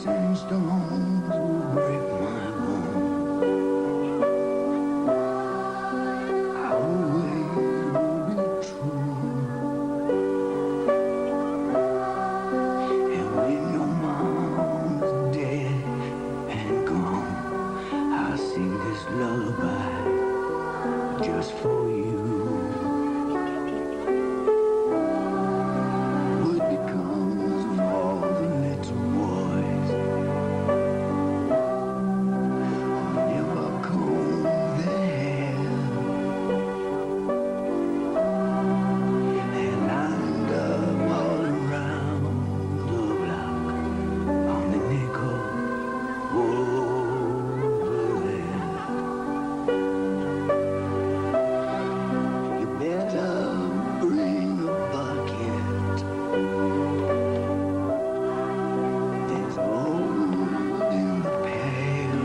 sandstorms will break my home. Our way will be true. And when your mom's dead and gone, I'll sing this lullaby just for you. What becomes of all the little boys who never comb their hair? They're lined up all around the block on the nickel over there. You better bring a bucket. There's gold in the pail.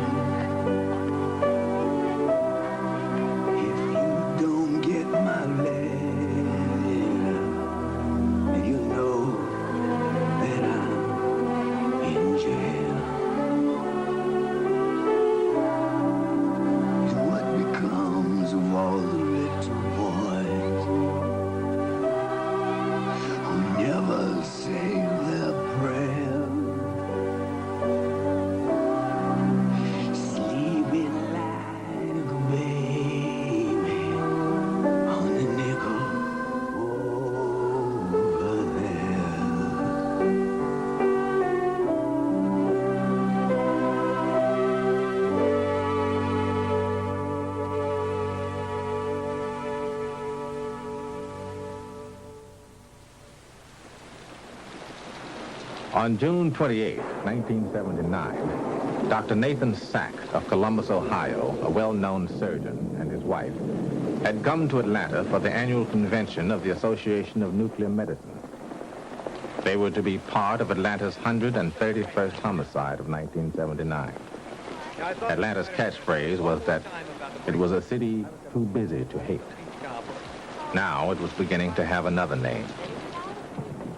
If you don't get my letter, you know that I'm in jail. And what becomes of all the little boys who never say their prayer, sleeping like a baby on the nickel over there. On June 28, 1979, Dr. Nathan Sack of Columbus, Ohio, a well-known surgeon, and his wife, had come to Atlanta for the annual convention of the Association of Nuclear Medicine. They were to be part of Atlanta's 131st homicide of 1979. Atlanta's catchphrase was that it was a city too busy to hate. Now it was beginning to have another name,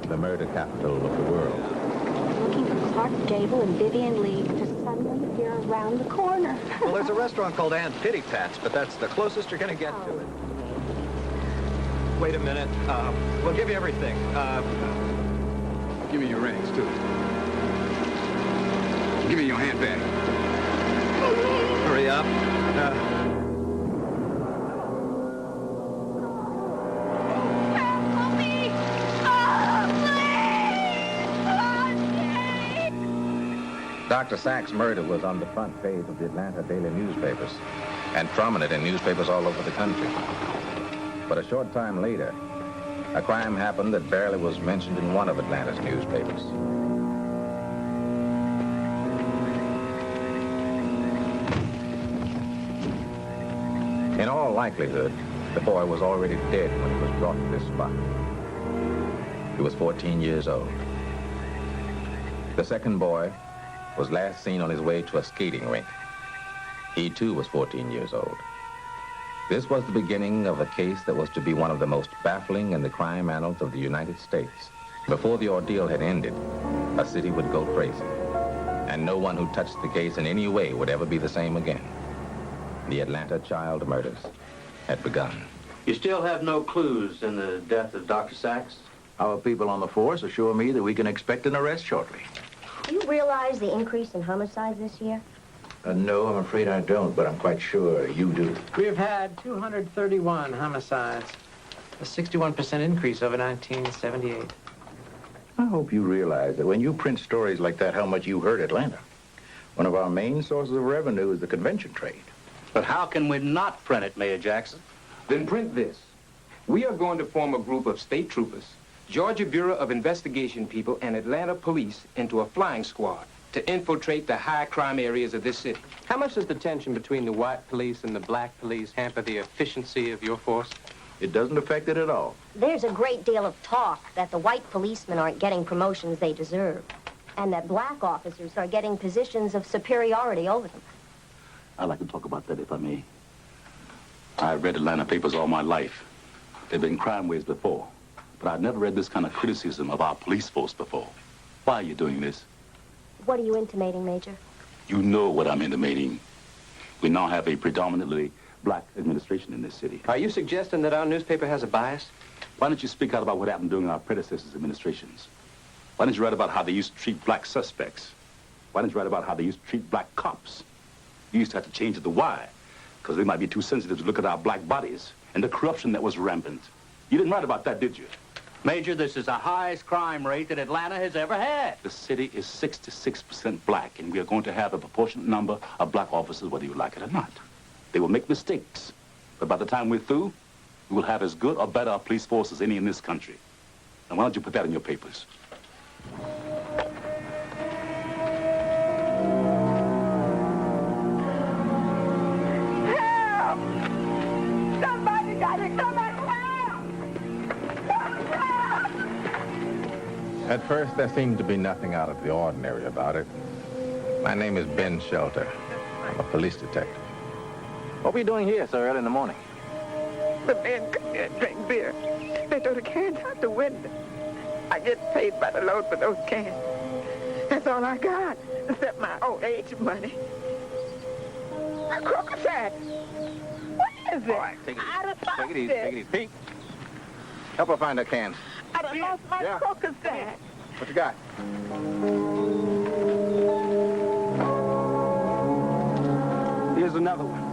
the murder capital of the world. Looking for Clark Gable and Vivian Lee to suddenly appear around the corner. Well, there's a restaurant called Aunt Pitty Pat's, but that's the closest you're going to get to it. Wait a minute. We'll give you everything. Give me your rings, too. Give me your handbag. Hurry up. Help me! Oh, please! Dr. Sack's murder was on the front page of the Atlanta daily newspapers and prominent in newspapers all over the country. But a short time later, a crime happened that barely was mentioned in one of Atlanta's newspapers. In all likelihood, the boy was already dead when he was brought to this spot. He was 14 years old. The second boy was last seen on his way to a skating rink. He too was 14 years old. This was the beginning of a case that was to be one of the most baffling in the crime annals of the United States. Before the ordeal had ended, a city would go crazy, and no one who touched the case in any way would ever be the same again. The Atlanta child murders had begun. You still have no clues in the death of Dr. Sachs? Our people on the force assure me that we can expect an arrest shortly. Do you realize the increase in homicides this year? No, I'm afraid I don't, but I'm quite sure you do. We've had 231 homicides, a 61% increase over 1978. I hope you realize that when you print stories like that, how much you hurt Atlanta. One of our main sources of revenue is the convention trade. But how can we not print it, Mayor Jackson? Then print this. We are going to form a group of state troopers, Georgia Bureau of Investigation people, and Atlanta police into a flying squad to infiltrate the high crime areas of this city. How much does the tension between the white police and the black police hamper the efficiency of your force? It doesn't affect it at all. There's a great deal of talk that the white policemen aren't getting promotions they deserve, and that black officers are getting positions of superiority over them. I'd like to talk about that, if I may. I've read Atlanta papers all my life. There have been crime waves before, but I've never read this kind of criticism of our police force before. Why are you doing this? What are you intimating, Major? You know what I'm intimating. We now have a predominantly black administration in this city. Are you suggesting that our newspaper has a bias? Why don't you speak out about what happened during our predecessors' administrations? Why don't you write about how they used to treat black suspects? Why don't you write about how they used to treat black cops? You used to have to change it to why, because they might be too sensitive to look at our black bodies and the corruption that was rampant. You didn't write about that, did you? Major, this is the highest crime rate that Atlanta has ever had. The city is 66% black, and we are going to have a proportionate number of black officers, whether you like it or not. They will make mistakes, but by the time we're through, we will have as good or better a police force as any in this country. And why don't you put that in your papers? Help! Somebody got to come and help! At first, there seemed to be nothing out of the ordinary about it. My name is Ben Shelter. I'm a police detective. What were you doing here so early in the morning? The men come here and drink beer. They throw the cans out the window. I get paid by the load for those cans. That's all I got, except my old age money. A croaker sack. What is it? All right, take it I done easy. lost Take it easy. it. Take it easy. Pete, help her find her cans. I done lost my croaker sack. What you got? Here's another one.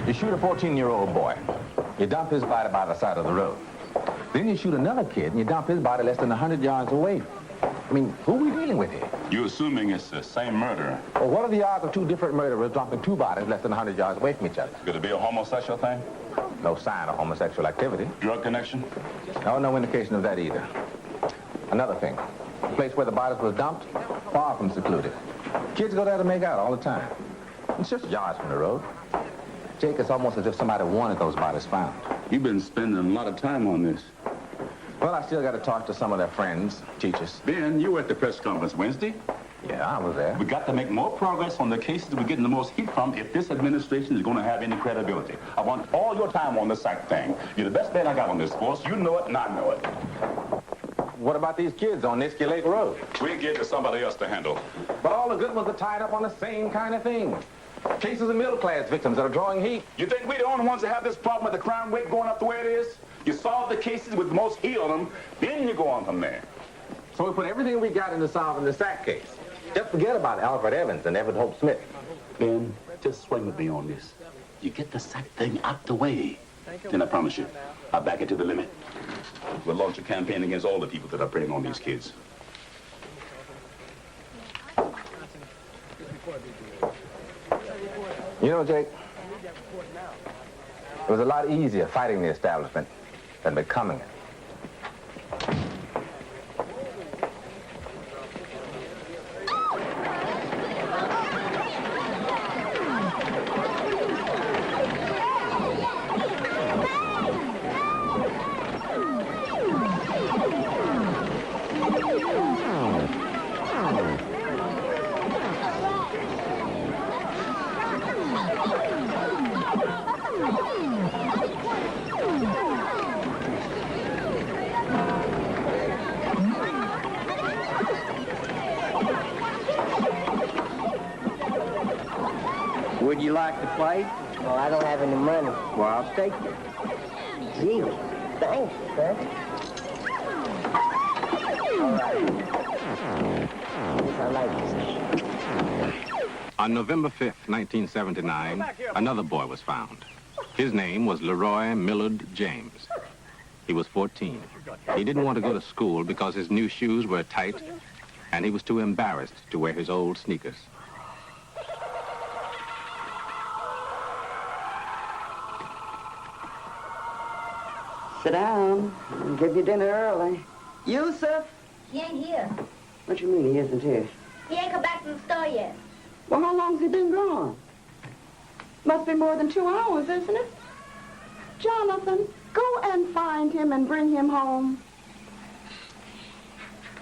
You shoot a 14-year-old boy. You dump his body by the side of the road. Then you shoot another kid, and you dump his body less than 100 yards away. I mean, who are we dealing with here? You're assuming it's the same murderer. Well, what are the odds of two different murderers dumping two bodies less than 100 yards away from each other? Could it be a homosexual thing? No sign of homosexual activity. Drug connection? No indication of that either. Another thing, the place where the bodies was dumped, far from secluded. Kids go there to make out all the time. It's just yards from the road. Jake, it's almost as if somebody wanted those bodies found. You've been spending a lot of time on this. Well, I still got to talk to some of their friends, teachers. Ben, you were at the press conference Wednesday. Yeah, I was there. We got to make more progress on the cases we're getting the most heat from if this administration is going to have any credibility. I want all your time on this sack thing. You're the best man I got on this force. You know it, and I know it. What about these kids on Nisky Lake Road? We'll get to somebody else to handle. But all the good ones are tied up on the same kind of thing. Cases of middle-class victims that are drawing heat. You think we're the only ones that have this problem with the crime rate going up the way it is? You solve the cases with the most heat on them, then you go on from there. So we put everything we got into solving the sack case. Just forget about Alfred Evans and Everett Hope Smith. Ben, just swing with me on this. You get the sack thing out the way. Then I promise you, I'll back it to the limit. We'll launch a campaign against all the people that are preying on these kids. You know, Jake, it was a lot easier fighting the establishment than becoming it. Would you like to play? Well, I don't have any money. Well, I'll stake you. Gee, thanks, sir. All right. Yes, I like this. On November 5th, 1979, another boy was found. His name was Leroy Millard James. He was 14. He didn't want to go to school because his new shoes were tight, and he was too embarrassed to wear his old sneakers. Sit down. I'll give you dinner early. Yusuf? He ain't here. What you mean he isn't here? He ain't come back from the store yet. Well, how long's he been gone? Must be more than 2 hours, isn't it? Jonathan, go and find him and bring him home.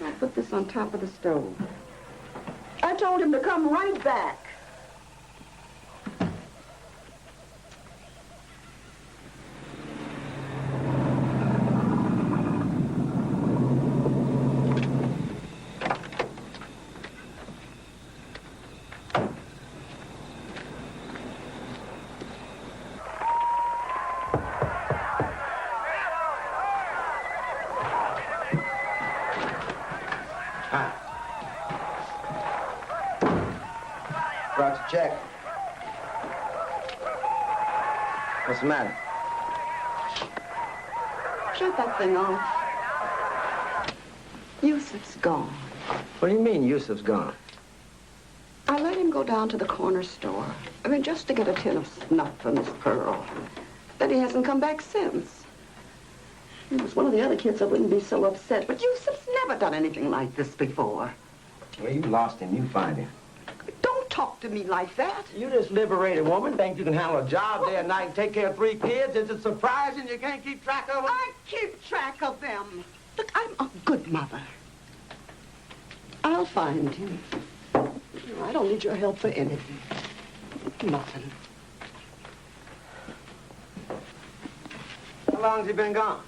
I'll put this on top of the stove. I told him to come right back. Hi. Brought your check. What's the matter? Shut that thing off. Yusuf's gone. What do you mean Yusuf's gone? I let him go down to the corner store. I mean, just to get a tin of snuff for Miss Pearl. Then he hasn't come back since. If he was one of the other kids, I wouldn't be so upset. But Yusuf's never done anything like this before. Well, you lost him. You find him. Don't talk to me like that. You this liberated woman think you can handle a job day and night and take care of 3 kids? Is it surprising you can't keep track of them? I keep track of them. Look, I'm a good mother. I'll find him. I don't need your help for anything. Nothing. How long's he been gone?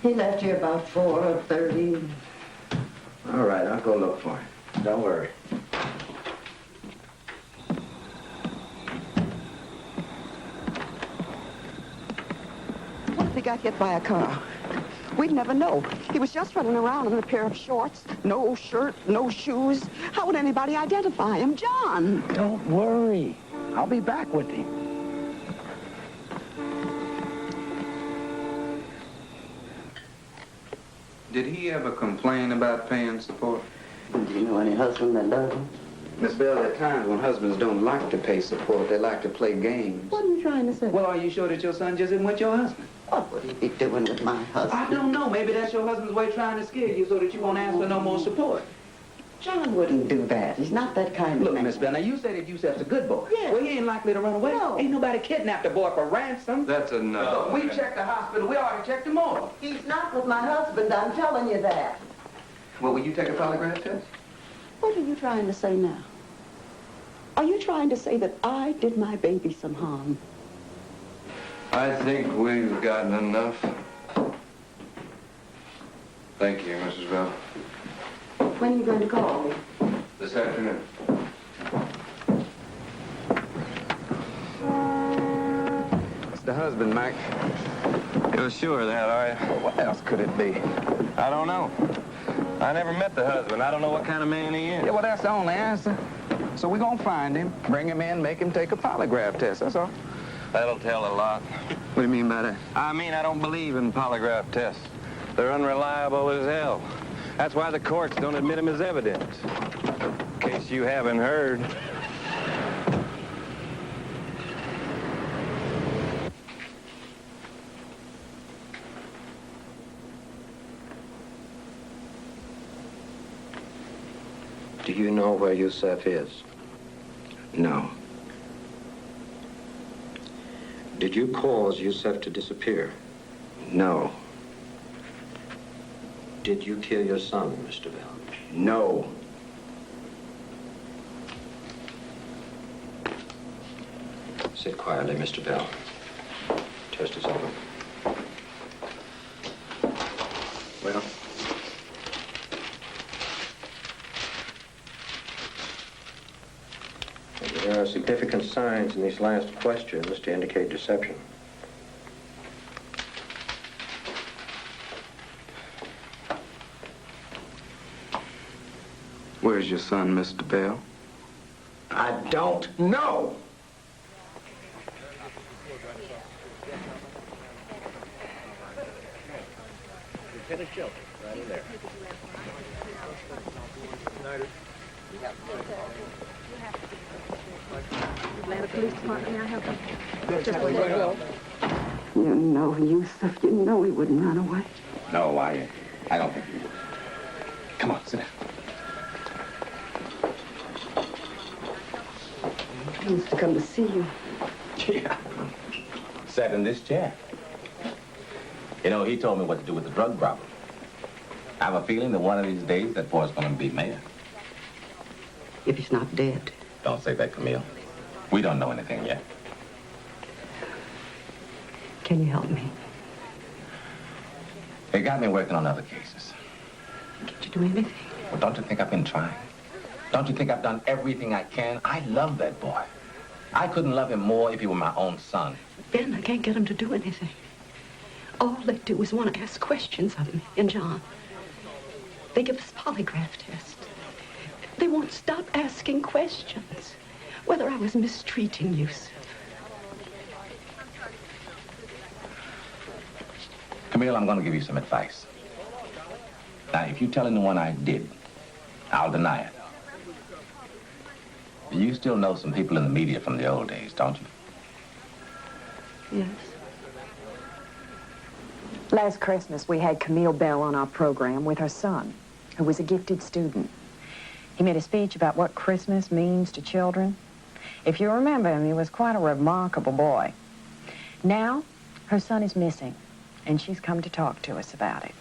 He left here about 4:30. All right, I'll go look for him. Don't worry. What if he got hit by a car? We'd never know. He was just running around in a pair of shorts, no shirt, no shoes. How would anybody identify him? John! Don't worry. I'll be back with him. Did he ever complain about paying support? Do you know any husband that doesn't? Miss Bell, there are times when husbands don't like to pay support. They like to play games. What are you trying to say? Well, are you sure that your son just isn't with your husband? What would he be doing with my husband? I don't know. Maybe that's your husband's way trying to scare you so that you won't ask for no more support. John wouldn't do that. He's not that kind of Look, man. Miss Bell, now you said that Yusuf's a good boy. Yes. Well, he ain't likely to run away. No. Ain't nobody kidnapped a boy for ransom. That's enough. We checked the hospital. We already checked the morgue. He's not with my husband, I'm telling you that. Well, will you take a polygraph test? What are you trying to say now? Are you trying to say that I did my baby some harm? I think we've gotten enough. Thank you, Mrs. Bell. When are you going to call me? This afternoon. It's the husband, Mac. You're sure of that, are you? What else could it be? I don't know. I never met the husband. I don't know what kind of man he is. Yeah, well, that's the only answer. So we're gonna find him, bring him in, make him take a polygraph test, that's all. That'll tell a lot. What do you mean by that? I mean, I don't believe in polygraph tests. They're unreliable as hell. That's why the courts don't admit them as evidence. In case you haven't heard. Do you know where Yusuf is? No. Did you cause Yusuf to disappear? No. Did you kill your son, Mr. Bell? No. Sit quietly, Mr. Bell. Test is over. Well? There are significant signs in these last questions to indicate deception. Where's your son, Mr. Bell? I don't know. Lieutenant Shelton, right in there. Atlanta Police Department, may I help you? You know, Yusuf, you know he wouldn't run away. No, I don't think you would. Come on, sit down. He used to come to see you. Yeah. Sat in this chair. You know, he told me what to do with the drug problem. I have a feeling that one of these days that boy's gonna be mayor. If he's not dead. Don't say that, Camille. We don't know anything yet. Can you help me? They got me working on other cases. Can't you do anything? Well, don't you think I've been trying? Don't you think I've done everything I can? I love that boy. I couldn't love him more if he were my own son. Ben, I can't get him to do anything. All they do is want to ask questions of me and John. They give us polygraph tests. They won't stop asking questions. Whether I was mistreating Yusuf. Camille, I'm going to give you some advice. Now, if you tell anyone I did, I'll deny it. You still know some people in the media from the old days, don't you? Yes. Last Christmas, we had Camille Bell on our program with her son, who was a gifted student. He made a speech about what Christmas means to children. If you remember him, he was quite a remarkable boy. Now, her son is missing, and she's come to talk to us about it.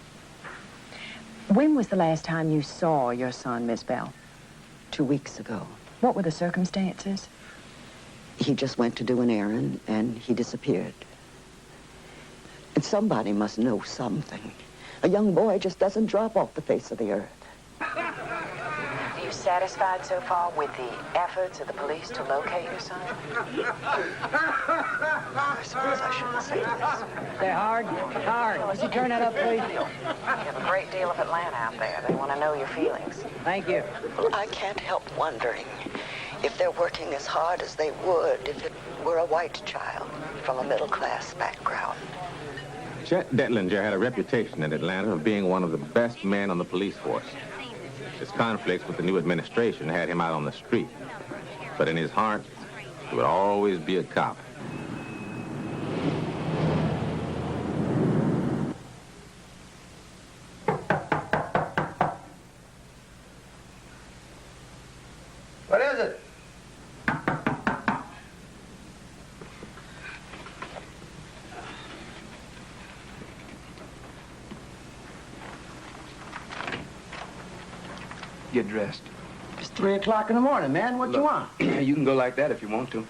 When was the last time you saw your son, Miss Bell? 2 weeks ago. What were the circumstances? He just went to do an errand, and he disappeared. And somebody must know something. A young boy just doesn't drop off the face of the earth. Are you satisfied so far with the efforts of the police to locate your son? I suppose I shouldn't say this. They're hard. Would you turn that up, please? You have a great deal of Atlanta out there. They want to know your feelings. Thank you. I can't help wondering if they're working as hard as they would if it were a white child from a middle-class background. Chet Detlinger had a reputation in Atlanta of being one of the best men on the police force. His conflicts with the new administration had him out on the street. But in his heart, he would always be a cop. What is it? Get dressed. It's 3 o'clock in the morning, man. What you want? You can go like that if you want to.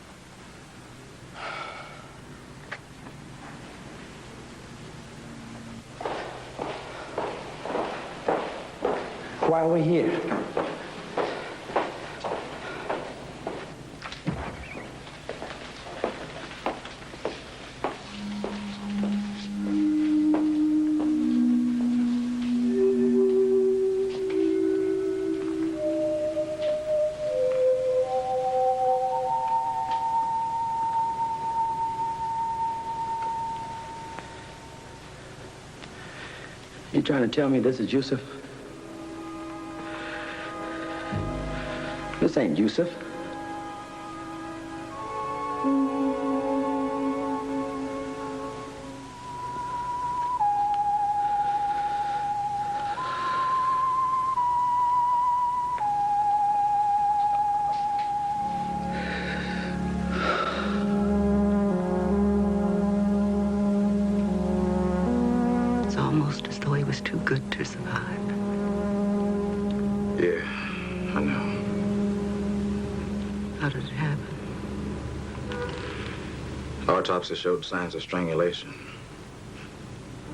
Why are we here? You trying to tell me this is Yusuf? This ain't Yusuf. It's almost as though he was too good to survive. Yeah, I know. How did it happen? Autopsy showed signs of strangulation.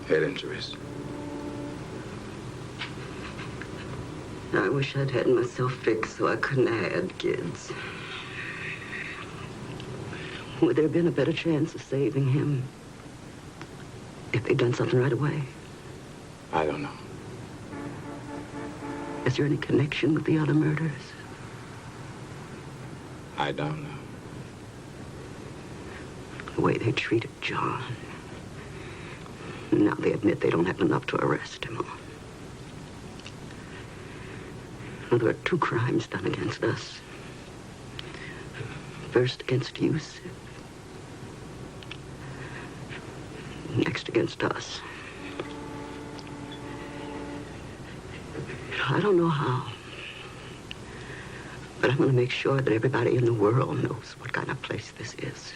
Head injuries. I wish I'd had myself fixed so I couldn't have had kids. Would there have been a better chance of saving him if they'd done something right away? I don't know. Is there any connection with the other murders? I don't know. The way they treated John. Now they admit they don't have enough to arrest him on. Well, there are 2 crimes done against us. First against Yusuf. Next against us. I don't know how, but I'm going to make sure that everybody in the world knows what kind of place this is.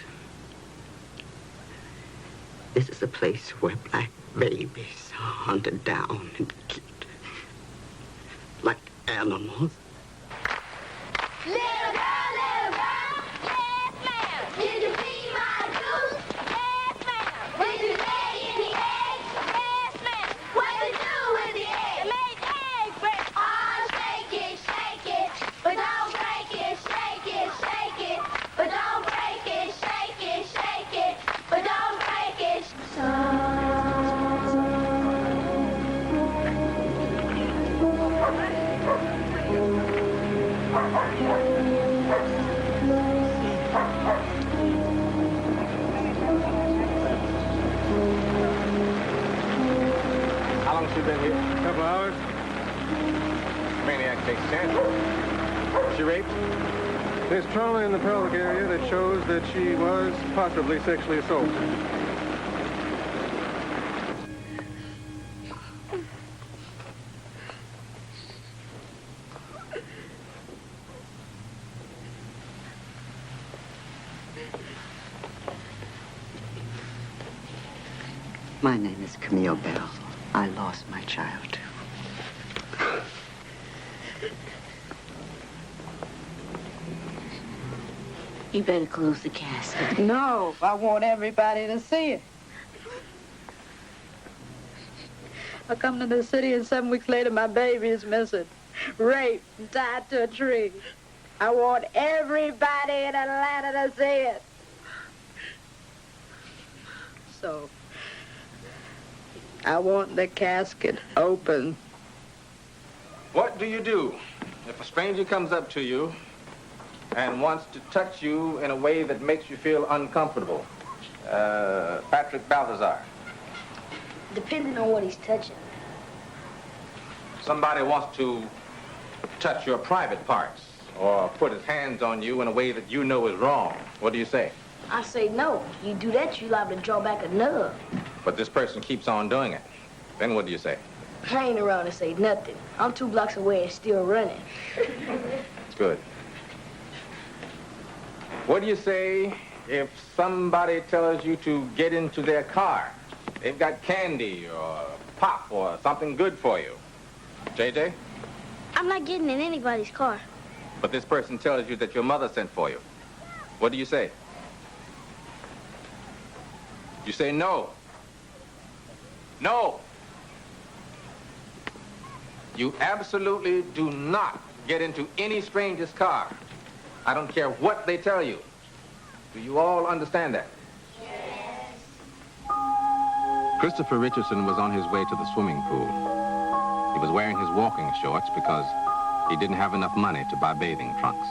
This is a place where black babies are hunted down and killed like animals. Little girl, yes, ma'am. Did you feed my goose? Yes, ma'am. Did you lay in the egg? Yes, ma'am. What to do with the egg? To make egg bread. Oh, shake it, but don't break it. Shake it, but don't break it. Shake it, but don't break it. How long has she been here? A couple hours. Maniac takes chances. She raped? There's trauma in the pelvic area that shows that she was possibly sexually assaulted. My name is Camille Bell. I lost my child. You better close the casket. No, I want everybody to see it. I come to the city and 7 weeks later my baby is missing. Raped and tied to a tree. I want everybody in Atlanta to see it. So, I want the casket open. What do you do if a stranger comes up to you and wants to touch you in a way that makes you feel uncomfortable? Patrick Balthazar. Depending on what he's touching. Somebody wants to touch your private parts or put his hands on you in a way that you know is wrong. What do you say? I say no. You do that, you're liable to draw back a nub. But this person keeps on doing it. Then what do you say? I ain't around to say nothing. I'm 2 blocks away and still running. Good. What do you say if somebody tells you to get into their car? They've got candy or pop or something good for you. JJ? I'm not getting in anybody's car. But this person tells you that your mother sent for you. What do you say? You say no. No. You absolutely do not get into any stranger's car. I don't care what they tell you. Do you all understand that? Yes. Christopher Richardson was on his way to the swimming pool. He was wearing his walking shorts because he didn't have enough money to buy bathing trunks.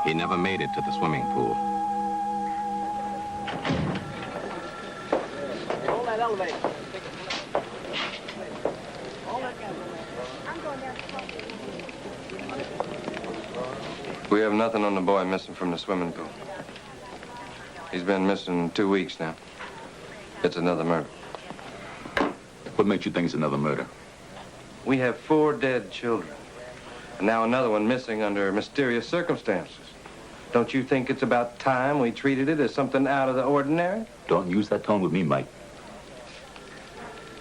He never made it to the swimming pool. Hold that elevator. We have nothing on the boy missing from the swimming pool. He's been missing 2 weeks now. It's another murder. What makes you think it's another murder? We have 4 dead children, and now another one missing under mysterious circumstances. Don't you think it's about time we treated it as something out of the ordinary? Don't use that tone with me, Mike.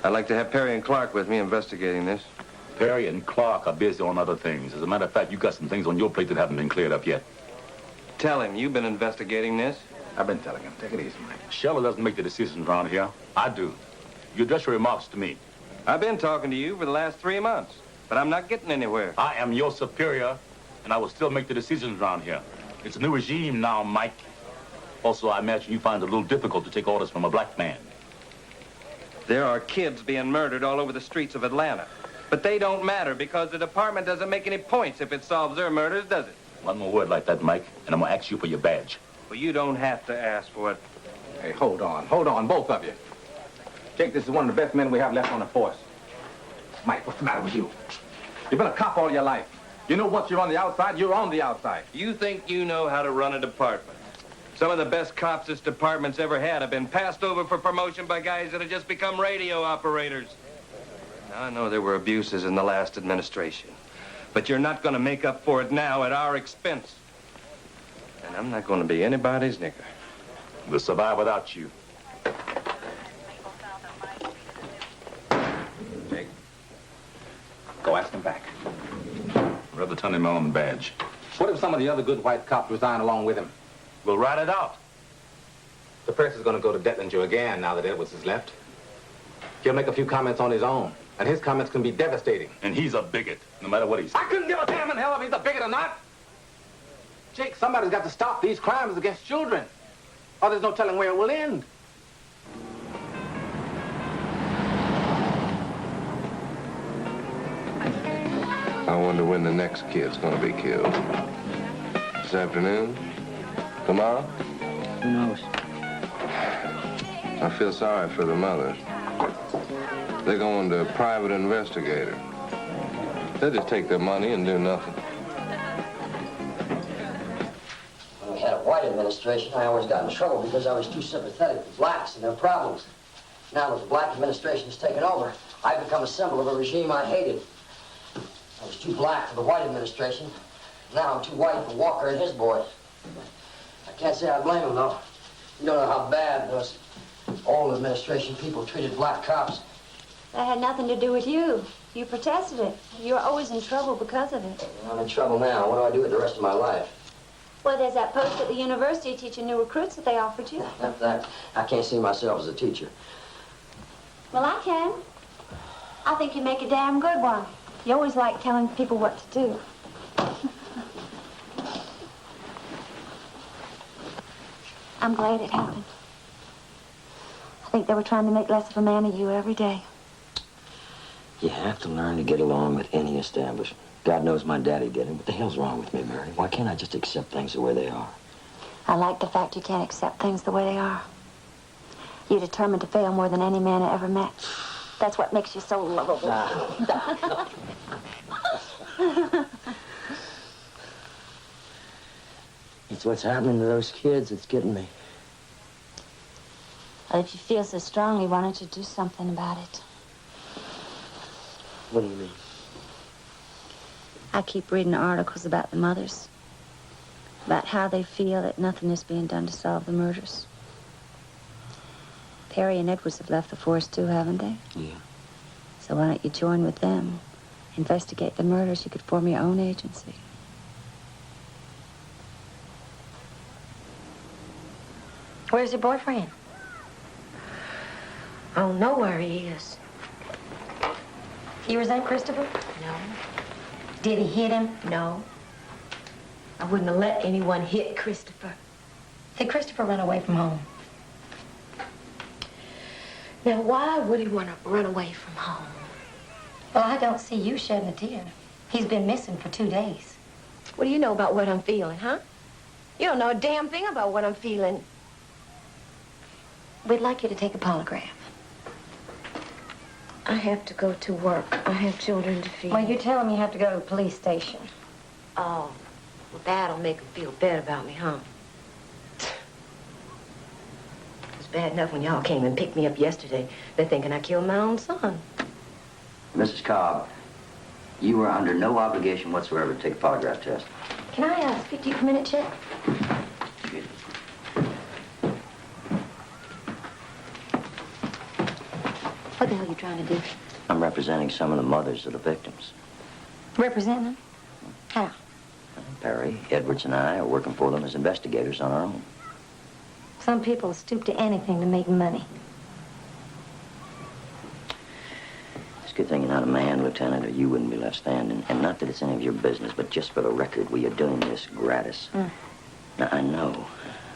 I'd like to have Perry and Clark with me investigating this. Perry and Clark are busy on other things. As a matter of fact, you got some things on your plate that haven't been cleared up yet. Tell him you've been investigating this. I've been telling him. Take it easy, Mike. Sheila doesn't make the decisions around here. I do. You address your remarks to me. I've been talking to you for the last 3 months, but I'm not getting anywhere. I am your superior, and I will still make the decisions around here. It's a new regime now, Mike. Also, I imagine you find it a little difficult to take orders from a black man. There are kids being murdered all over the streets of Atlanta. But they don't matter because the department doesn't make any points if it solves their murders, does it? One more word like that, Mike, and I'm going to ask you for your badge. Well, you don't have to ask for it. Hey, hold on, both of you. Jake, this is one of the best men we have left on the force. Mike, what's the matter with you? You've been a cop all your life. You know once you're on the outside, you're on the outside. You think you know how to run a department. Some of the best cops this department's ever had have been passed over for promotion by guys that have just become radio operators. Now, I know there were abuses in the last administration, but you're not going to make up for it now at our expense. And I'm not going to be anybody's nigger. We'll survive without you. Jake, go ask him back. I'd rather turn him my own badge. What if some of the other good white cops resign along with him? We'll ride it out. The press is going to go to Detlinger again now that Edwards is left. He'll make a few comments on his own, and his comments can be devastating. And he's a bigot, no matter what he says. I couldn't give a damn in hell if he's a bigot or not. Jake, somebody's got to stop these crimes against children, or there's no telling where it will end. I wonder when the next kid's gonna be killed. This afternoon? Tomorrow? Who knows? I feel sorry for the mother. They're going to a private investigator. They'll just take their money and do nothing. When we had a white administration, I always got in trouble because I was too sympathetic to blacks and their problems. Now that the black administration has taken over, I've become a symbol of a regime I hated. I was too black for the white administration. Now I'm too white for Walker and his boys. I can't say I blame them, though. You don't know how bad those old administration people treated black cops. That had nothing to do with you. You protested it. You're always in trouble because of it. I'm in trouble now. What do I do with the rest of my life? Well, there's that post at the university teaching new recruits that they offered you. After that, I can't see myself as a teacher. Well, I can. I think you make a damn good one. You always like telling people what to do. I'm glad it happened. I think they were trying to make less of a man of you every day. You have to learn to get along with any establishment. God knows my daddy didn't. What the hell's wrong with me, Mary? Why can't I just accept things the way they are? I like the fact you can't accept things the way they are. You're determined to fail more than any man I ever met. That's what makes you so lovable. It's what's happening to those kids that's getting me. Well, if you feel so strongly, why don't you do something about it? What do you mean? I keep reading articles about the mothers, about how they feel that nothing is being done to solve the murders. Perry and Edwards have left the force too, haven't they? Yeah. So why don't you join with them? Investigate the murders. You could form your own agency. Where's your boyfriend? I don't know where he is. You resent Christopher? No. Did he hit him? No. I wouldn't have let anyone hit Christopher. Did Christopher run away from home? Now, why would he want to run away from home? Well, I don't see you shedding a tear. He's been missing for 2 days. What do you know about what I'm feeling, huh? You don't know a damn thing about what I'm feeling. We'd like you to take a polygraph. I have to go to work. I have children to feed. Well, you tell him you have to go to the police station. Oh, well, that'll make him feel bad about me, huh? It was bad enough when y'all came and picked me up yesterday. They're thinking I killed my own son. Mrs. Cobb, you are under no obligation whatsoever to take a polygraph test. Can I speak to you for a minute, Chet? What the hell are you trying to do? I'm representing some of the mothers of the victims. Represent them? How? Perry, Edwards, and I are working for them as investigators on our own. Some people stoop to anything to make money. It's a good thing you're not a man, Lieutenant, or you wouldn't be left standing. And not that it's any of your business, but just for the record, we are doing this gratis. Now, I know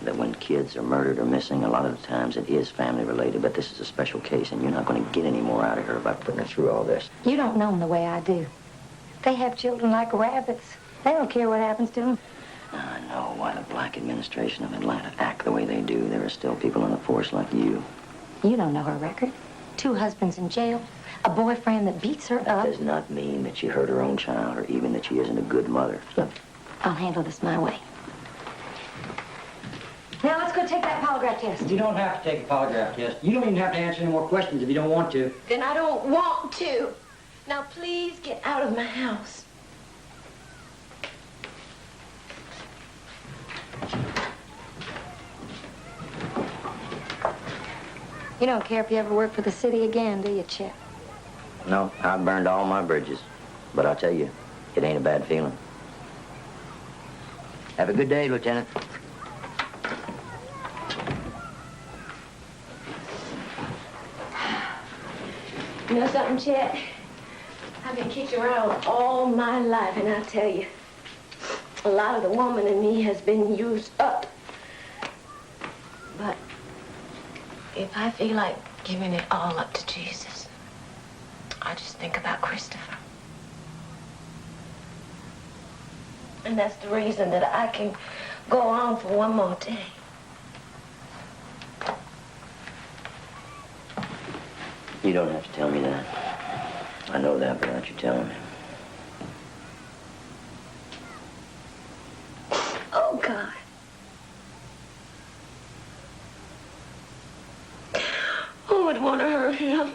that when kids are murdered or missing, a lot of the times it is family related, but this is a special case, and you're not going to get any more out of her by putting her through all this. You don't know them the way I do. They have children like rabbits. They don't care what happens to them. I know why the black administration of Atlanta act the way they do. There are still people on the force like you. You don't know her record. 2 husbands in jail, a boyfriend that beats her up. That does not mean that she hurt her own child or even that she isn't a good mother. Look, I'll handle this my way. Now let's go take that polygraph test. You don't have to take a polygraph test. You don't even have to answer any more questions if you don't want to. Then I don't want to. Now, please get out of my house. You don't care if you ever work for the city again, do you, Chip? No, I've burned all my bridges. But I'll tell you, it ain't a bad feeling. Have a good day, Lieutenant. You know something, Chet? I've been kicked around all my life, and I tell you, a lot of the woman in me has been used up. But if I feel like giving it all up to Jesus, I just think about Christopher. And that's the reason that I can go on for one more day. You don't have to tell me that. I know that without you telling me. Oh, God. Who would want to hurt him?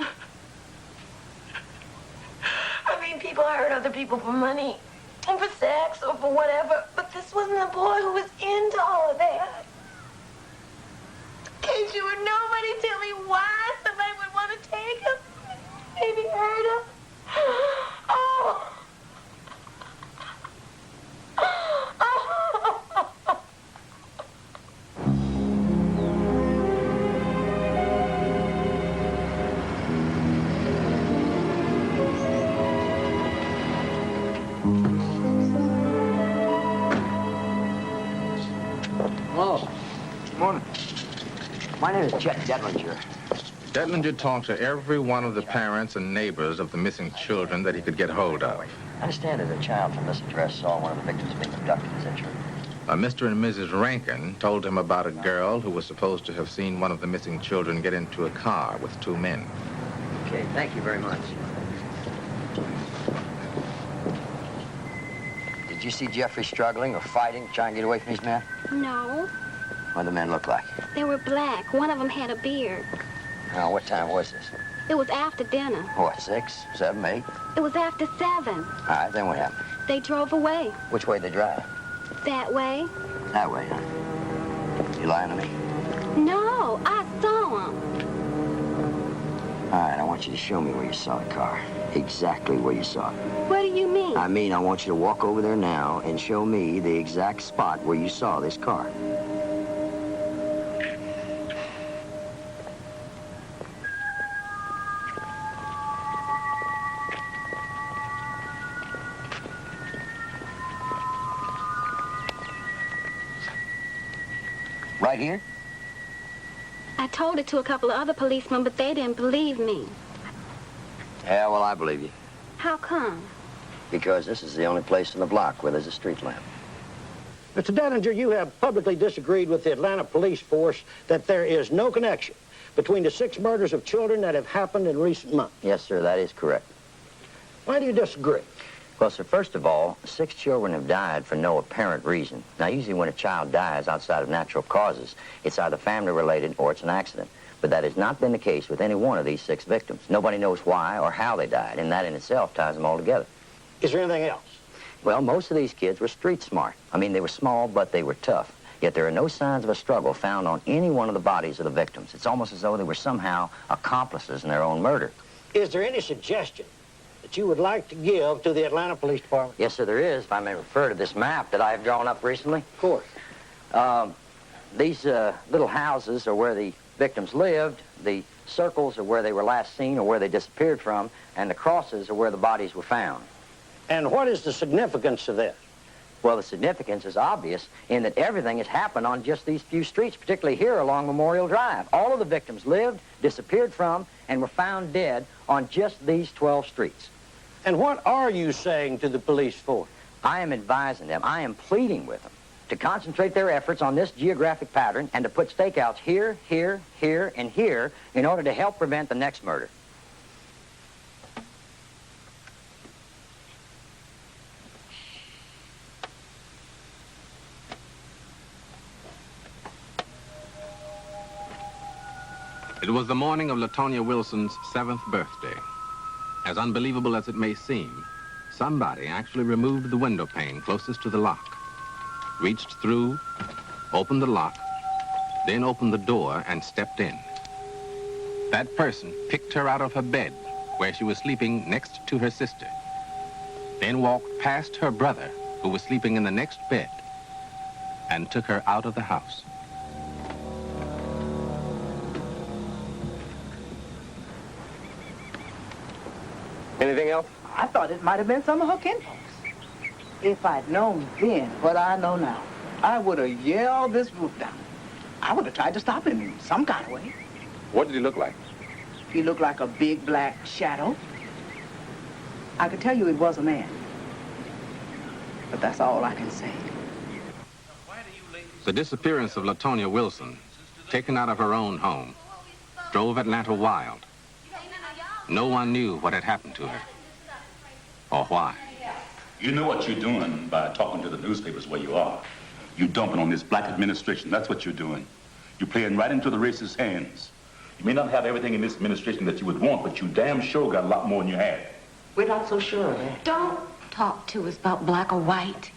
I mean, people hurt other people for money, and for sex, or for whatever, but this wasn't a boy who was into all of that. Can't you or nobody tell me why somebody would want to take him? Maybe hurt him? Oh. Well, good morning. My name is Chet Detlinger. Detlinger talked to every one of the parents and neighbors of the missing children that he could get hold of. I understand that a child from this address saw one of the victims being abducted. Is that true? Mr. and Mrs. Rankin told him about a girl who was supposed to have seen one of the missing children get into a car with two men. Okay, thank you very much. Did you see Jeffrey struggling or fighting, trying to get away from these men? No, What did the men look like? they were black. One of them had a beard. Now, what time was this? It was after dinner. What, 6, 7, 8? It was after 7. All right, then what happened? They drove away. Which way did they drive? That way? That way, huh? You lying to me? No, I saw them. All right, I want you to show me where you saw the car. Exactly where you saw it. What do you mean? I mean, I want you to walk over there now and show me the exact spot where you saw this car. Right here? I told it to a couple of other policemen, but they didn't believe me. Yeah, well, I believe you. How come? Because this is the only place in the block where there's a street lamp. Mr. Detlinger, you have publicly disagreed with the Atlanta police force that there is no connection between the 6 murders of children that have happened in recent months. Yes, sir, that is correct. Why do you disagree? Well, sir, first of all, 6 children have died for no apparent reason. Now, usually when a child dies outside of natural causes, it's either family-related or it's an accident. But that has not been the case with any one of these 6 victims. Nobody knows why or how they died, and that in itself ties them all together. Is there anything else? Well, most of these kids were street smart. I mean, they were small, but they were tough. Yet there are no signs of a struggle found on any one of the bodies of the victims. It's almost as though they were somehow accomplices in their own murder. Is there any suggestion that you would like to give to the Atlanta Police Department? Yes, sir, there is, if I may refer to this map that I have drawn up recently. Of course. These little houses are where the victims lived. The circles are where they were last seen or where they disappeared from, and the crosses are where the bodies were found. And what is the significance of this? Well, the significance is obvious in that everything has happened on just these few streets, particularly here along Memorial Drive. All of the victims lived, disappeared from, and were found dead on just these 12 streets. And what are you saying to the police force? I am advising them, I am pleading with them to concentrate their efforts on this geographic pattern and to put stakeouts here, here, here, and here in order to help prevent the next murder. It was the morning of LaTonya Wilson's 7th birthday. As unbelievable as it may seem, somebody actually removed the window pane closest to the lock, reached through, opened the lock, then opened the door and stepped in. That person picked her out of her bed, where she was sleeping next to her sister, then walked past her brother, who was sleeping in the next bed, and took her out of the house. Anything else? I thought it might have been some of her kinfolks. If I'd known then what I know now, I would have yelled this roof down. I would have tried to stop him in some kind of way. What did he look like? He looked like a big black shadow. I could tell you it was a man. But that's all I can say. The disappearance of Latonia Wilson, taken out of her own home, drove Atlanta wild. No one knew what had happened to her, or why. You know what you're doing by talking to the newspapers where you are. You're dumping on this black administration. That's what you're doing. You're playing right into the racist hands. You may not have everything in this administration that you would want, but you damn sure got a lot more than you had. We're not so sure of that. Don't talk to us about black or white.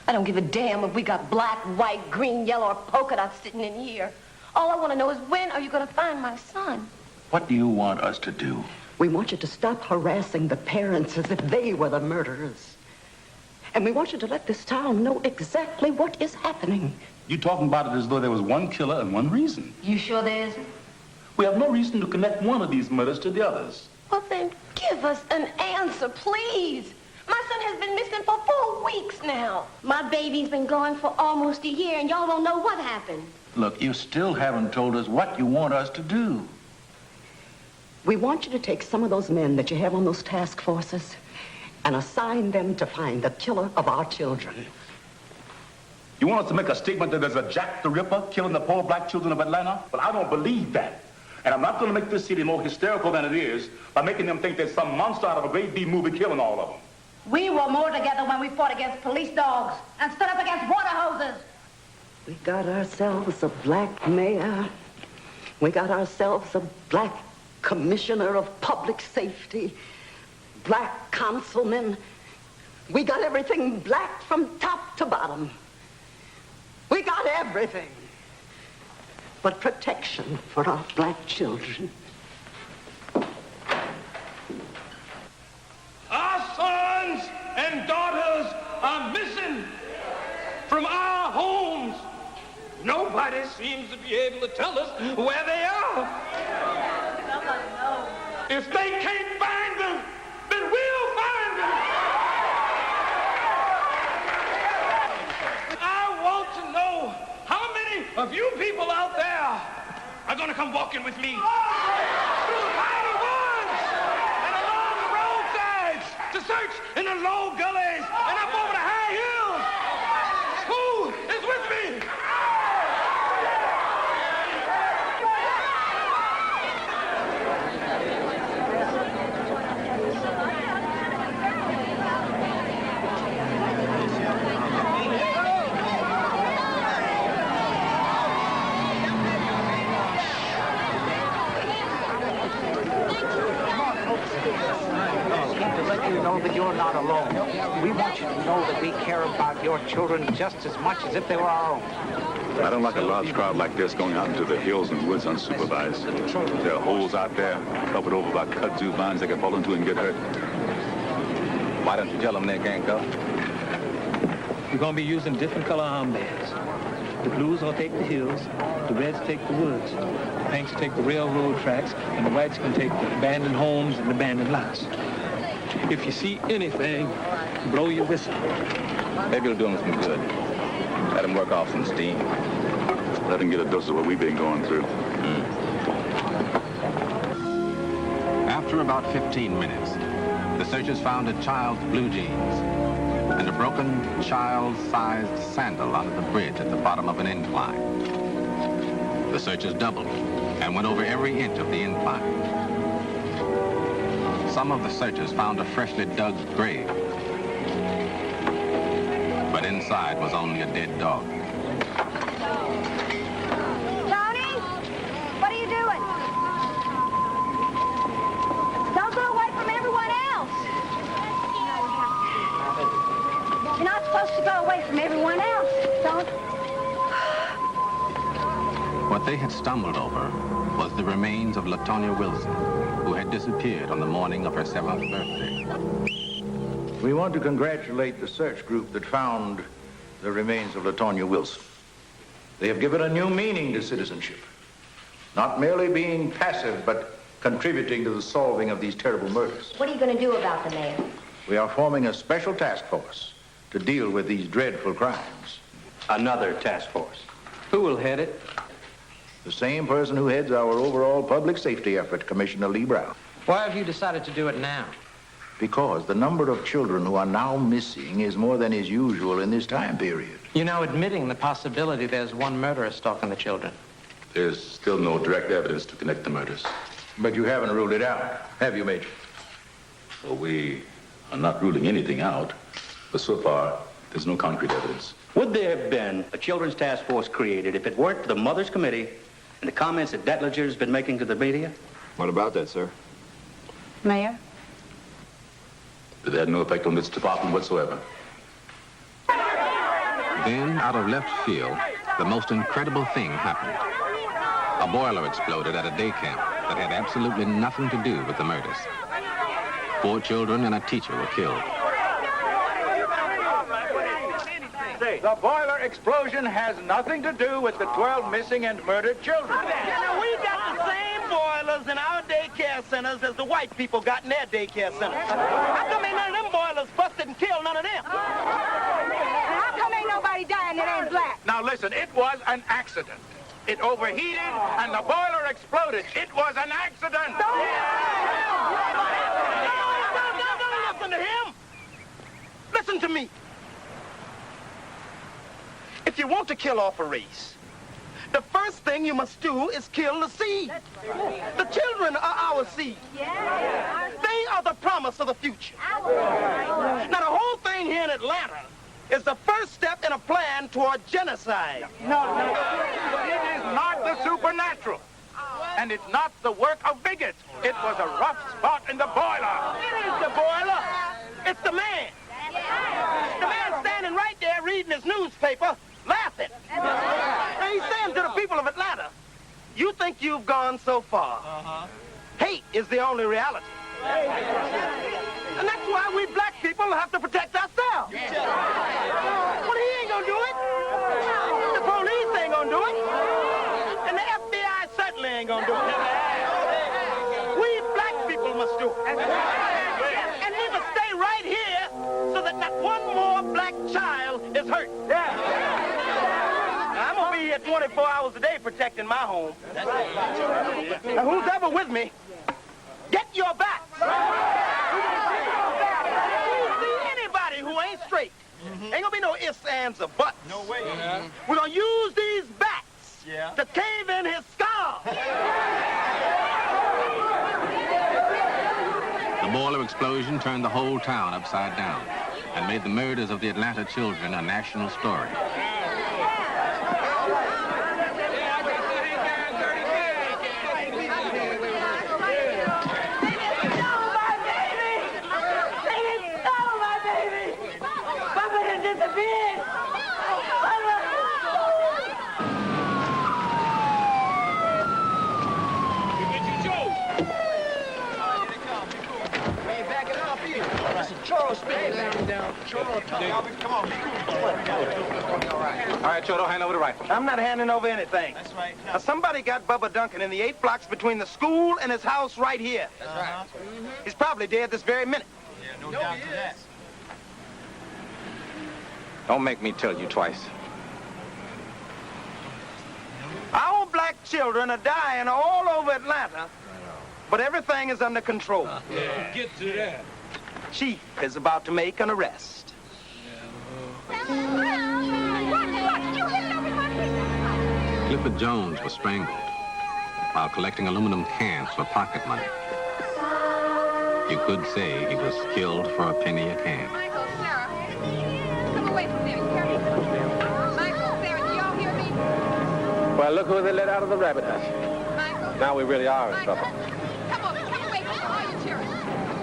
I don't give a damn if we got black, white, green, yellow, or polka dots sitting in here. All I want to know is when are you going to find my son? What do you want us to do? We want you to stop harassing the parents as if they were the murderers. And we want you to let this town know exactly what is happening. You're talking about it as though there was one killer and one reason. You sure there isn't? We have no reason to connect one of these murders to the others. Well, then give us an answer, please. My son has been missing for 4 weeks now. My baby's been gone for almost a year, and y'all don't know what happened. Look, you still haven't told us what you want us to do. We want you to take some of those men that you have on those task forces and assign them to find the killer of our children. You want us to make a statement that there's a Jack the Ripper killing the poor black children of Atlanta? Well, I don't believe that. And I'm not going to make this city more hysterical than it is by making them think there's some monster out of a grade B movie killing all of them. We were more together when we fought against police dogs and stood up against water hoses. We got ourselves a black mayor. We got ourselves a black commissioner of public safety, black councilmen. We got everything black from top to bottom. We got everything but protection for our black children. Our sons and daughters are missing from our homes. Nobody seems to be able to tell us where they are. If they can't find them, then we'll find them. I want to know how many of you people out there are going to come walking with me through the mighty woods and along the roadsides to search in the low gullies and up over the high hills. Who is with me? You know that you're not alone. We want you to know that we care about your children just as much as if they were our own. I don't like a large crowd like this going out into the hills and woods unsupervised. There are holes out there covered over by kudzu vines they can fall into and get hurt. Why don't you tell them they can't go? We're going to be using different color armbands. The blues will take the hills, the reds take the woods, the pinks take the railroad tracks, and the whites can take the abandoned homes and abandoned lots. If you see anything, blow your whistle. Maybe it'll do them some good. Let them work off some steam. Let them get a dose of what we've been going through. After about 15 minutes, the searchers found a child's blue jeans and a broken child-sized sandal under the bridge at the bottom of an incline. The searchers doubled and went over every inch of the incline. Some of the searchers found a freshly dug grave, but inside was only a dead dog. Tony, what are you doing? Don't go away from everyone else. You're not supposed to go away from everyone else. Don't. What they had stumbled over was the remains of Latonia Wilson, who had disappeared on the morning of her 7th birthday. We want to congratulate the search group that found the remains of Latonia Wilson. They have given a new meaning to citizenship, not merely being passive, but contributing to the solving of these terrible murders. What are you going to do about them, Mayor? We are forming a special task force to deal with these dreadful crimes. Another task force. Who will head it? The same person who heads our overall public safety effort, Commissioner Lee Brown. Why have you decided to do it now? Because the number of children who are now missing is more than is usual in this time period. You're now admitting the possibility there's one murderer stalking the children. There's still no direct evidence to connect the murders. But you haven't ruled it out, have you, Major? Well, we are not ruling anything out, but so far, there's no concrete evidence. Would there have been a children's task force created if it weren't for the Mother's Committee and the comments that Detlinger's been making to the media? What about that, sir? Mayor? It had no effect on this department whatsoever. Then, out of left field, the most incredible thing happened. A boiler exploded at a day camp that had absolutely nothing to do with the murders. 4 children and a teacher were killed. The boiler explosion has nothing to do with the 12 missing and murdered children. Now, we got the same boilers in our daycare centers as the white people got in their daycare centers. How come ain't none of them boilers busted and killed none of them? How come ain't nobody dying that ain't black? Now listen, it was an accident. It overheated and the boiler exploded. It was an accident. Don't listen to him. Listen to me. If you want to kill off a race, the first thing you must do is kill the seed. The children are our seed. They are the promise of the future. Now, the whole thing here in Atlanta is the first step in a plan toward genocide. No. It is not the supernatural. And it's not the work of bigots. It was a rough spot in the boiler. It is the boiler. It's the man. The man standing right there reading his newspaper, laughing. Now he's saying to the people of Atlanta, you think you've gone so far. Hate is the only reality. And that's why we black people have to protect ourselves. Well, he ain't gonna do it. The police ain't gonna do it. And the FBI certainly ain't gonna do it. We black people must do it. And we must stay right here so that not one more black child is hurt. I'm gonna be here 24 hours a day protecting my home. Now, who's ever with me, get your back. See anybody who ain't straight, ain't gonna be no ifs, ands, or buts. No way. We're gonna use these bats to cave in his skull. The boiler explosion turned the whole town upside down and made the murders of the Atlanta children a national story. All right, Joe, don't hand over the rifle. I'm not handing over anything. That's right. Now, somebody got Bubba Duncan in the 8 blocks between the school and his house right here. That's right. He's probably dead this very minute. Yeah, no doubt to that. Don't make me tell you twice. Our black children are dying all over Atlanta, but everything is under control. Yeah, get to that. Chief is about to make an arrest. Clifford Jones was strangled while collecting aluminum cans for pocket money. You could say he was killed for a penny a can. Michael, Sarah, come away from there. Michael, Sarah, do y'all hear me? Well, look who they let out of the rabbit hutch. Michael? Now we really are in trouble. Come away from there, all you cheering.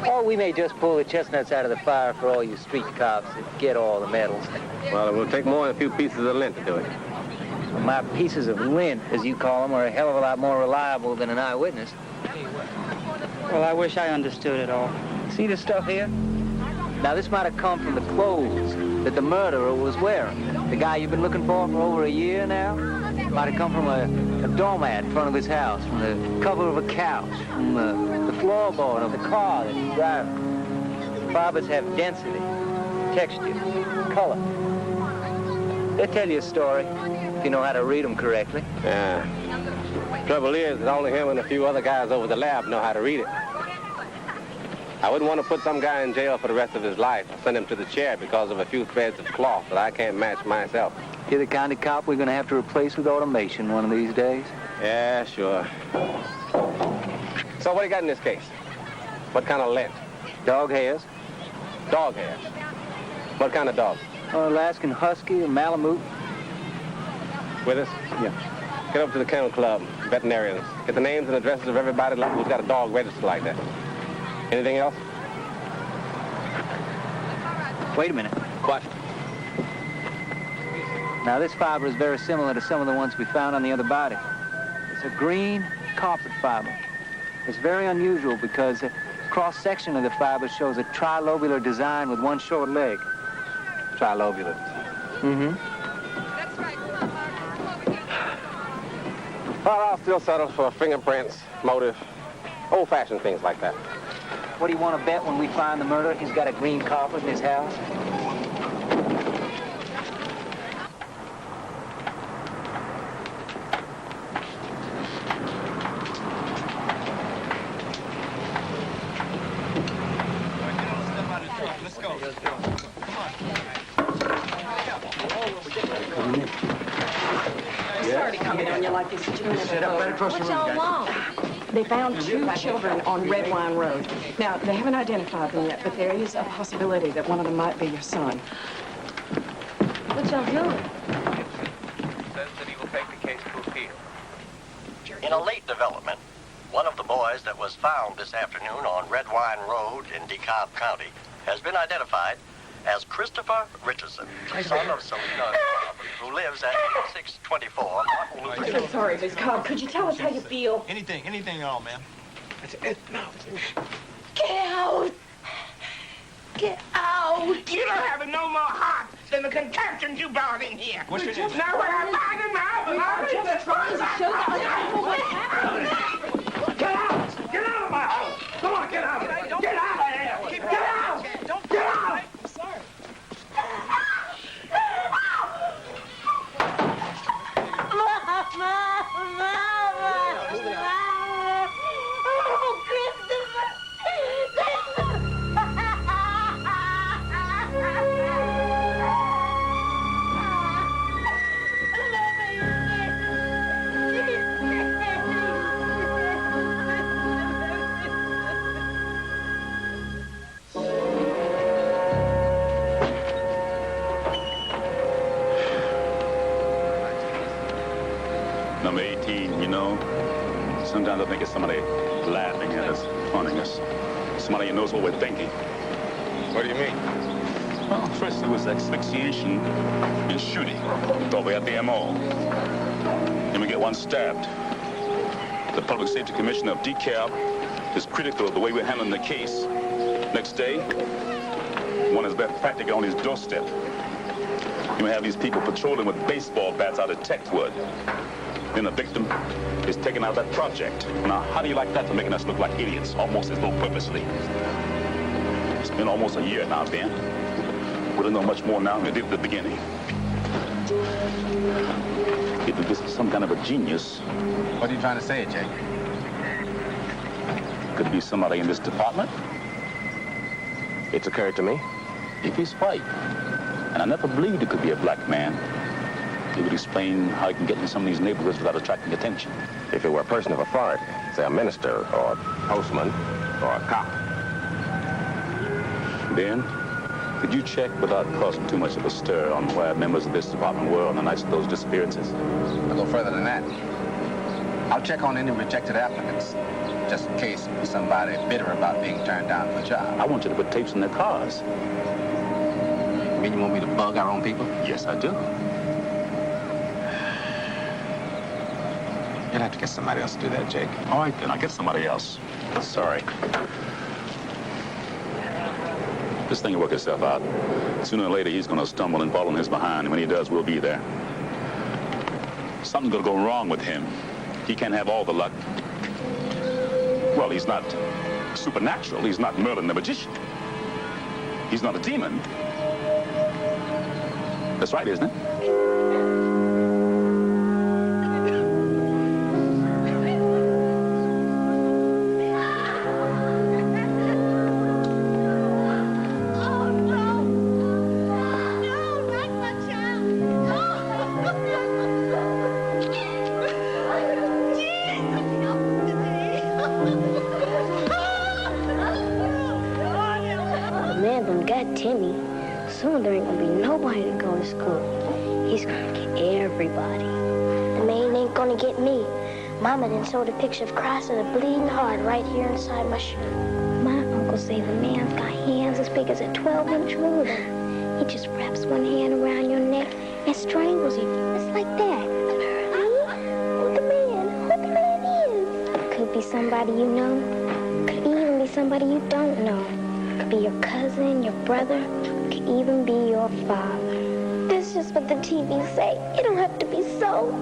Or we may just pull the chestnuts out of the fire for all you street cops that get all the medals. Well, it will take more than a few pieces of lint to do it. My pieces of lint, as you call them, are a hell of a lot more reliable than an eyewitness. Well, I wish I understood it all. See this stuff here? Now, this might have come from the clothes that the murderer was wearing. The guy you've been looking for over a year now might have come from a doormat in front of his house, from the cover of a couch, from the floorboard of the car that he's driving. Fibers have density, texture, color. They tell you a story if you know how to read them correctly. Yeah. Trouble is that only him and a few other guys over the lab know how to read it. I wouldn't want to put some guy in jail for the rest of his life or send him to the chair because of a few threads of cloth that I can't match myself. You're the kind of cop we're going to have to replace with automation one of these days. Yeah, sure. So what do you got in this case? What kind of lint? Dog hairs. Dog hairs? What kind of dog? Alaskan Husky or Malamute. With us? Yeah. Get up to the kennel club, veterinarians. Get the names and addresses of everybody who's got a dog registered like that. Anything else? Wait a minute. What? Now, this fiber is very similar to some of the ones we found on the other body. It's a green carpet fiber. It's very unusual because the cross-section of the fiber shows a trilobular design with one short leg. Trilobular. Mm-hmm. Well, I'll still settle for fingerprints, motive, old-fashioned things like that. What do you want to bet when we find the murderer? He's got a green carpet in his house? Let's go. Come on. Sorry to come in on you like this, but you don't have a phone. What's y'all want? They found 2 children on Red Wine Road. Now, they haven't identified them yet, but there is a possibility that one of them might be your son. What y'all doing? Says that he will take the case to appeal. In a late development, one of the boys that was found this afternoon on Red Wine Road in DeKalb County has been identified as Christopher Richardson, the son of Selena Cobb, who lives at 8624 Martin Luther I'm so sorry, Miss Cobb. Could you tell us how you feel? Anything at all, ma'am. Get out! Get out! You don't have no more heart than the contraptions you brought in here. What's your name? Now, when I find him now, I'm just trying to show what happened. Get out! Get out of my house! Come on, get out of here! Get out of here! Get out! Get out! I'm sorry. Number 18, you know, sometimes I think it's somebody laughing at us, taunting us. Somebody who knows what we're thinking. What do you mean? Well, first it was asphyxiation and shooting. Thought we had the MO. Then we get one stabbed. The Public Safety Commissioner of DeKalb is critical of the way we're handling the case. Next day, one is left practically on his doorstep. You have these people patrolling with baseball bats out of Techwood. Then the victim is taken out of that project. Now, how do you like that for making us look like idiots, almost as though purposely? It's been almost a year now, Ben. We don't know much more now than we did at the beginning. If this is some kind of a genius... What are you trying to say, Jake? Could be somebody in this department. It's occurred to me. If he's white, and I never believed it could be a black man, it would explain how he can get in some of these neighborhoods without attracting attention. If it were a person of authority, say a minister or a postman or a cop. Ben, could you check without causing too much of a stir on where members of this department were on the nights of those disappearances? I'll go further than that. I'll check on any rejected applicants, just in case there's somebody bitter about being turned down for a job. I want you to put tapes in their cars. You mean you want me to bug our own people? Yes, I do. You'll have to get somebody else to do that, Jake. All right, then. I'll get somebody else. Sorry. This thing will work itself out. Sooner or later, he's going to stumble and fall on his behind, and when he does, we'll be there. Something's going to go wrong with him. He can't have all the luck. Well, he's not supernatural. He's not Merlin the magician. He's not a demon. That's right, isn't it? man done got Timmy. Soon there ain't gonna be nobody to go to school. He's gonna get everybody. The man ain't gonna get me. Mama done showed a picture of Christ with a bleeding heart right here inside my shirt. My uncle say the man's got hands as big as a 12-inch ruler. He just wraps one hand around your neck and strangles you. It's like that. Who the man is? Could be somebody you know. Could even be somebody you don't know. Could be your cousin, your brother. Could even be your father. That's just what the TV say. It don't have to be so.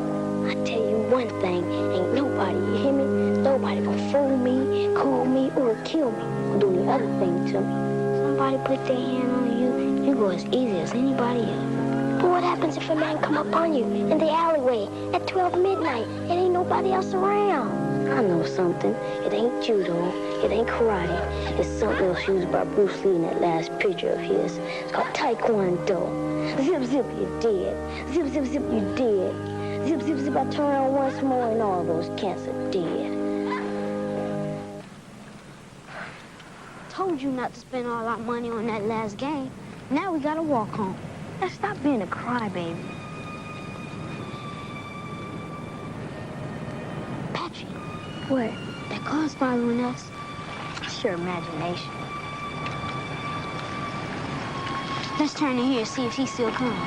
I tell you one thing, ain't nobody, you hear me? Nobody gonna fool me, call me, or kill me, or do the other thing to me. Somebody put their hand on you, you go as easy as anybody else. But what happens if a man come up on you in the alleyway at 12 midnight and ain't nobody else around? I know something. It ain't judo, it ain't karate. It's something else used by Bruce Lee in that last picture of his. It's called Taekwondo. Zip, zip, you're dead. Zip, zip, zip, you're dead. Zip, zip, zip, I turn around once more and all those cats are dead. Told you not to spend all our money on that last game. Now we gotta walk home. Now stop being a crybaby. Patrick. What? That car's following us? It's your imagination. Let's turn in here and see if he still comes.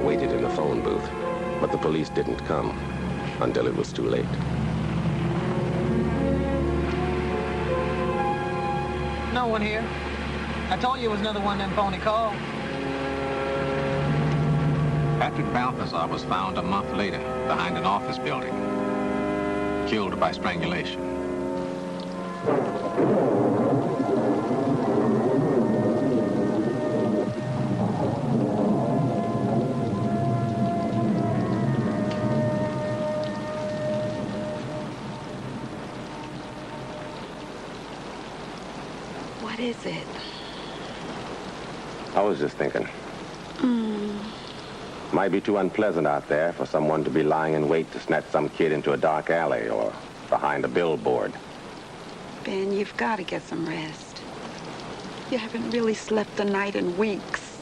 Waited in the phone booth, but the police didn't come until it was too late. No one here. I told you it was another one of them phony calls. Patrick Balthazar was found a month later behind an office building, killed by strangulation. What is it? I was just thinking. Might be too unpleasant out there for someone to be lying in wait to snatch some kid into a dark alley or behind a billboard. Ben, you've got to get some rest. You haven't really slept a night in weeks.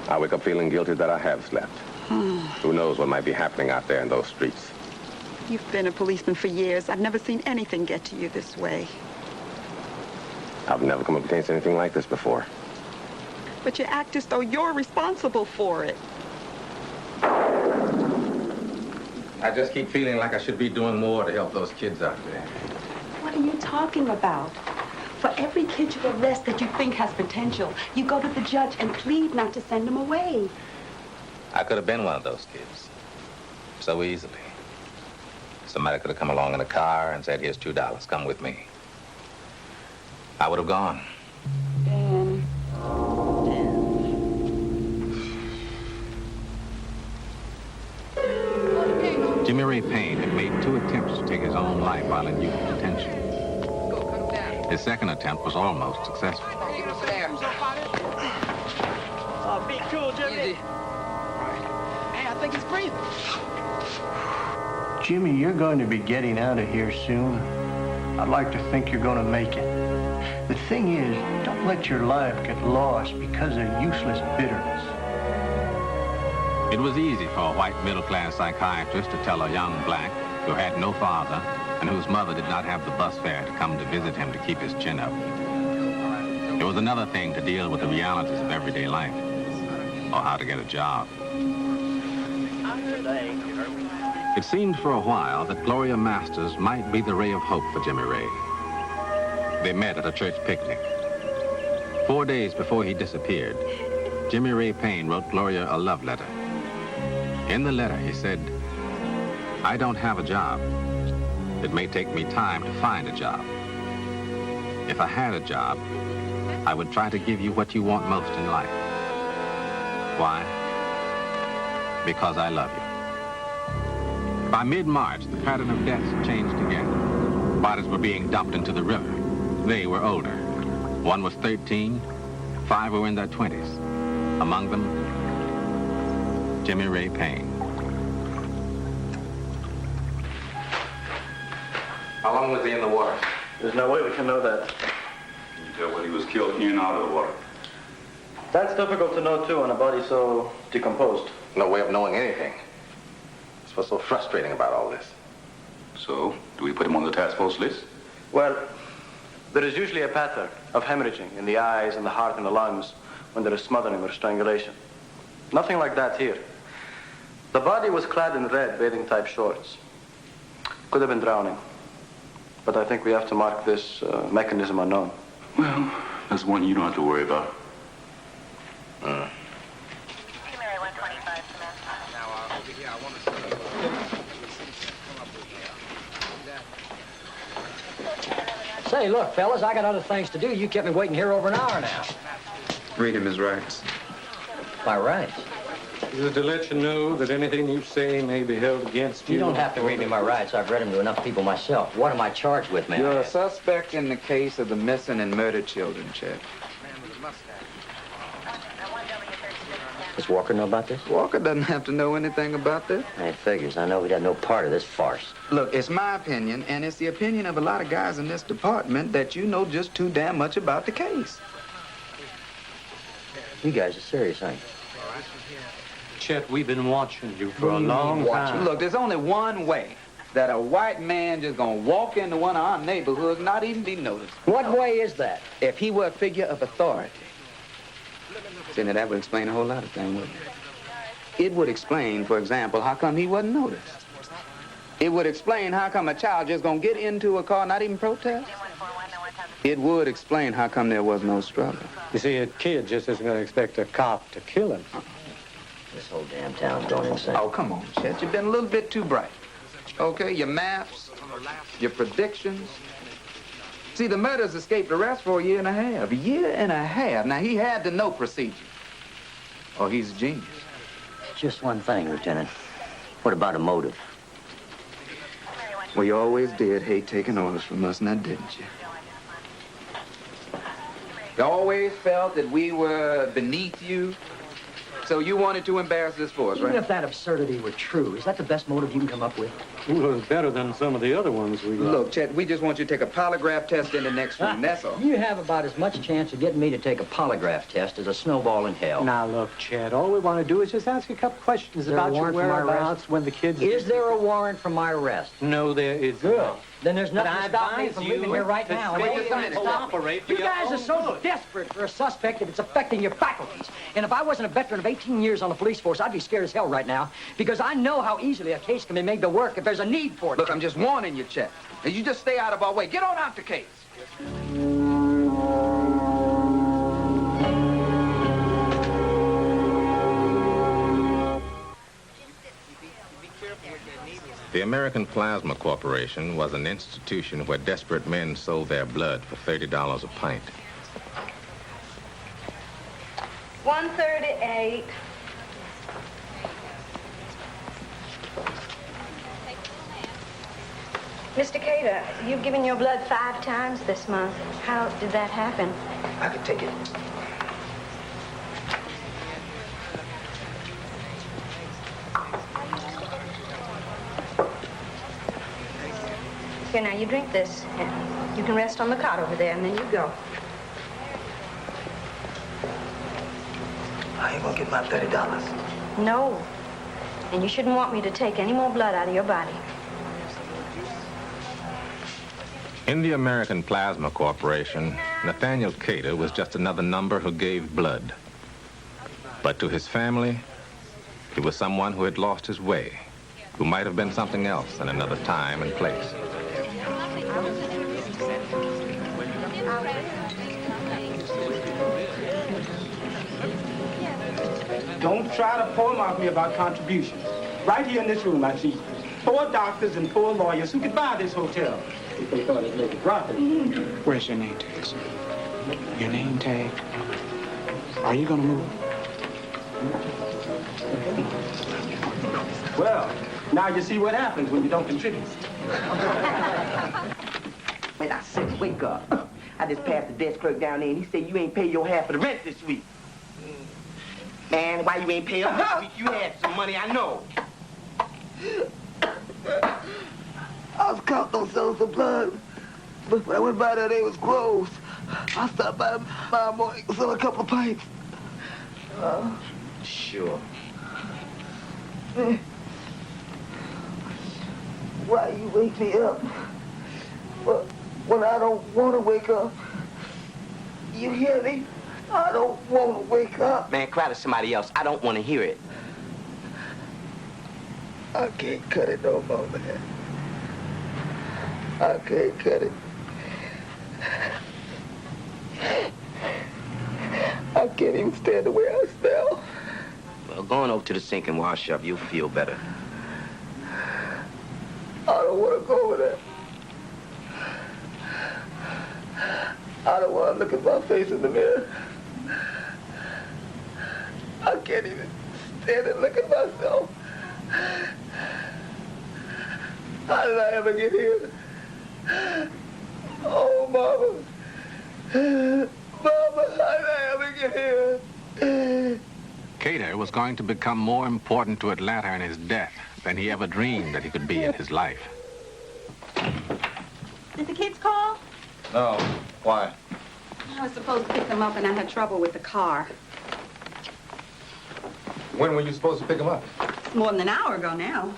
I wake up feeling guilty that I have slept. Who knows what might be happening out there in those streets. You've been a policeman for years. I've never seen anything get to you this way. I've never come up against anything like this before. But you act as though you're responsible for it. I just keep feeling like I should be doing more to help those kids out there. What are you talking about? For every kid you arrest that you think has potential, you go to the judge and plead not to send them away. I could have been one of those kids. So easily. Somebody could have come along in a car and said, here's $2, come with me. I would have gone. Dan. Jimmy Ray Payne had made 2 attempts to take his own life while in youth detention. His second attempt was almost successful. Oh, be cool, Jimmy. Hey, I think he's breathing. Jimmy, you're going to be getting out of here soon. I'd like to think you're going to make it. The thing is, don't let your life get lost because of useless bitterness. It was easy for a white middle-class psychiatrist to tell a young black who had no father and whose mother did not have the bus fare to come to visit him to keep his chin up. It was another thing to deal with the realities of everyday life, or how to get a job. It seemed for a while that Gloria Masters might be the ray of hope for Jimmy Ray. They met at a church picnic. 4 days before he disappeared, Jimmy Ray Payne wrote Gloria a love letter. In the letter, he said, "I don't have a job. It may take me time to find a job. If I had a job, I would try to give you what you want most in life. Why? Because I love you." By mid-March, the pattern of deaths changed again. Bodies were being dumped into the river. They were older. One was 13, 5 were in their 20s. Among them, Jimmy Ray Payne. How long was he in the water? There's no way we can know that. You can tell when he was killed in and out of the water. That's difficult to know, too, on a body so decomposed. No way of knowing anything. That's what's so frustrating about all this. So, do we put him on the task force list? Well, there is usually a pattern of hemorrhaging in the eyes and the heart and the lungs when there is smothering or strangulation. Nothing like that here. The body was clad in red bathing-type shorts. Could have been drowning. But I think we have to mark this mechanism unknown. Well, that's one you don't have to worry about. Say, look, fellas, I got other things to do. You kept me waiting here over an hour now. Read him his rights. My rights? This is to let you know that anything you say may be held against you. You don't have to read me my rights. I've read them to enough people myself. What am I charged with, man? You're a suspect in the case of the missing and murdered children, Chet. Does Walker know about this? Walker doesn't have to know anything about this. It figures. I know he got no part of this farce. Look, it's my opinion, and it's the opinion of a lot of guys in this department, that you know just too damn much about the case. You guys are serious, ain't you? Chet, we've been watching you for a long time. Look, there's only one way that a white man just gonna walk into one of our neighborhoods and not even be noticed. What way is that? If he were a figure of authority. See, now that would explain a whole lot of things, wouldn't it? It would explain, for example, how come he wasn't noticed. It would explain how come a child just gonna get into a car and not even protest. It would explain how come there was no struggle. You see, a kid just isn't going to expect a cop to kill him. This whole damn town's going insane. Oh, come on, Chet. You've been a little bit too bright. Okay, your maps, your predictions. See, the murders escaped arrest for a year and a half. A year and a half. Now, he had to know procedure. Oh, he's a genius. Just one thing, Lieutenant. What about a motive? Well, you always did hate taking orders from us, now didn't you? You always felt that we were beneath you, so you wanted to embarrass this force, right? Even if that absurdity were true, is that the best motive you can come up with? Well, it's better than some of the other ones we got. Look, Chet, we just want you to take a polygraph test in the next room, that's all. You have about as much chance of getting me to take a polygraph test as a snowball in hell. Now, look, Chet, all we want to do is just ask you a couple questions about your whereabouts when the kids... Is there a warrant for my arrest? No, there is Good. not. Then there's nothing to stop me from leaving here right now. Wait just a minute. Operate for You your guys own are so good. desperate for a suspect that it's affecting your faculties. And if I wasn't a veteran of 18 years on the police force, I'd be scared as hell right now, because I know how easily a case can be made to work if there's a need for it. Look, I'm just warning you, Chet. Now, you just stay out of our way. Get on out the case. The American Plasma Corporation was an institution where desperate men sold their blood for $30 a pint. 138. Mr. Cater, you've given your blood 5 times this month. How did that happen? I can take it. Here, now, you drink this. And you can rest on the cot over there, and then you go. I ain't gonna get my $30. No. And you shouldn't want me to take any more blood out of your body. In the American Plasma Corporation, Nathaniel Cater was just another number who gave blood. But to his family, he was someone who had lost his way, who might have been something else in another time and place. Don't try to poem off me about contributions. Right here in this room, I see 4 doctors and 4 lawyers who could buy this hotel if they thought it made a profit. Where's your name tag, sir? Your name tag? Are you gonna move? Well, now you see what happens when you don't contribute. Man, I said, wake up. I just passed the desk clerk down there, and he said you ain't pay your half of the rent this week. Man, why you ain't pay up this week? You had some money, I know. I was counting on selling some blood, but when I went by there, they was closed. I stopped by tomorrow morning to sell a couple of pints. Sure. Why you wake me up? But when I don't want to wake up, you hear me? I don't want to wake up. Man, cry to somebody else. I don't want to hear it. I can't cut it no more, man. I can't cut it. I can't even stand the way I smell. Well, going over to the sink and wash up, you'll feel better. I don't want to go over there. I don't want to look at my face in the mirror. I can't even stand and look at myself. How did I ever get here? Oh, Mama. Mama, how did I ever get here? Cater was going to become more important to Atlanta in his death than he ever dreamed that he could be in his life. Did the kids call? No. Why? I was supposed to pick them up, and I had trouble with the car. When were you supposed to pick him up? It's more than an hour ago now.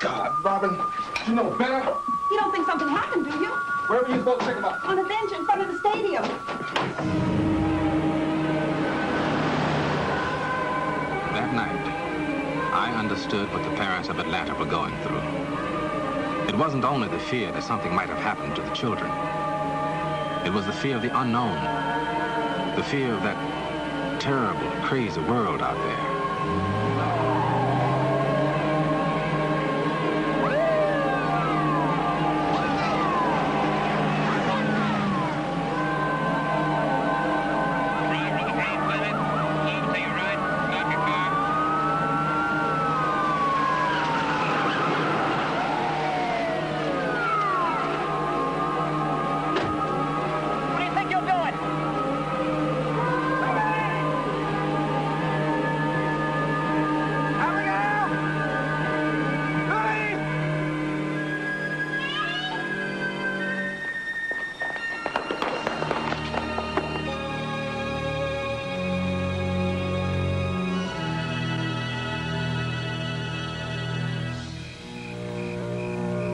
God, Robin, you know better. You don't think something happened, do you? Where were you supposed to pick him up? On a bench in front of the stadium. That night, I understood what the parents of Atlanta were going through. It wasn't only the fear that something might have happened to the children. It was the fear of the unknown, the fear of that terrible, crazy world out there.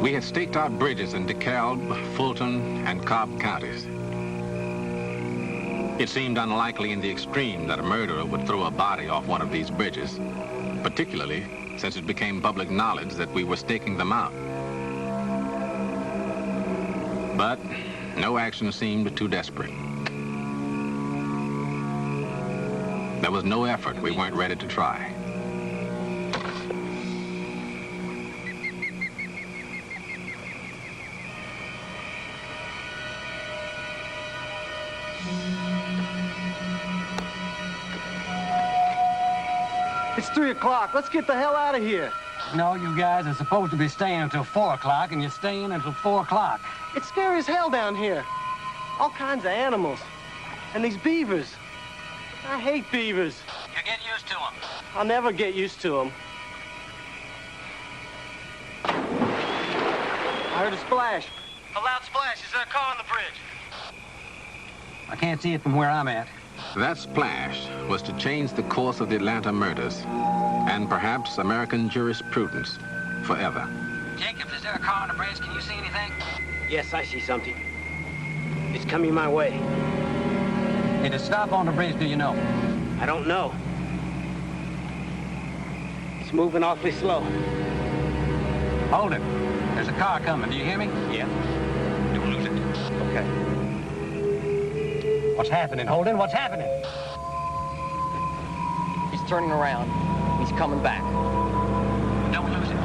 We had staked out bridges in DeKalb, Fulton, and Cobb counties. It seemed unlikely in the extreme that a murderer would throw a body off one of these bridges, particularly since it became public knowledge that we were staking them out. But no action seemed too desperate. There was no effort we weren't ready to try. It's 3 o'clock. Let's get the hell out of here. No, you guys are supposed to be staying until 4 o'clock, and you're staying until 4 o'clock. It's scary as hell down here. All kinds of animals. And these beavers. I hate beavers. You get used to them. I'll never get used to them. I heard a splash. A loud splash. Is there a car on the bridge? I can't see it from where I'm at. That splash was to change the course of the Atlanta murders and perhaps American jurisprudence forever. Jacob, is there a car on the bridge? Can you see anything? Yes, I see something. It's coming my way. Did it stop on the bridge, do you know? I don't know. It's moving awfully slow. Hold it. There's a car coming. Do you hear me? Yeah. Don't lose it. Okay. What's happening, Holden? What's happening? He's turning around. He's coming back. Don't lose it.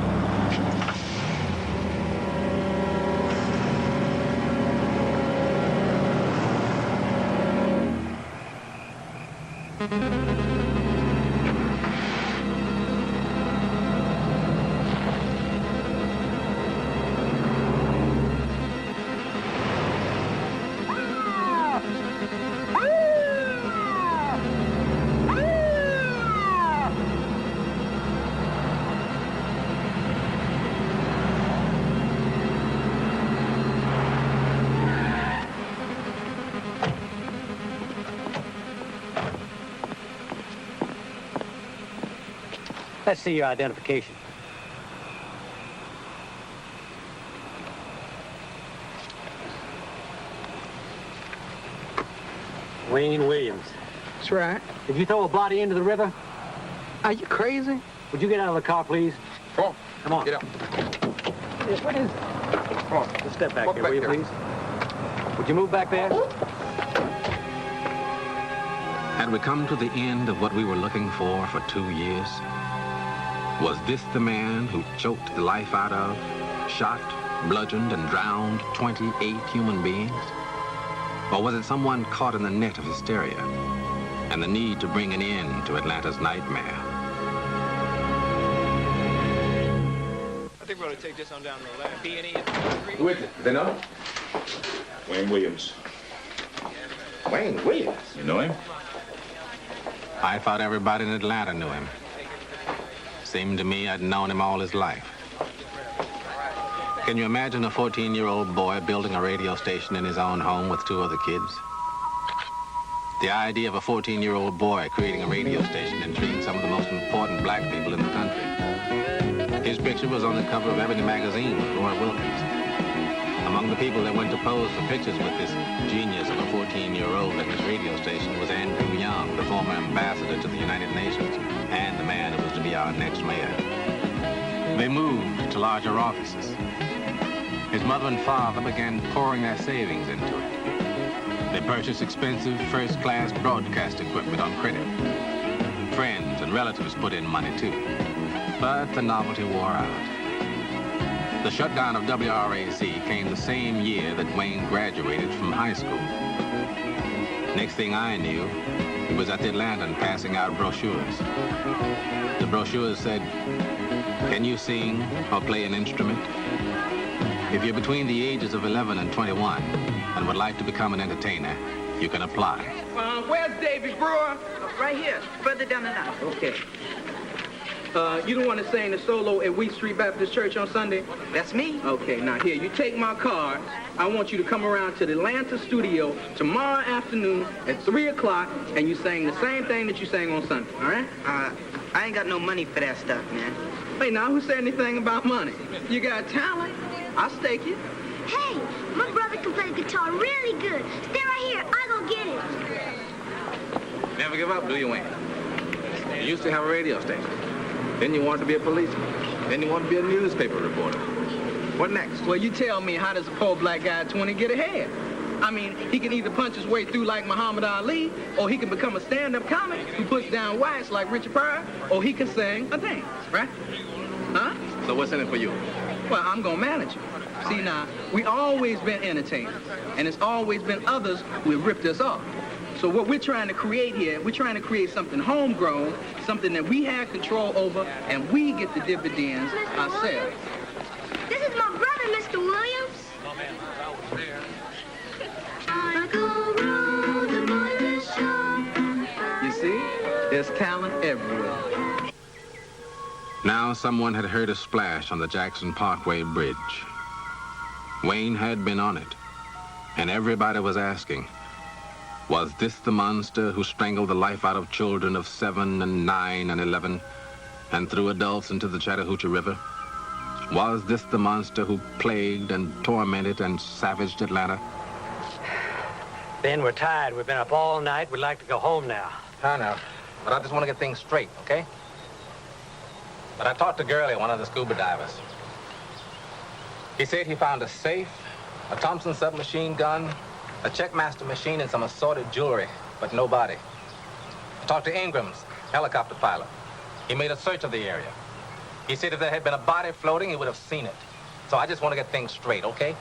Let's see your identification. Wayne Williams. That's right. Did you throw a body into the river? Are you crazy? Would you get out of the car, please? Come on. Come on. Get out. Yes, what is it? Come on. Just step back Walk here, back will you, there. please? Would you move back there? Had we come to the end of what we were looking for 2 years? Was this the man who choked the life out of, shot, bludgeoned, and drowned 28 human beings? Or was it someone caught in the net of hysteria and the need to bring an end to Atlanta's nightmare? I think we're going to take this on down to the lab. P&E. Who is it? They know? Wayne Williams. Wayne Williams? You know him? I thought everybody in Atlanta knew him. Seemed to me I'd known him all his life. Can you imagine a 14-year-old boy building a radio station in his own home with 2 other kids? The idea of a 14-year-old boy creating a radio station intrigued some of the most important black people in the country. His picture was on the cover of Ebony magazine with Roy Wilkins. Among the people that went to pose for pictures with this genius of a 14-year-old at his radio station was Andrew Young, the former ambassador to the United Nations, and the man who was to be our next mayor. They moved to larger offices. His mother and father began pouring their savings into it. They purchased expensive first-class broadcast equipment on credit. Friends and relatives put in money, too. But the novelty wore out. The shutdown of WRAC came the same year that Wayne graduated from high school. Next thing I knew, he was at the Atlantan passing out brochures. The brochures said, "Can you sing or play an instrument? If you're between the ages of 11 and 21 and would like to become an entertainer, you can apply." Where's Davy Brewer? Right here, further down the line. Okay. You don't want to sing the solo at Wheat Street Baptist Church on Sunday? That's me. Okay, now here, you take my card. I want you to come around to the Atlanta studio tomorrow afternoon at 3 o'clock, and you sing the same thing that you sang on Sunday, all right? I ain't got no money for that stuff, man. Hey, now, who said anything about money? You got talent? I'll stake you. Hey, my brother can play guitar really good. Stay right here. I'll go get him. Never give up, do you, Wayne? You used to have a radio station. Then you wanted to be a policeman. Then you wanted to be a newspaper reporter. What next? Well, you tell me, how does a poor black guy at 20 get ahead? I mean, he can either punch his way through like Muhammad Ali, or he can become a stand-up comic who puts down whites like Richard Pryor, or he can sing or dance, right? Huh? So what's in it for you? Well, I'm gonna manage it. See, now, we always been entertainers, and it's always been others who have ripped us off. So what we're trying to create here, we're trying to create something homegrown, something that we have control over, and we get the dividends ourselves. This is my brother, Mr. Williams. You see, there's talent everywhere. Now someone had heard a splash on the Jackson Parkway Bridge. Wayne had been on it, and everybody was asking, was this the monster who strangled the life out of children of 7 and 9 and 11 and threw adults into the Chattahoochee River? Was this the monster who plagued and tormented and savaged Atlanta? Ben, we're tired. We've been up all night. We'd like to go home now. I know, but I just want to get things straight, okay? But I talked to Gurley, one of the scuba divers. He said he found a safe, a Thompson submachine gun, a Checkmaster machine, and some assorted jewelry, but no body. I talked to Ingram's helicopter pilot. He made a search of the area. He said if there had been a body floating, he would have seen it. So I just want to get things straight, okay?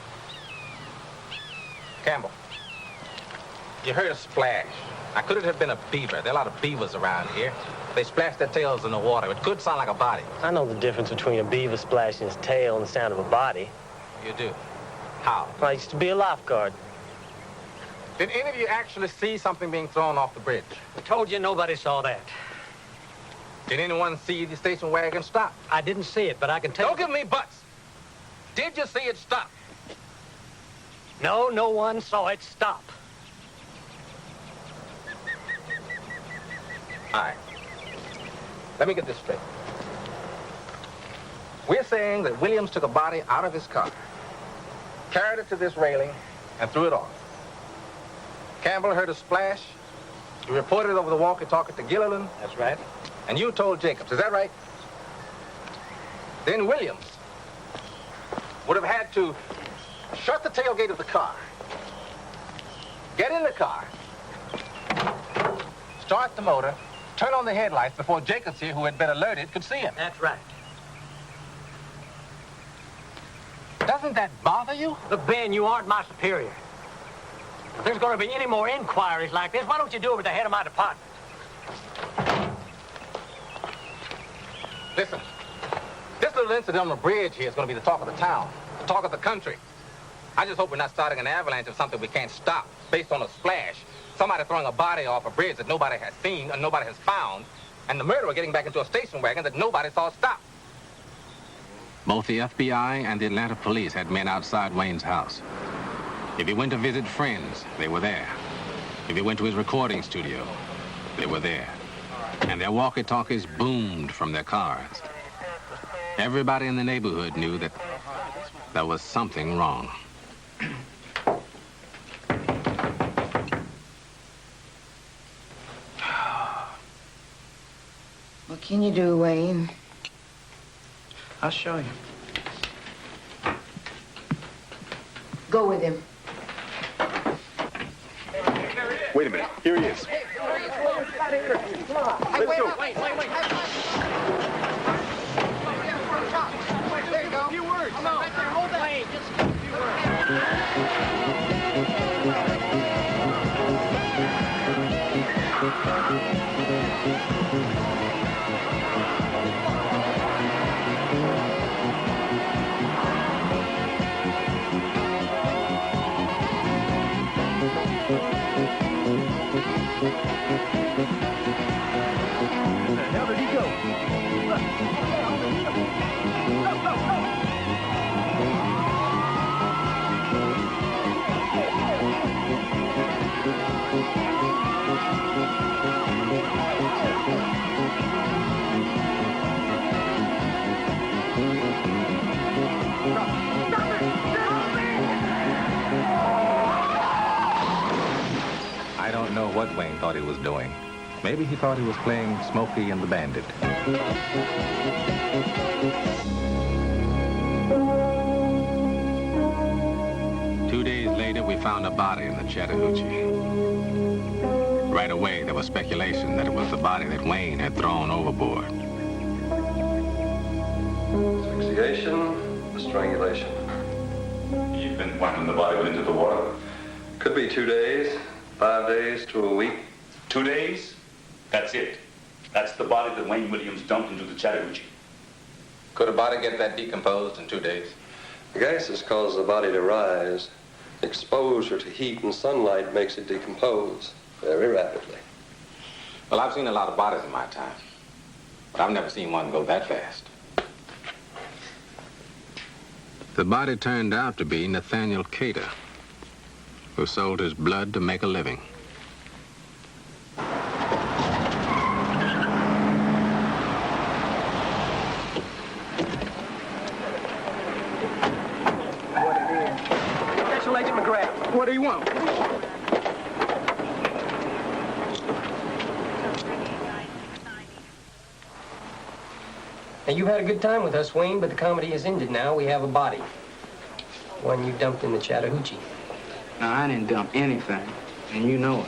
Campbell, you heard a splash. Now, could it have been a beaver? There are a lot of beavers around here. They splash their tails in the water. It could sound like a body. I know the difference between a beaver splashing his tail and the sound of a body. You do? How? I used to be a lifeguard. Did any of you actually see something being thrown off the bridge? I told you nobody saw that. Did anyone see the station wagon stop? I didn't see it, but I can tell Don't give me buts. Did you see it stop? No, no one saw it stop. All right. Let me get this straight. We're saying that Williams took a body out of his car, carried it to this railing, and threw it off. Campbell heard a splash. You reported it over the walkie-talkie to Gilliland. That's right. And you told Jacobs. Is that right? Then Williams would have had to shut the tailgate of the car, get in the car, start the motor, turn on the headlights before Jacobs here, who had been alerted, could see him. That's right. Doesn't that bother you? Look, Ben, you aren't my superior. If there's going to be any more inquiries like this, why don't you do it with the head of my department? Listen, this little incident on the bridge here is going to be the talk of the town, the talk of the country. I just hope we're not starting an avalanche of something we can't stop based on a splash. Somebody throwing a body off a bridge that nobody has seen and nobody has found, and the murderer getting back into a station wagon that nobody saw stop. Both the FBI and the Atlanta police had men outside Wayne's house. If he went to visit friends, they were there. If he went to his recording studio, they were there. And their walkie-talkies boomed from their cars. Everybody in the neighborhood knew that there was something wrong. What can you do, Wayne? I'll show you. Go with him. Wait a minute. Here he is. Let's go. Wait. There you go. A few words. Come on. Hold that. Wait, just a few Where did he go? I don't know what Wayne thought he was doing. Maybe he thought he was playing Smokey and the Bandit. 2 days later, we found a body in the Chattahoochee. Right away, there was speculation that it was the body that Wayne had thrown overboard. Asphyxiation, strangulation. You've been wondering the body went into the water? Could be 2 days, 5 days to a week. 2 days? That's it. That's the body that Wayne Williams dumped into the Chattahoochee. Could a body get that decomposed in 2 days? The gases cause the body to rise. Exposure to heat and sunlight makes it decompose very rapidly. Well, I've seen a lot of bodies in my time, but I've never seen one go that fast. The body turned out to be Nathaniel Cater, who sold his blood to make a living. you want? Now, you've had a good time with us, Wayne, but the comedy is ended now. We have a body. One you dumped in the Chattahoochee. No, I didn't dump anything, and you know it.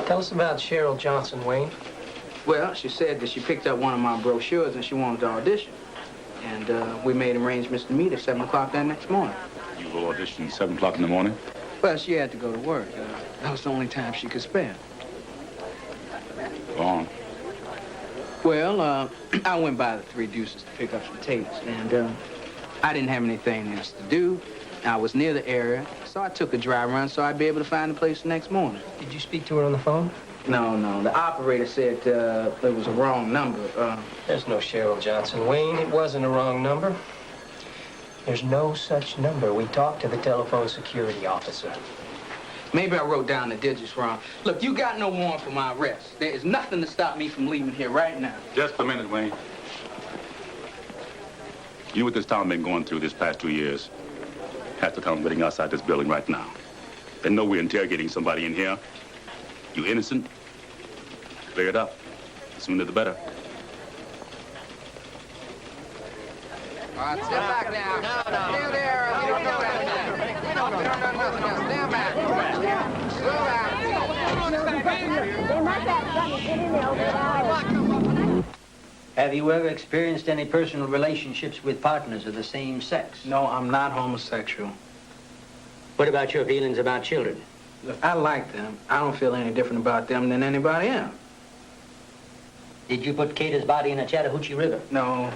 Tell us about Cheryl Johnson, Wayne. Well, she said that she picked up one of my brochures and she wanted to audition. And we made arrangements to meet at 7 o'clock that next morning. You will audition 7 o'clock in the morning? Well, she had to go to work. That was the only time she could spare. Go on. Well, I went by the Three Deuces to pick up some tapes, and I didn't have anything else to do. I was near the area, so I took a dry run so I'd be able to find the place the next morning. Did you speak to her on the phone? No. The operator said it was a wrong number. There's no Cheryl Johnson, Wayne. It wasn't a wrong number. There's no such number. We talked to the telephone security officer. Maybe I wrote down the digits wrong. Look, you got no warrant for my arrest. There is nothing to stop me from leaving here right now. Just a minute, Wayne. You know what this town been going through this past 2 years? Half the town waiting outside this building right now. They know we're interrogating somebody in here. You innocent? Clear it up. The sooner the better. All right, sit back now. No. Stay there. You don't know that. We don't know nothing else. Stand back. They must have something to get in there over Have you ever experienced any personal relationships with partners of the same sex? No, I'm not homosexual. What about your feelings about children? Look, I like them. I don't feel any different about them than anybody else. Did you put Cater's body in the Chattahoochee River? No.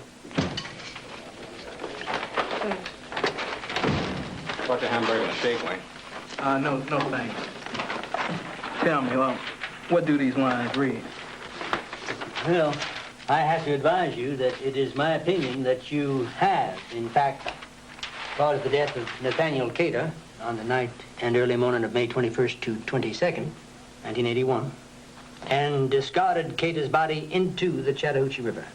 What's a hamburger and a steak, Wayne? No thanks. Tell me, what do these lines read? Well, I have to advise you that it is my opinion that you have, in fact, caused the death of Nathaniel Cater on the night and early morning of May 21st to 22nd, 1981, and discarded Cater's body into the Chattahoochee River.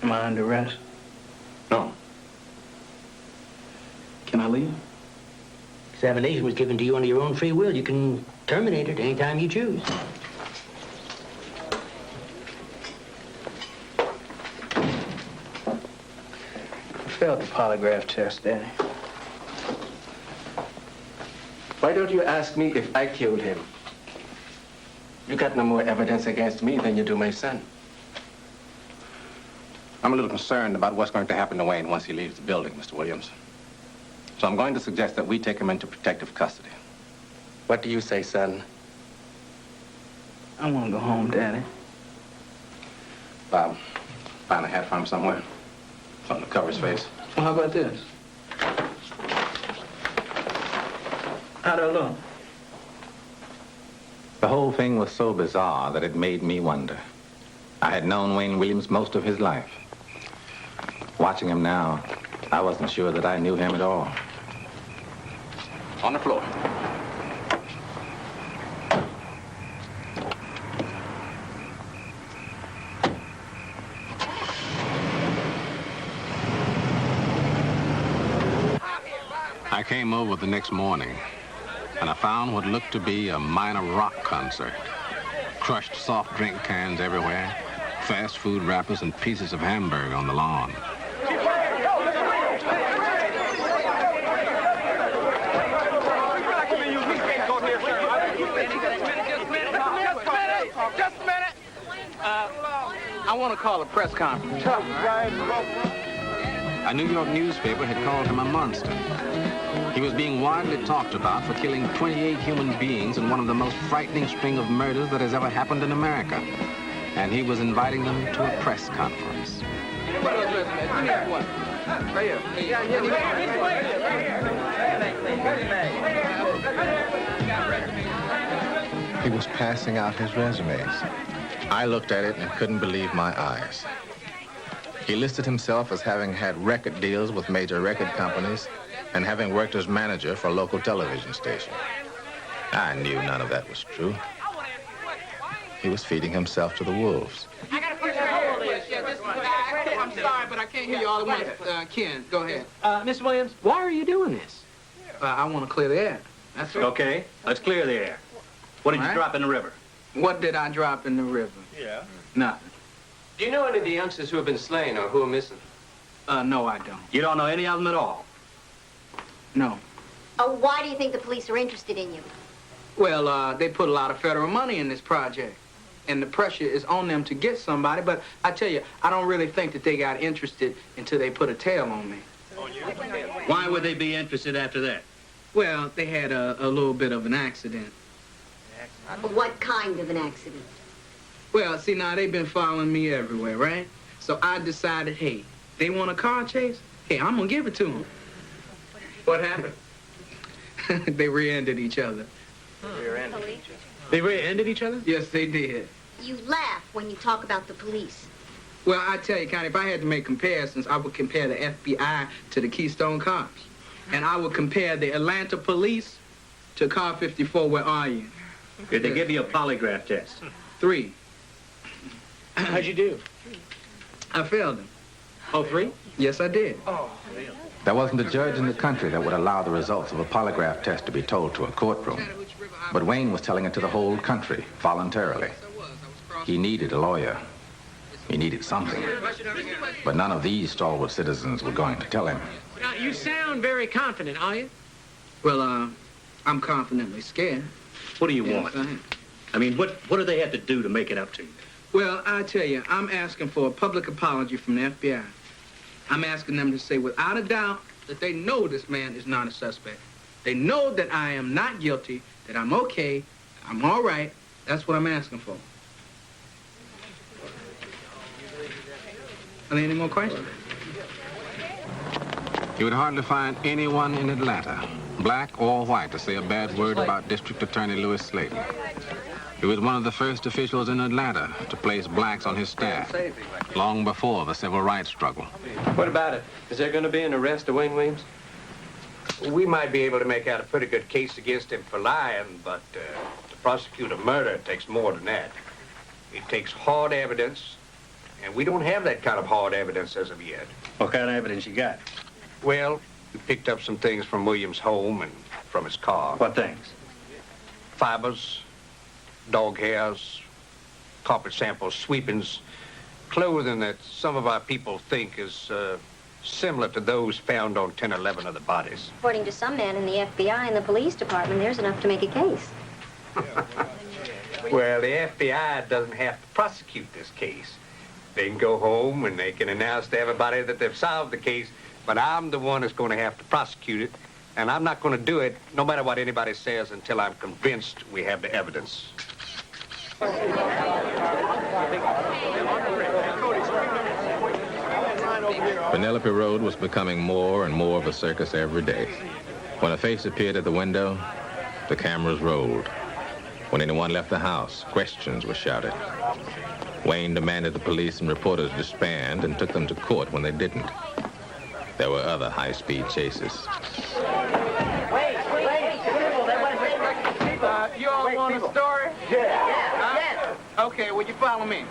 Am I under arrest? No. Can I leave? Examination was given to you under your own free will. You can terminate it anytime you choose. I failed the polygraph test, Daddy. Why don't you ask me if I killed him? You got no more evidence against me than you do my son. I'm a little concerned about what's going to happen to Wayne once he leaves the building, Mr. Williams. So I'm going to suggest that we take him into protective custody. What do you say, son? I want to go home, Daddy. Bob, find a hat for him somewhere. Something to cover his face. Well, how about this? How'd I look? The whole thing was so bizarre that it made me wonder. I had known Wayne Williams most of his life. Watching him now, I wasn't sure that I knew him at all. On the floor. I came over the next morning, and I found what looked to be a minor rock concert. Crushed soft drink cans everywhere, fast food wrappers and pieces of hamburger on the lawn. Just a minute. I want to call a press conference. A New York newspaper had called him a monster. He was being widely talked about for killing 28 human beings in one of the most frightening string of murders that has ever happened in America. And he was inviting them to a press conference. He was passing out his resumes. I looked at it and couldn't believe my eyes. He listed himself as having had record deals with major record companies and having worked as manager for a local television station. I knew none of that was true. He was feeding himself to the wolves. I'm sorry, but I can't hear you all at once. Ken, go ahead. Mr. Williams, why are you doing this? I want to clear the air. That's it. Okay, let's clear the air. What did you drop in the river? What did I drop in the river? Yeah. Nothing. Do you know any of the youngsters who have been slain or who are missing? No, I don't. You don't know any of them at all? No. Oh, why do you think the police are interested in you? Well, they put a lot of federal money in this project, and the pressure is on them to get somebody, but I tell you, I don't really think that they got interested until they put a tail on me. Why would they be interested after that? Well, they had a little bit of an accident. What kind of an accident? Well, see, now they've been following me everywhere, right? So I decided, hey, they want a car chase? Hey, I'm gonna give it to them. What happened? They rear-ended each other. They rear-ended each other? Yes, they did. You laugh when you talk about the police. Well, I tell you, Connie, if I had to make comparisons, I would compare the FBI to the Keystone Cops. And I would compare the Atlanta police to Car 54, Where Are You? Did they give you a polygraph test? 3. How'd you do? I failed them. Oh, 3? Yes, I did. Oh, really? There wasn't a judge in the country that would allow the results of a polygraph test to be told to a courtroom. But Wayne was telling it to the whole country, voluntarily. He needed a lawyer. He needed something. But none of these stalwart citizens were going to tell him. Now, you sound very confident, are you? Well, I'm confidently scared. What do you want? I mean, what do they have to do to make it up to you? Well, I tell you, I'm asking for a public apology from the FBI. I'm asking them to say without a doubt that they know this man is not a suspect. They know that I am not guilty, that I'm okay, I'm all right. That's what I'm asking for. Are there any more questions? You would hardly find anyone in Atlanta, black or white, to say a bad word about District Attorney Louis Slayton. He was one of the first officials in Atlanta to place blacks on his staff, long before the civil rights struggle. What about it? Is there going to be an arrest of Wayne Williams? We might be able to make out a pretty good case against him for lying, but to prosecute a murder takes more than that. It takes hard evidence, and we don't have that kind of hard evidence as of yet. What kind of evidence you got? Well, we picked up some things from Williams' home and from his car. What things? Fibers, dog hairs, carpet samples, sweepings, clothing that some of our people think is similar to those found on 10 or 11 of the bodies. According to some man in the FBI and the police department, there's enough to make a case. Well, the FBI doesn't have to prosecute this case. They can go home and they can announce to everybody that they've solved the case, but I'm the one that's going to have to prosecute it, and I'm not going to do it, no matter what anybody says, until I'm convinced we have the evidence. Penelope Road was becoming more and more of a circus every day. When a face appeared at the window, the cameras rolled. When anyone left the house, questions were shouted. Wayne demanded the police and reporters disband and took them to court when they didn't. There were other high-speed chases. You all want a story? Yeah. Okay, will you follow me?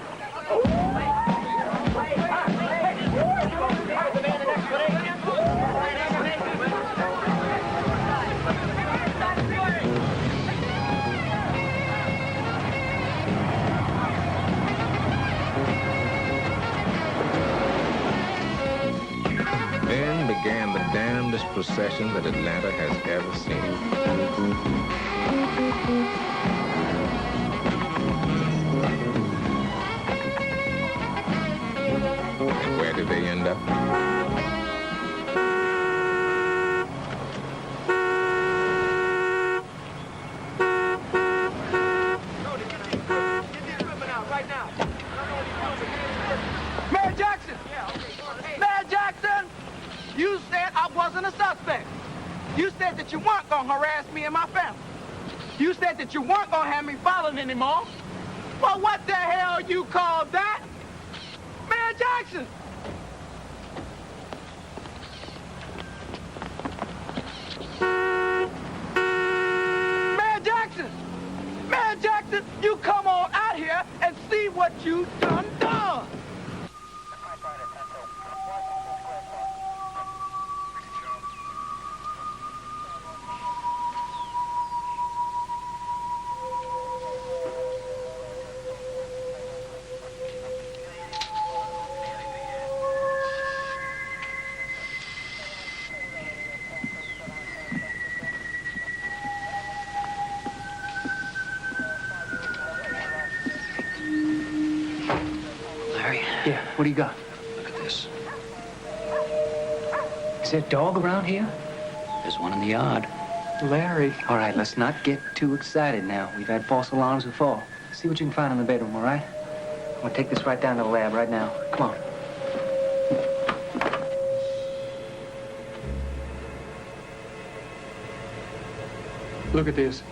Then began the damnedest procession that Atlanta has ever seen. And where did they end up? Mayor Jackson! Mayor Jackson! You said I wasn't a suspect. You said that you weren't gonna harass me and my family. You said that you weren't gonna have me followed anymore. Well, what the hell you call that? Mayor Jackson! Mayor Jackson! Mayor Jackson, you come on out here and see what you done. What do you got? Look at this. Is there a dog around here? There's one in the yard. Larry. All right, let's not get too excited now. We've had false alarms before. See what you can find in the bedroom, all right? I'm gonna take this right down to the lab right now. Come on. Look at this.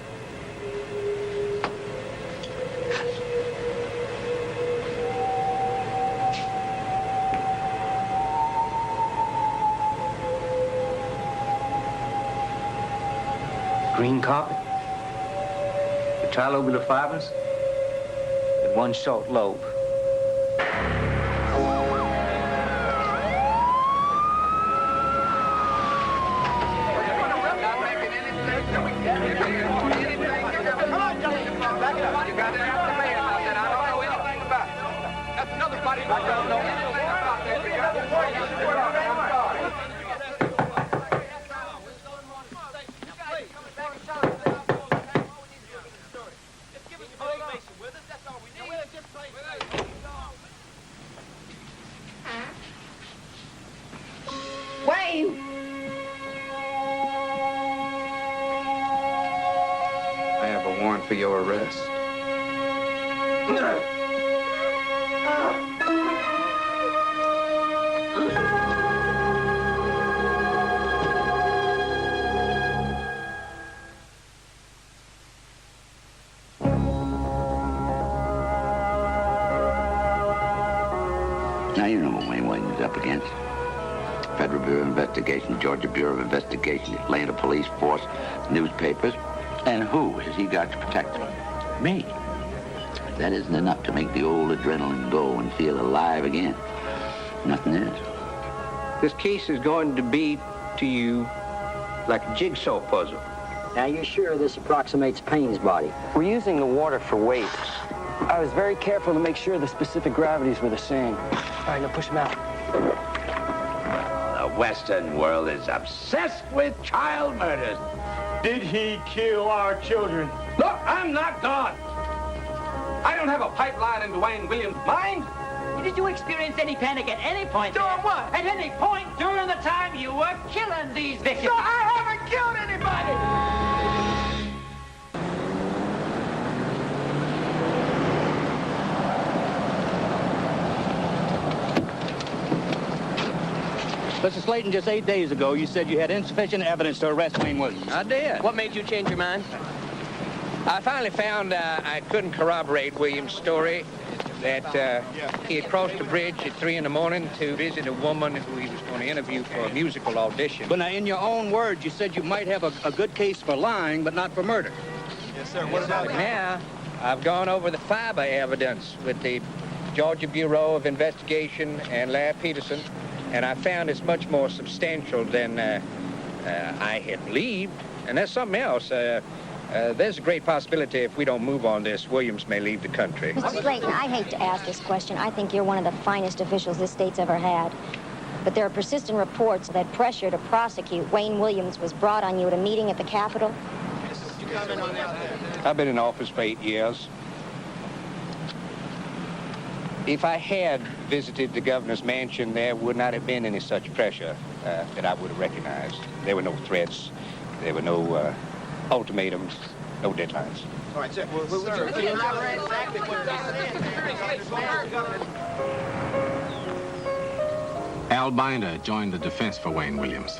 Green carpet, the trilobular fibers, with one short lobe. Wayne! I have a warrant for your arrest. Now you know what Wayne Williams is up against. Federal Bureau of Investigation, Georgia Bureau of Investigation, Atlanta Police Force, newspapers. And who has he got to protect him? Me. If that isn't enough to make the old adrenaline go and feel alive again, nothing is. This case is going to be to you like a jigsaw puzzle. Now, you're sure this approximates Payne's body? We're using the water for weight. I was very careful to make sure the specific gravities were the same. All right, now push him out. The Western world is obsessed with child murders. Did he kill our children? Look, I'm not God. I don't have a pipeline into Wayne Williams' mind. Did you experience any panic at any point? Doing what? At any point during the time you were killing these victims? No, I haven't killed anybody! Mr. Slayton, just 8 days ago, you said you had insufficient evidence to arrest Wayne Williams. I did. What made you change your mind? I finally found I couldn't corroborate Williams' story that he had crossed the bridge at 3 in the morning to visit a woman who he was going to interview for a musical audition. But now, in your own words, you said you might have a good case for lying, but not for murder. Yes, sir. What about that? Now, I've gone over the fiber evidence with the Georgia Bureau of Investigation and Larry Peterson, and I found it's much more substantial than I had believed. And there's something else. There's a great possibility if we don't move on this, Williams may leave the country. Mr. Slayton, I hate to ask this question. I think you're one of the finest officials this state's ever had. But there are persistent reports that pressure to prosecute Wayne Williams was brought on you at a meeting at the Capitol. I've been in office for 8 years. If I had visited the governor's mansion, there would not have been any such pressure that I would have recognized. There were no threats. There were no ultimatums, no deadlines. All right, sir. Sir, can you elaborate exactly what Al Binder joined the defense for Wayne Williams.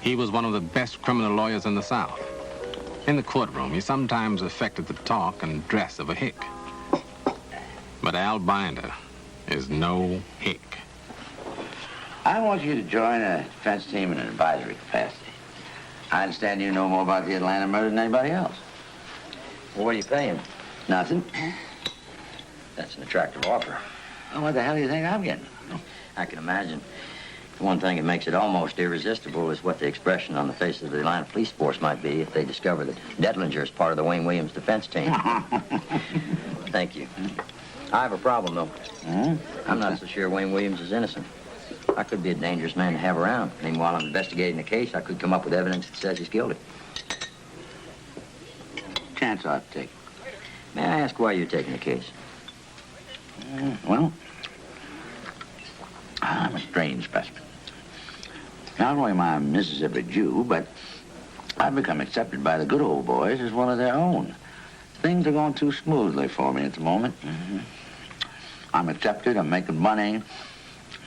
He was one of the best criminal lawyers in the South. In the courtroom, he sometimes affected the talk and dress of a hick. But Al Binder is no hick. I want you to join a defense team in an advisory capacity. I understand you know more about the Atlanta murder than anybody else. Well, what are you paying? Nothing. That's an attractive offer. Well, what the hell do you think I'm getting? I can imagine. The one thing that makes it almost irresistible is what the expression on the face of the Atlanta police force might be if they discover that Detlinger is part of the Wayne Williams defense team. Thank you. I have a problem, though. I'm not so sure Wayne Williams is innocent. I could be a dangerous man to have around. I mean, while I'm investigating the case, I could come up with evidence that says he's guilty. Chance I ought to take. May I ask why you're taking the case? Well, I'm a strange specimen. Not only am I a Mississippi Jew, but I've become accepted by the good old boys as one of their own. Things are going too smoothly for me at the moment. I'm accepted, I'm making money.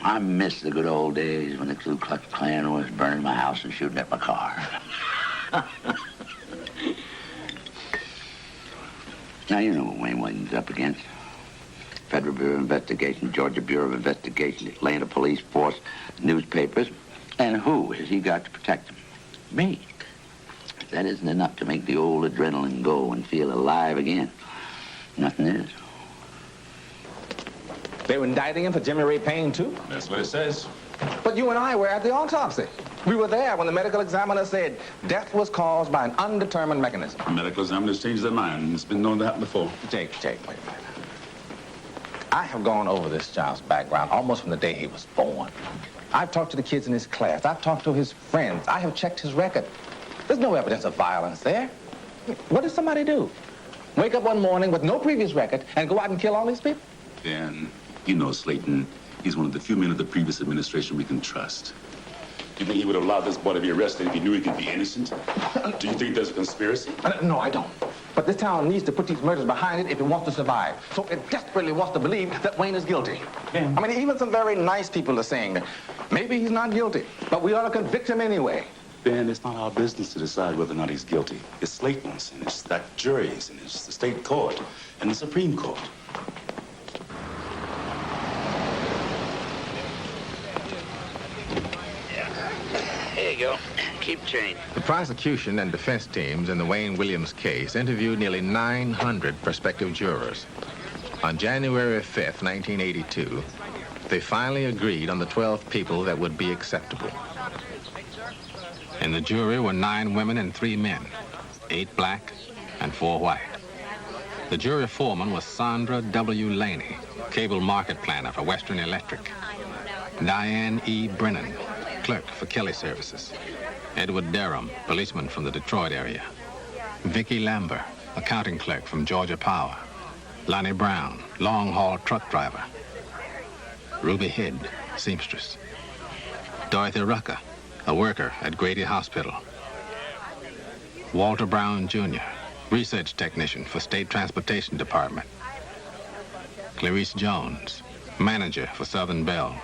I miss the good old days when the Ku Klux Klan was burning my house and shooting at my car. Now, you know what Wayne Williams up against. Federal Bureau of Investigation, Georgia Bureau of Investigation, Atlanta Police Force, newspapers. And who has he got to protect him? Me. If that isn't enough to make the old adrenaline go and feel alive again, nothing is. They were indicting him for Jimmy Ray Payne, too? That's what it says. But you and I were at the autopsy. We were there when the medical examiner said death was caused by an undetermined mechanism. The medical examiners changed their mind. It's been known to happen before. Jake, wait a minute. I have gone over this child's background almost from the day he was born. I've talked to the kids in his class. I've talked to his friends. I have checked his record. There's no evidence of violence there. What does somebody do? Wake up one morning with no previous record and go out and kill all these people? Dan, you know Slayton. He's one of the few men of the previous administration we can trust. Do you think he would have allowed this boy to be arrested if he knew he could be innocent? Do you think there's a conspiracy? No, I don't. But this town needs to put these murders behind it if it wants to survive. So it desperately wants to believe that Wayne is guilty. Yeah. I mean, even some very nice people are saying that maybe he's not guilty, but we ought to convict him anyway. Ben, it's not our business to decide whether or not he's guilty. It's Slayton's, and it's that jury's, and it's the state court, and the Supreme Court. There you go. Keep change. The prosecution and defense teams in the Wayne Williams case interviewed nearly 900 prospective jurors. On January 5th, 1982, they finally agreed on the 12 people that would be acceptable. In the jury were 9 women and 3 men, 8 black and 4 white. The jury foreman was Sandra W. Laney, cable market planner for Western Electric. Diane E. Brennan, clerk for Kelly Services. Edward Durham, policeman from the Detroit area. Vicki Lambert, accounting clerk from Georgia Power. Lonnie Brown, long-haul truck driver. Ruby Head, seamstress. Dorothy Rucker, a worker at Grady Hospital. Walter Brown, Jr., research technician for State Transportation Department. Clarice Jones, manager for Southern Bell.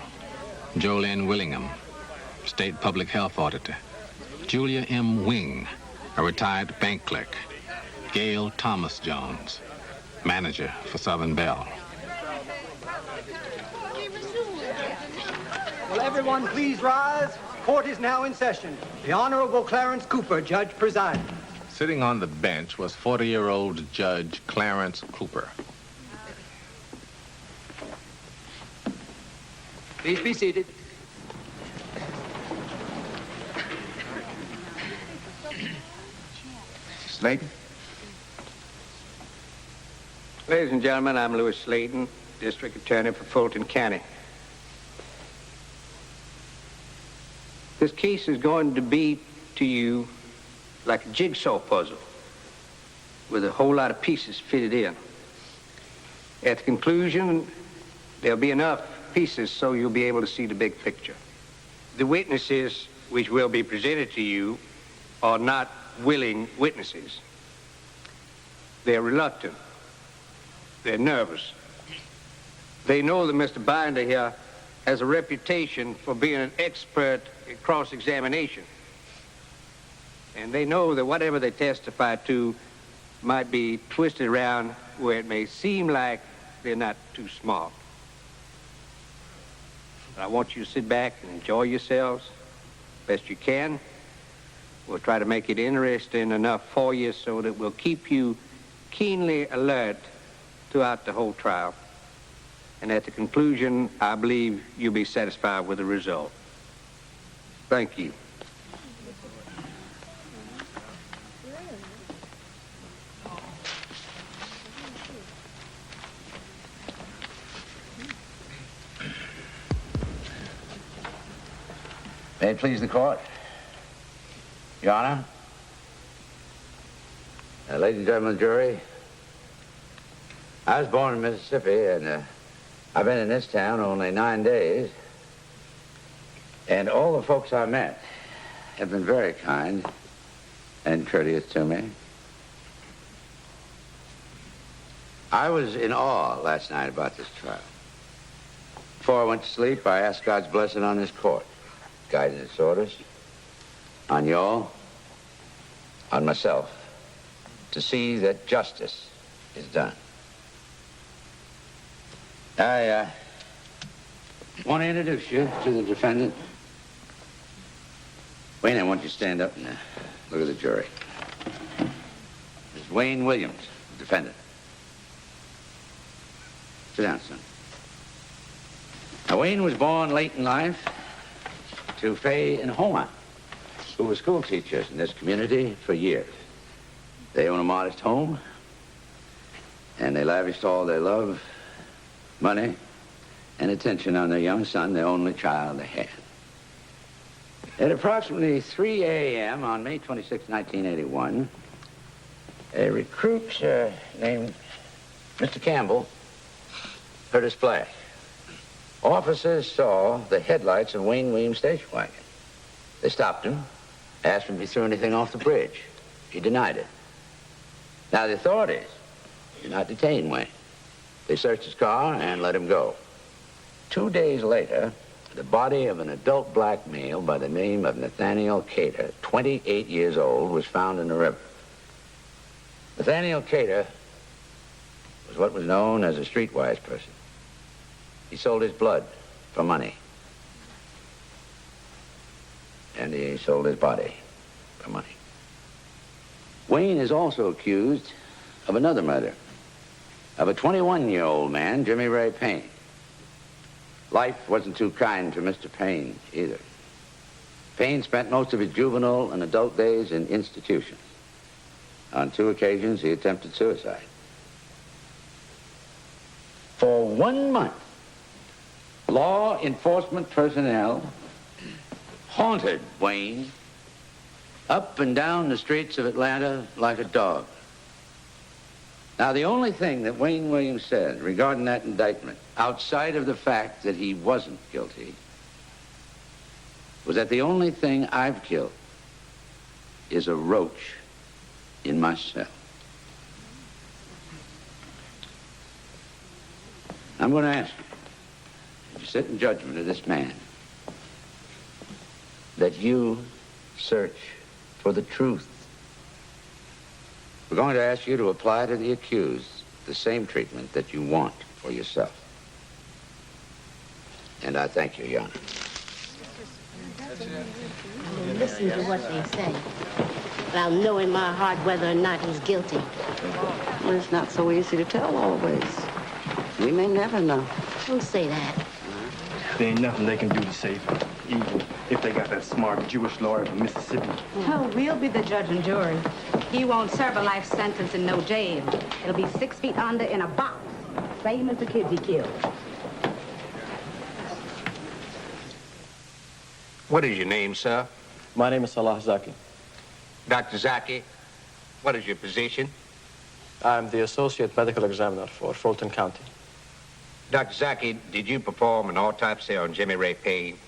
Jolene Willingham, State Public Health Auditor. Julia M. Wing, a retired bank clerk. Gail Thomas Jones, manager for Southern Bell. Will everyone please rise? Court is now in session. The Honorable Clarence Cooper, judge presiding. Sitting on the bench was 40-year-old Judge Clarence Cooper. Please be seated. Slayton? Ladies and gentlemen, I'm Louis Slayton, District Attorney for Fulton County. This case is going to be to you like a jigsaw puzzle with a whole lot of pieces fitted in. At the conclusion, there'll be enough pieces so you'll be able to see the big picture. The witnesses which will be presented to you are not willing witnesses. They're reluctant. They're nervous. They know that Mr. Binder here has a reputation for being an expert in cross-examination. And they know that whatever they testify to might be twisted around where it may seem like they're not too smart. But I want you to sit back and enjoy yourselves best you can. We'll try to make it interesting enough for you so that we'll keep you keenly alert throughout the whole trial. And at the conclusion, I believe you'll be satisfied with the result. Thank you. May it please the court. Your Honor. Ladies and gentlemen of the jury, I was born in Mississippi, and I've been in this town only 9 days. And all the folks I met have been very kind and courteous to me. I was in awe last night about this trial. Before I went to sleep, I asked God's blessing on this court, guiding its orders, on y'all, on myself, to see that justice is done. I want to introduce you to the defendant. Wayne, I want you to stand up and look at the jury. This is Wayne Williams, the defendant. Sit down, son. Now, Wayne was born late in life to Fay and Homer, who were school teachers in this community for years. They own a modest home, and they lavished all their love, money, and attention on their young son, the only child they had. At approximately 3 a.m. on May 26, 1981, a recruit named Mr. Campbell heard a splash. Officers saw the headlights of Wayne Williams' station wagon. They stopped him, asked him if he threw anything off the bridge. He denied it. Now, the authorities did not detain Wayne. They searched his car and let him go. 2 days later, the body of an adult black male by the name of Nathaniel Cater, 28 years old, was found in the river. Nathaniel Cater was what was known as a streetwise person. He sold his blood for money. And he sold his body for money. Wayne is also accused of another murder, of a 21-year-old man, Jimmy Ray Payne. Life wasn't too kind to Mr. Payne either. Payne spent most of his juvenile and adult days in institutions. On 2 occasions, he attempted suicide. For 1 month, law enforcement personnel haunted Wayne up and down the streets of Atlanta like a dog. Now, the only thing that Wayne Williams said regarding that indictment, outside of the fact that he wasn't guilty, was that the only thing I've killed is a roach in my cell. I'm going to ask you, if you sit in judgment of this man, that you search for the truth. We're going to ask you to apply to the accused the same treatment that you want for yourself. And I thank you, Your Honor. I'll listen to what they say, but I'll know in my heart whether or not he's guilty. Well, it's not so easy to tell always. We may never know. Don't say that. There ain't nothing they can do to save him, even if they got that smart Jewish lawyer from Mississippi. Oh, we'll be the judge and jury. He won't serve a life sentence in no jail. It'll be 6 feet under in a box, same as the kids he killed. What is your name, sir? My name is Salah Zaki. Dr. Zaki, what is your position? I'm the Associate Medical Examiner for Fulton County. Dr. Zaki, did you perform an autopsy on Jimmy Ray Payne?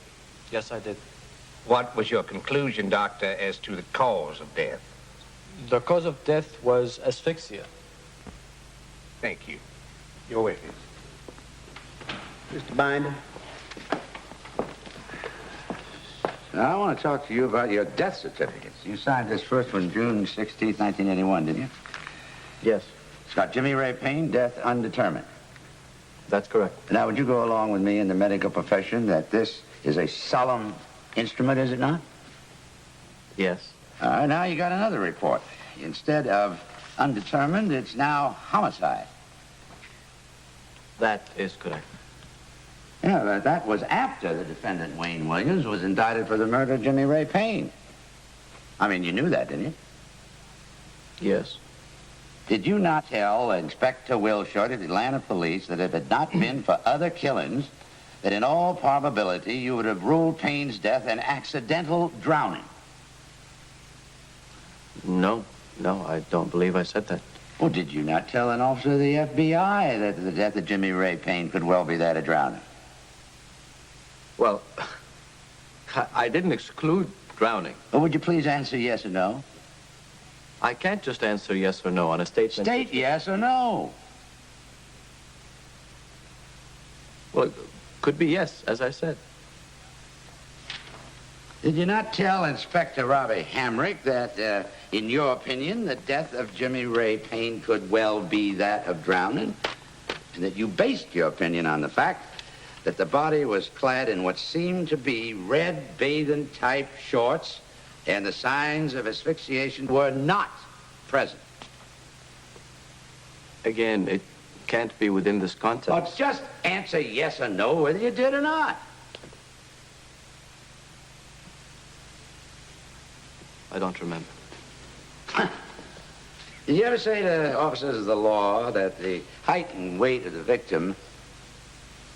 Yes, I did. What was your conclusion, doctor, as to the cause of death? The cause of death was asphyxia. Thank you. Your witness. Mr. Binder. Now, I want to talk to you about your death certificates. You signed this first one June 16th, 1981, didn't you? Yes. It's got Jimmy Ray Payne, death undetermined. That's correct. Now, would you go along with me in the medical profession that this is a solemn instrument, is it not? Yes. All right, now you got another report. Instead of undetermined, it's now homicide. That is correct. Yeah, but that was after the defendant, Wayne Williams, was indicted for the murder of Jimmy Ray Payne. I mean, you knew that, didn't you? Yes. Did you not tell Inspector Wilshire at Atlanta Police that if it had not been for other killings, that in all probability you would have ruled Payne's death an accidental drowning? No, I don't believe I said that. Well, did you not tell an officer of the FBI that the death of Jimmy Ray Payne could well be that of drowning? Well, I didn't exclude drowning. Or would you please answer yes or no? I can't just answer yes or no on a statement. State yes or no. Well, it could be yes, as I said. Did you not tell Inspector Robbie Hamrick that, in your opinion, the death of Jimmy Ray Payne could well be that of drowning? And that you based your opinion on the fact that the body was clad in what seemed to be red bathing-type shorts and the signs of asphyxiation were not present? Again, it can't be within this context. Well, just answer yes or no whether you did or not. I don't remember. Did you ever say to officers of the law that the height and weight of the victim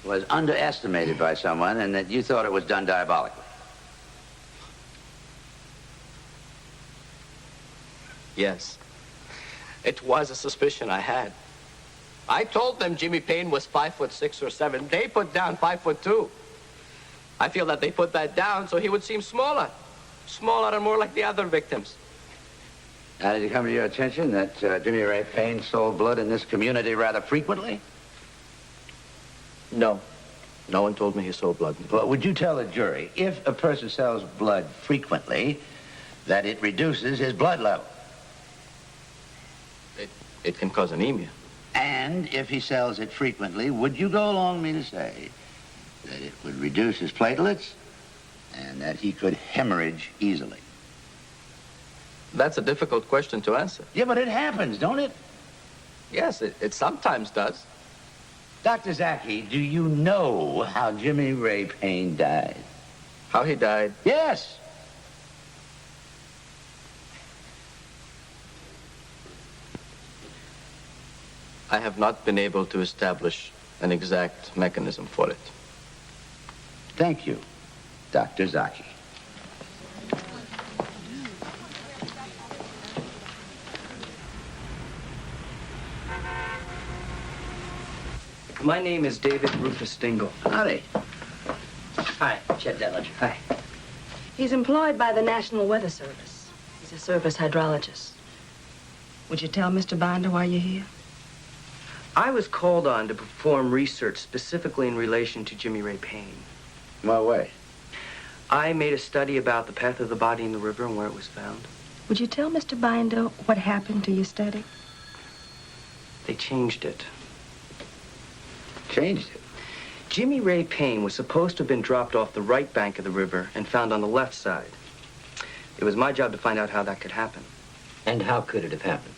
was underestimated by someone and that you thought it was done diabolically? Yes. It was a suspicion I had. I told them Jimmy Payne was 5'6" or 7. They put down 5'2". I feel that they put that down so he would seem smaller. Smaller and more like the other victims. Now, did it come to your attention that Jimmy Ray Payne sold blood in this community rather frequently? No. No one told me he sold blood. Well, would you tell the jury, if a person sells blood frequently, that it reduces his blood level? It can cause anemia. And if he sells it frequently, would you go along with me to say that it would reduce his platelets and that he could hemorrhage easily? That's a difficult question to answer. Yeah, but it happens, don't it? Yes, it sometimes does. Dr. Zaki, do you know how Jimmy Ray Payne died? How he died? Yes. I have not been able to establish an exact mechanism for it. Thank you, Dr. Zaki. My name is David Rufus Dingle. Howdy. Hi, Chet Detlage. Hi. He's employed by the National Weather Service. He's a surface hydrologist. Would you tell Mr. Binder why you're here? I was called on to perform research specifically in relation to Jimmy Ray Payne. In what way? I made a study about the path of the body in the river and where it was found. Would you tell Mr. Binder what happened to your study? They changed it. Changed it? Jimmy Ray Payne was supposed to have been dropped off the right bank of the river and found on the left side. It was my job to find out how that could happen. And how could it have happened?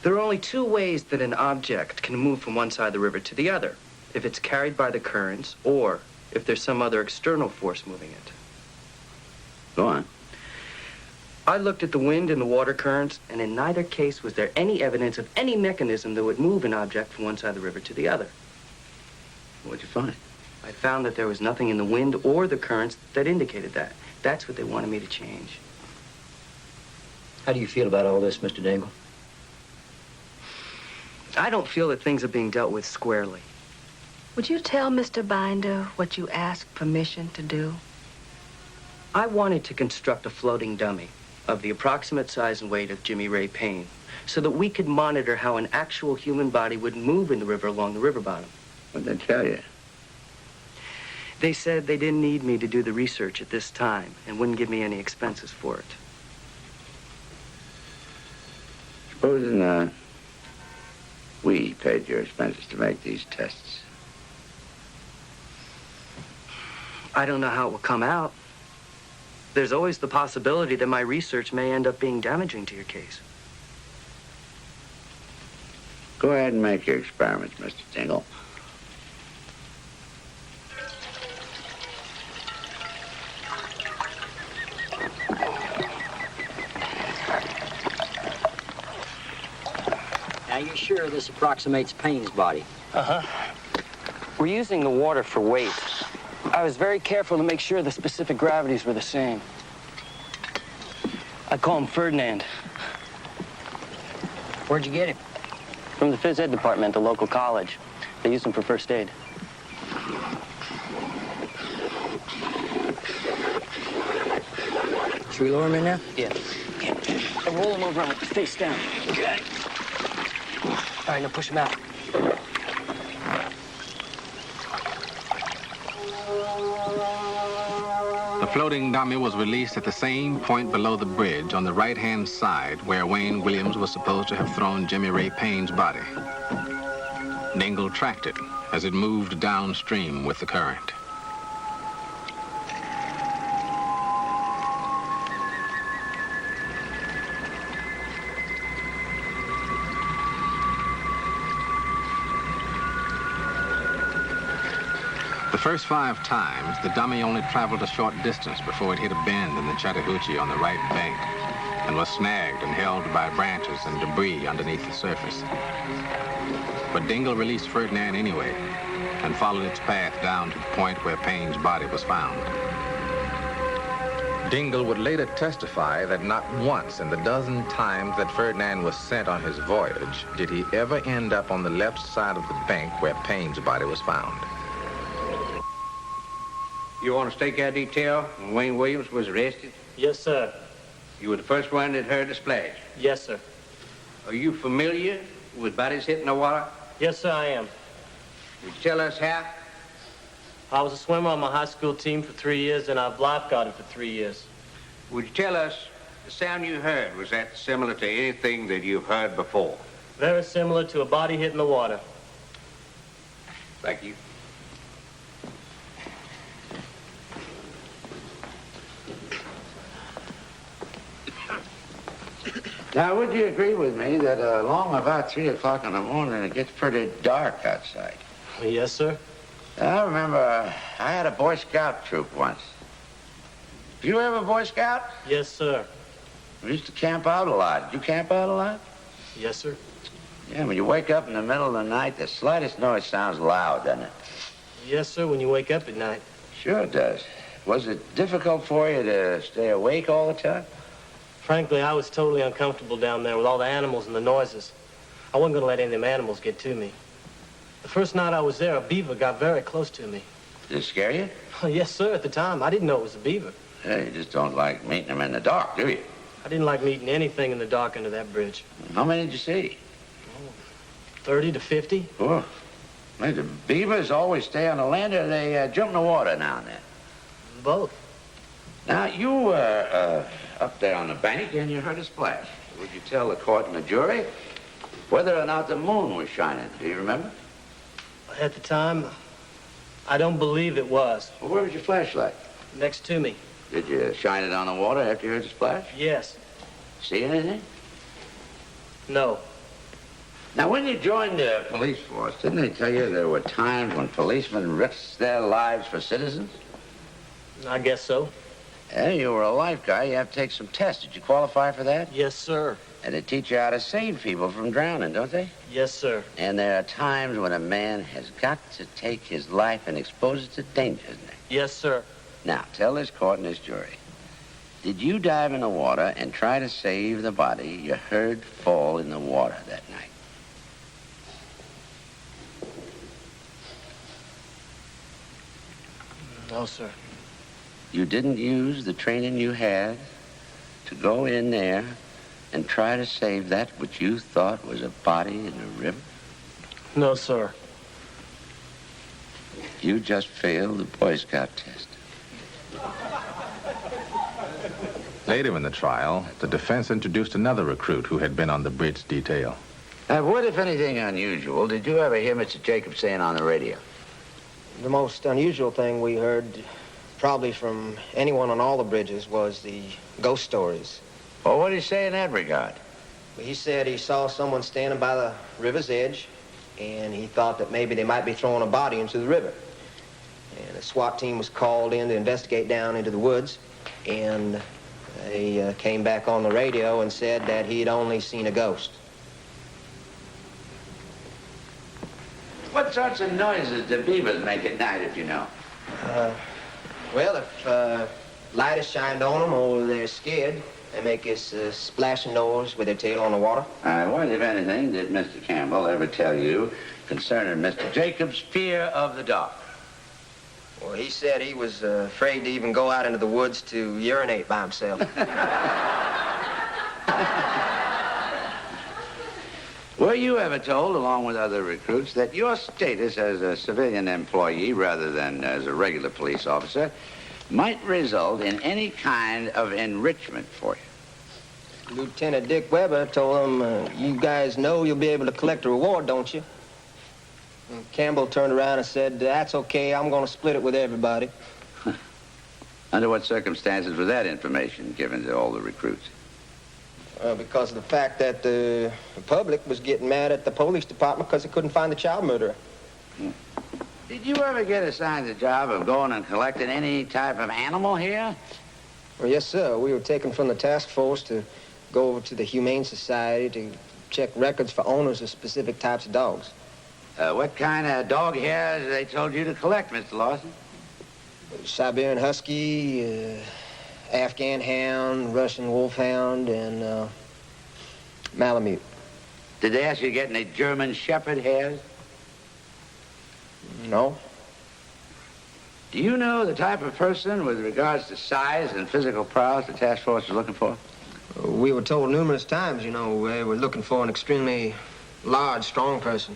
There are only two ways that an object can move from one side of the river to the other. If it's carried by the currents or if there's some other external force moving it. Go on. I looked at the wind and the water currents, and in neither case was there any evidence of any mechanism that would move an object from one side of the river to the other. What'd you find? I found that there was nothing in the wind or the currents that indicated that. That's what they wanted me to change. How do you feel about all this, Mr. Dingle? I don't feel that things are being dealt with squarely. Would you tell Mr. Binder what you asked permission to do? I wanted to construct a floating dummy of the approximate size and weight of Jimmy Ray Payne so that we could monitor how an actual human body would move in the river along the river bottom. What'd they tell you? They said they didn't need me to do the research at this time and wouldn't give me any expenses for it. Supposing, we paid your expenses to make these tests. I don't know how it will come out. There's always the possibility that my research may end up being damaging to your case. Go ahead and make your experiments, Mr. Dingle. Now, you're sure this approximates Payne's body? Uh-huh. We're using the water for weight. I was very careful to make sure the specific gravities were the same. I call him Ferdinand. Where'd you get him? From the phys ed department at the local college. They use him for first aid. Should we lower him in now? Yeah. And roll him over face down. Okay. All right, now push him out. The floating dummy was released at the same point below the bridge on the right-hand side where Wayne Williams was supposed to have thrown Jimmy Ray Payne's body. Dingle tracked it as it moved downstream with the current. The first 5 times, the dummy only traveled a short distance before it hit a bend in the Chattahoochee on the right bank and was snagged and held by branches and debris underneath the surface. But Dingle released Ferdinand anyway and followed its path down to the point where Payne's body was found. Dingle would later testify that not once in the dozen times that Ferdinand was sent on his voyage did he ever end up on the left side of the bank where Payne's body was found. You want to stake out detail when Wayne Williams was arrested? Yes, sir. You were the first one that heard the splash? Yes, sir. Are you familiar with bodies hitting the water? Yes, sir, I am. Would you tell us how? I was a swimmer on my high school team for 3 years, and I've lifeguarded for 3 years. Would you tell us the sound you heard, was that similar to anything that you've heard before? Very similar to a body hitting the water. Thank you. Now, would you agree with me that along about 3 o'clock in the morning, it gets pretty dark outside? Yes, sir. I remember I had a Boy Scout troop once. Did you ever Boy Scout? Yes, sir. We used to camp out a lot. Did you camp out a lot? Yes, sir. Yeah, when you wake up in the middle of the night, the slightest noise sounds loud, doesn't it? Yes, sir, when you wake up at night. Sure it does. Was it difficult for you to stay awake all the time? Frankly, I was totally uncomfortable down there with all the animals and the noises. I wasn't going to let any of them animals get to me. The first night I was there, a beaver got very close to me. Did it scare you? Oh, yes, sir, at the time. I didn't know it was a beaver. Yeah, you just don't like meeting them in the dark, do you? I didn't like meeting anything in the dark under that bridge. How many did you see? 30 to 50. Oh. Well, the beavers always stay on the land or they jump in the water now and then? Both. Now, you were up there on the bank and you heard a splash. Would you tell the court and the jury whether or not the moon was shining? Do you remember? At the time, I don't believe it was. Well, where was your flashlight? Next to me. Did you shine it on the water after you heard the splash? Yes. See anything? No. Now, when you joined the police force, didn't they tell you there were times when policemen risked their lives for citizens? I guess so. Yeah, you were a life guy. You have to take some tests. Did you qualify for that? Yes, sir. And they teach you how to save people from drowning, don't they? Yes, sir. And there are times when a man has got to take his life and expose it to danger, isn't there? Yes, sir. Now, tell this court and this jury. Did you dive in the water and try to save the body you heard fall in the water that night? No, sir. You didn't use the training you had to go in there and try to save that which you thought was a body in the river? No, sir. You just failed the Boy Scout test. Later in the trial, the defense introduced another recruit who had been on the bridge detail. What, if anything, unusual did you ever hear Mr. Jacobs saying on the radio? The most unusual thing we heard, probably from anyone on all the bridges, was the ghost stories. Well, what did he say in that regard? He said he saw someone standing by the river's edge, and he thought that maybe they might be throwing a body into the river. And a SWAT team was called in to investigate down into the woods, and they came back on the radio and said that he'd only seen a ghost. What sorts of noises do beavers make at night, if you know? Well, if light is shined on them or they're scared, they make this splashing noise with their tail on the water. What, if anything, did Mr. Campbell ever tell you concerning Mr. Jacobs' fear of the dark? Well, he said he was afraid to even go out into the woods to urinate by himself. Were you ever told, along with other recruits, that your status as a civilian employee rather than as a regular police officer might result in any kind of enrichment for you? Lieutenant Dick Weber told him, you guys know you'll be able to collect a reward, don't you? And Campbell turned around and said, that's okay, I'm going to split it with everybody. Under what circumstances was that information given to all the recruits? Because of the fact that the public was getting mad at the police department because they couldn't find the child murderer. Did you ever get assigned the job of going and collecting any type of animal here? Well, yes, sir. We were taken from the task force to go over to the Humane Society to check records for owners of specific types of dogs. What kind of dog hairs they told you to collect, Mr. Lawson? Siberian Husky, Afghan Hound, Russian Wolfhound, and Malamute. Did they ask you to get any German Shepherd hairs? No. Do you know the type of person with regards to size and physical prowess the task force was looking for? We were told numerous times, you know, they were looking for an extremely large, strong person.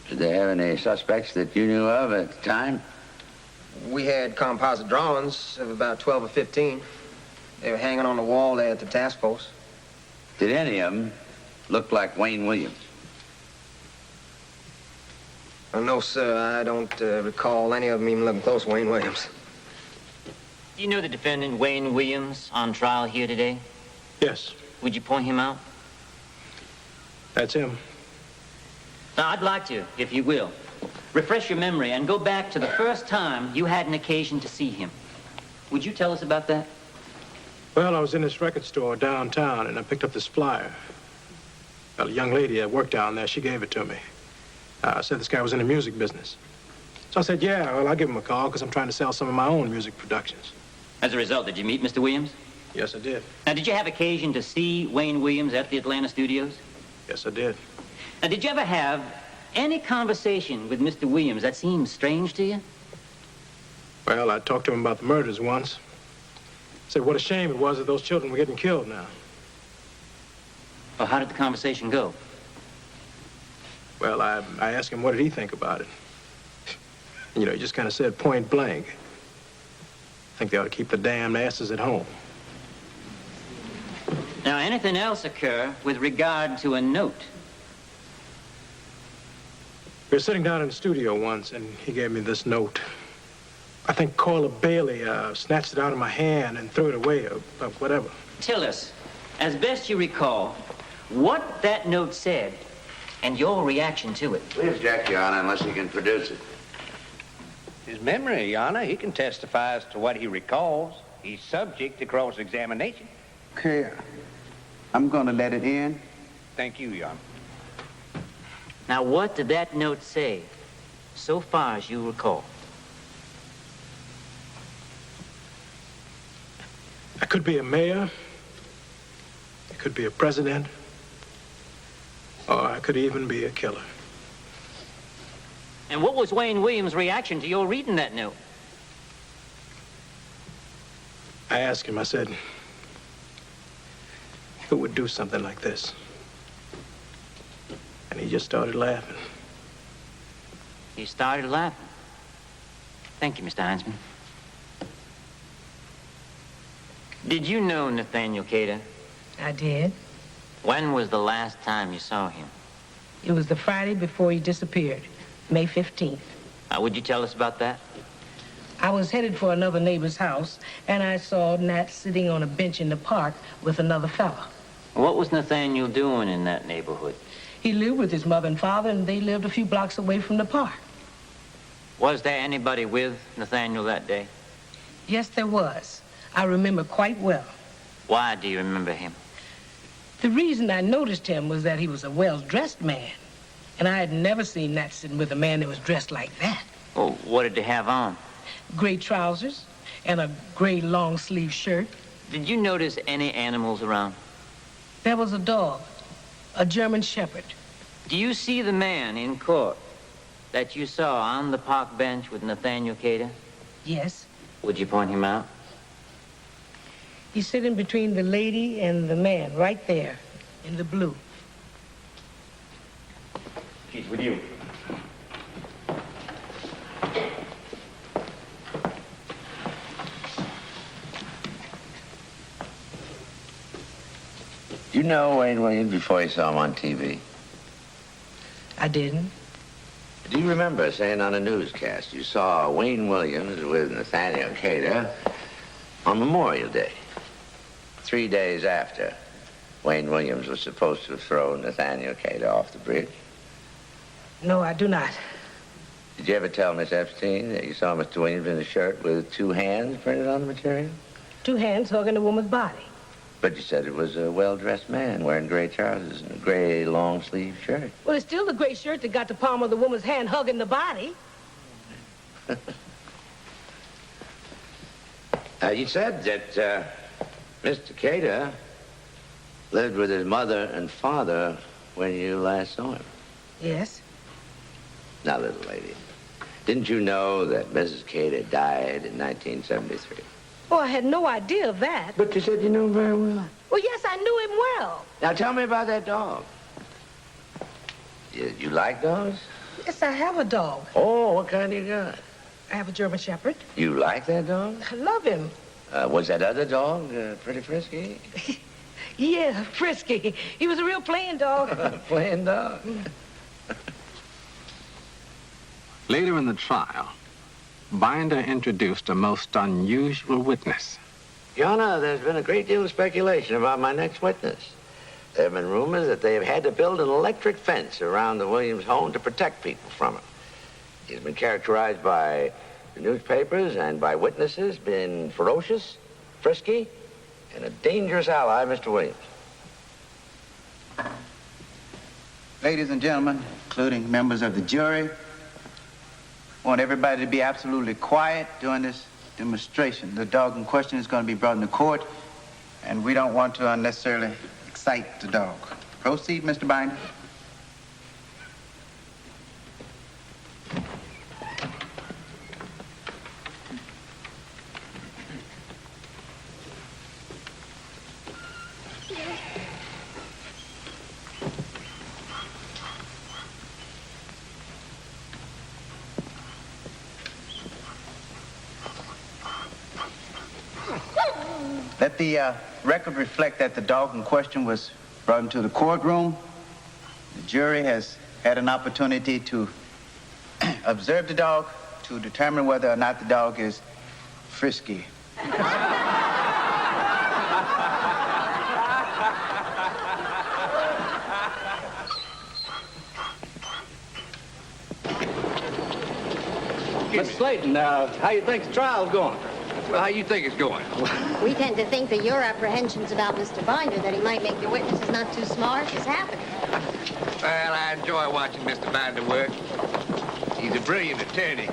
Did they have any suspects that you knew of at the time? We had composite drawings of about 12 or 15. They were hanging on the wall there at the task force. Did any of them look like Wayne Williams? No, sir. I don't recall any of them even looking close to Wayne Williams. Do you know the defendant, Wayne Williams, on trial here today? Yes. Would you point him out? That's him. Now, I'd like to, if you will, refresh your memory and go back to the first time you had an occasion to see him. Would you tell us about that? Well, I was in this record store downtown, and I picked up this flyer. Well, a young lady that worked down there, she gave it to me. Said this guy was in the music business. So I said, yeah, well, I'll give him a call, because I'm trying to sell some of my own music productions. As a result, did you meet Mr. Williams? Yes, I did. Now, did you have occasion to see Wayne Williams at the Atlanta studios? Yes, I did. Now, did you ever have any conversation with Mr. Williams that seemed strange to you? Well, I talked to him about the murders once. Said what a shame it was that those children were getting killed now. Well, how did the conversation go? Well, I asked him what did he think about it. You know, he just kind of said point blank, I think they ought to keep the damned asses at home. Now, anything else occur with regard to a note? We were sitting down in the studio once, and he gave me this note. I think Cora Bailey snatched it out of my hand and threw it away, or whatever. Tell us, as best you recall, what that note said and your reaction to it. Please object, Your Honor, unless he can produce it. His memory, Your Honor, he can testify as to what he recalls. He's subject to cross-examination. Okay, I'm going to let it in. Thank you, Your Honor. Now, what did that note say, so far as you recall? I could be a mayor, I could be a president, or I could even be a killer. And what was Wayne Williams' reaction to your reading that note? I asked him, I said, who would do something like this? And he just started laughing. He started laughing. Thank you, Mr. Heinzman. Did you know Nathaniel Cater? I did. When was the last time you saw him? It was the Friday before he disappeared, May 15th. Would you tell us about that? I was headed for another neighbor's house, and I saw Nat sitting on a bench in the park with another fella. What was Nathaniel doing in that neighborhood? He lived with his mother and father, and they lived a few blocks away from the park. Was there anybody with Nathaniel that day? Yes, there was. I remember quite well. Why do you remember him? The reason I noticed him was that he was a well-dressed man, and I had never seen Nat sitting with a man that was dressed like that. Oh, what did he have on? Gray trousers and a gray long-sleeve shirt. Did you notice any animals around? There was a dog, a German Shepherd. Do you see the man in court that you saw on the park bench with Nathaniel Cater? Yes. Would you point him out? He's sitting between the lady and the man, right there, in the blue. He's with you. You know Wayne Williams before you saw him on TV? I didn't. Do you remember saying on a newscast you saw Wayne Williams with Nathaniel Cater on Memorial Day? 3 days after Wayne Williams was supposed to throw Nathaniel Cater off the bridge? No, I do not. Did you ever tell Miss Epstein that you saw Mr. Williams in a shirt with 2 hands printed on the material? 2 hands hugging a woman's body. But you said it was a well-dressed man wearing gray trousers and a gray long-sleeve shirt. Well, it's still the gray shirt that got the palm of the woman's hand hugging the body. You said that Mr. Cater lived with his mother and father when you last saw him. Yes. Now, little lady, didn't you know that Mrs. Cater died in 1973? Oh, I had no idea of that. But you said you knew him very well. Well, yes, I knew him well. Now, tell me about that dog. You like dogs? Yes, I have a dog. Oh, what kind you got? I have a German Shepherd. You like that dog? I love him. Was that other dog pretty frisky? Yeah, frisky. He was a real playing dog. Playing dog? Later in the trial, Binder introduced a most unusual witness. Your Honor, there's been a great deal of speculation about my next witness. There have been rumors that they have had to build an electric fence around the Williams home to protect people from him. He's been characterized by the newspapers and by witnesses being ferocious, frisky, and a dangerous ally, Mr. Williams. Ladies and gentlemen, including members of the jury, I want everybody to be absolutely quiet during this demonstration. The dog in question is going to be brought into court, and we don't want to unnecessarily excite the dog. Proceed, Mr. Binder. Let the record reflect that the dog in question was brought into the courtroom. The jury has had an opportunity to observe the dog to determine whether or not the dog is frisky. Mr. Slayton, how you think the trial's going? Well, how you think it's going? We tend to think that your apprehensions about Mr. Binder, that he might make your witnesses not too smart, is happening. Well, I enjoy watching Mr. Binder work. He's a brilliant attorney.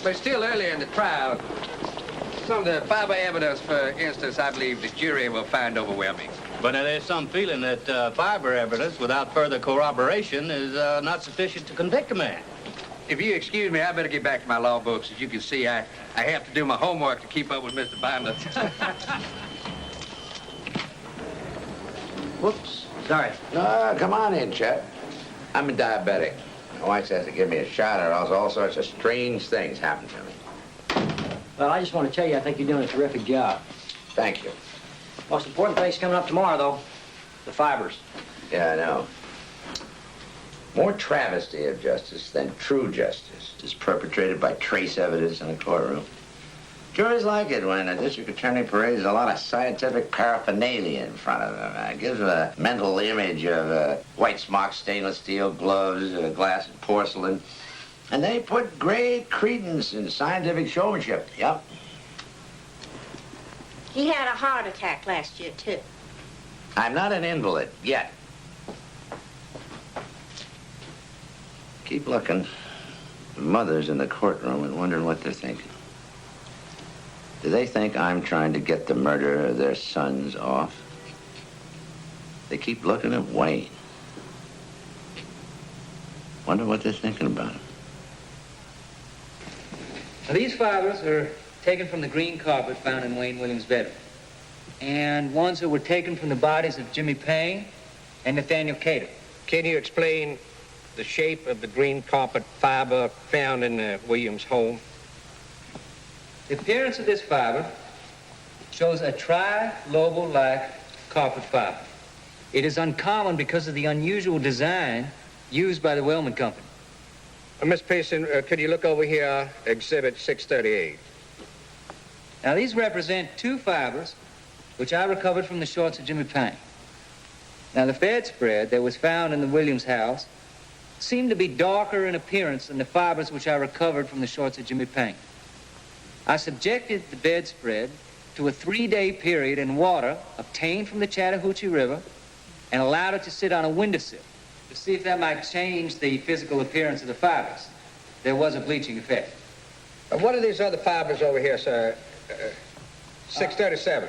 But still earlier in the trial, some of the fiber evidence, for instance, I believe the jury will find overwhelming. But there's some feeling that fiber evidence without further corroboration is not sufficient to convict a man. If you excuse me, I better get back to my law books. As you can see, I have to do my homework to keep up with Mr. Binder. Whoops. Sorry. No, come on in, Chet. I'm a diabetic. My wife has to give me a shot or else all sorts of strange things happen to me. Well, I just want to tell you, I think you're doing a terrific job. Thank you. Most important thing's coming up tomorrow, though. The fibers. Yeah, I know. More travesty of justice than true justice is perpetrated by trace evidence in a courtroom. Juries like it when a district attorney parades a lot of scientific paraphernalia in front of them. It gives them a mental image of white smock, stainless steel gloves, glass and porcelain. And they put great credence in scientific showmanship. Yep. He had a heart attack last year, too. I'm not an invalid yet. Keep looking. Mothers in the courtroom and wondering what they're thinking. Do they think I'm trying to get the murder of their sons off? They keep looking at Wayne. Wonder what they're thinking about him. Now, these fibers are taken from the green carpet found in Wayne Williams' bedroom, and ones that were taken from the bodies of Jimmy Payne and Nathaniel Cater. Can you explain the shape of the green carpet fiber found in Williams' home? The appearance of this fiber shows a tri-lobal-like carpet fiber. It is uncommon because of the unusual design used by the Wellman Company. Miss Pearson, could you look over here, Exhibit 638? Now, these represent two fibers which I recovered from the shorts of Jimmy Payne. Now, the bedspread that was found in the Williams house seemed to be darker in appearance than the fibers which I recovered from the shorts of Jimmy Payne. I subjected the bedspread to a 3-day period in water obtained from the Chattahoochee River and allowed it to sit on a windowsill to see if that might change the physical appearance of the fibers. There was a bleaching effect. What are these other fibers over here, sir? 637.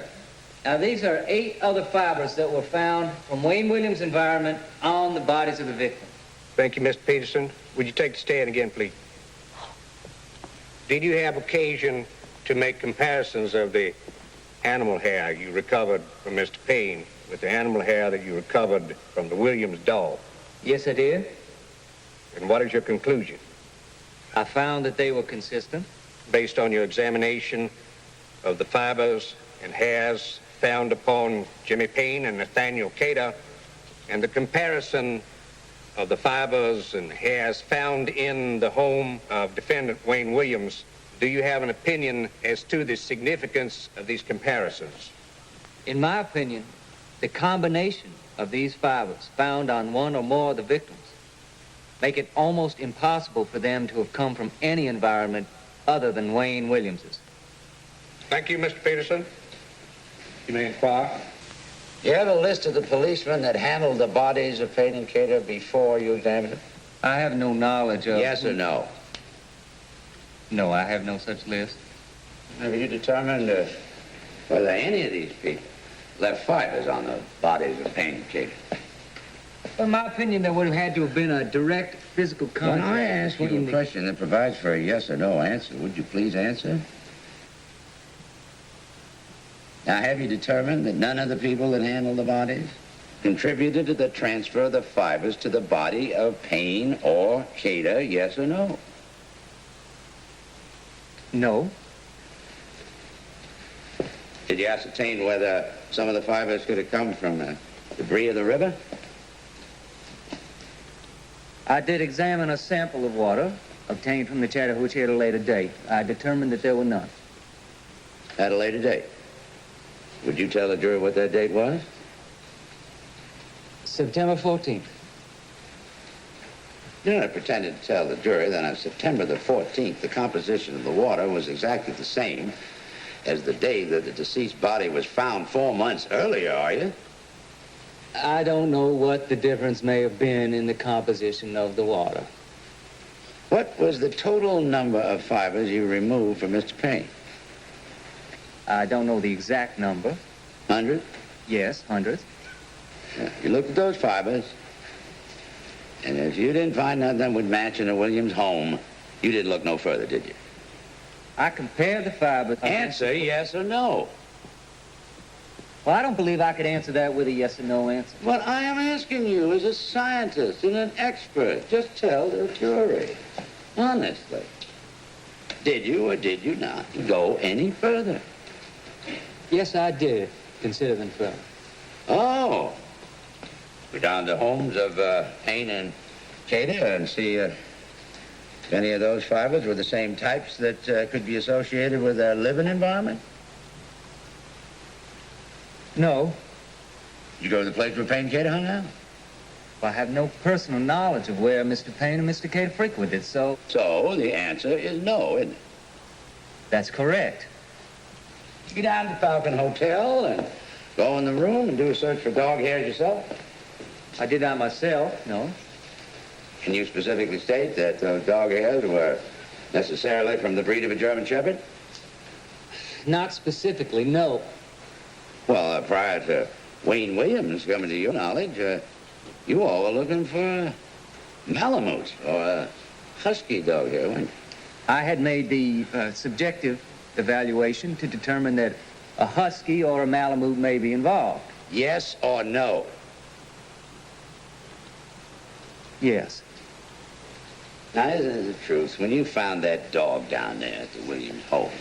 Now, these are 8 other fibers that were found from Wayne Williams' environment on the bodies of the victims. Thank you, Mr. Peterson. Would you take the stand again, please? Did you have occasion to make comparisons of the animal hair you recovered from Mr. Payne with the animal hair that you recovered from the Williams dog? Yes, I did. And what is your conclusion? I found that they were consistent. Based on your examination of the fibers and hairs found upon Jimmy Payne and Nathaniel Cater, and the comparison of the fibers and hairs found in the home of defendant Wayne Williams, do you have an opinion as to the significance of these comparisons? In my opinion, the combination of these fibers found on one or more of the victims make it almost impossible for them to have come from any environment other than Wayne Williams's. Thank you, Mr. Peterson. You may inquire. You have a list of the policemen that handled the bodies of Payne and Cater before you examined them? I have no knowledge of... Yes or no? No, I have no such list. Have you determined whether any of these people left fibers on the bodies of Payne and Cater? In my opinion, there would have had to have been a direct physical contact. When I ask you a question that provides for a yes or no answer, would you please answer? Now, have you determined that none of the people that handled the bodies contributed to the transfer of the fibers to the body of Payne or Cater, yes or no? No. Did you ascertain whether some of the fibers could have come from debris of the river? I did examine a sample of water obtained from the Chattahoochee at a later date. I determined that there were none. At a later date? Would you tell the jury what that date was? September 14th. You're not pretending to tell the jury that on September the 14th, the composition of the water was exactly the same as the day that the deceased body was found 4 months earlier, are you? I don't know what the difference may have been in the composition of the water. What was the total number of fibers you removed from Mr. Payne? I don't know the exact number. 100? Yes, hundreds. Yeah. You looked at those fibers, and if you didn't find nothing that would match in a Williams home, you didn't look no further, did you? I compared the fibers... Answer yes or no. Well, I don't believe I could answer that with a yes or no answer. What I am asking you as a scientist and an expert, just tell the jury, honestly, did you or did you not go any further? Yes, I did consider them further. Oh. Go down to homes of Payne and Cater and see if any of those fibers were the same types that could be associated with their living environment? No. You go to the place where Payne and Cater hung out? Well, I have no personal knowledge of where Mr. Payne and Mr. Cater frequented, so... So the answer is no, isn't it? That's correct. You go down to the Falcon Hotel and go in the room and do a search for dog hairs yourself? I did that myself, no. Can you specifically state that those dog hairs were necessarily from the breed of a German Shepherd? Not specifically, no. Well, prior to Wayne Williams coming to your knowledge, you all were looking for Malamutes or a husky dog hair, weren't you? I had made the subjective evaluation to determine that a husky or a Malamute may be involved. Yes or no? Yes. Now, isn't it the truth? When you found that dog down there at the Williams home,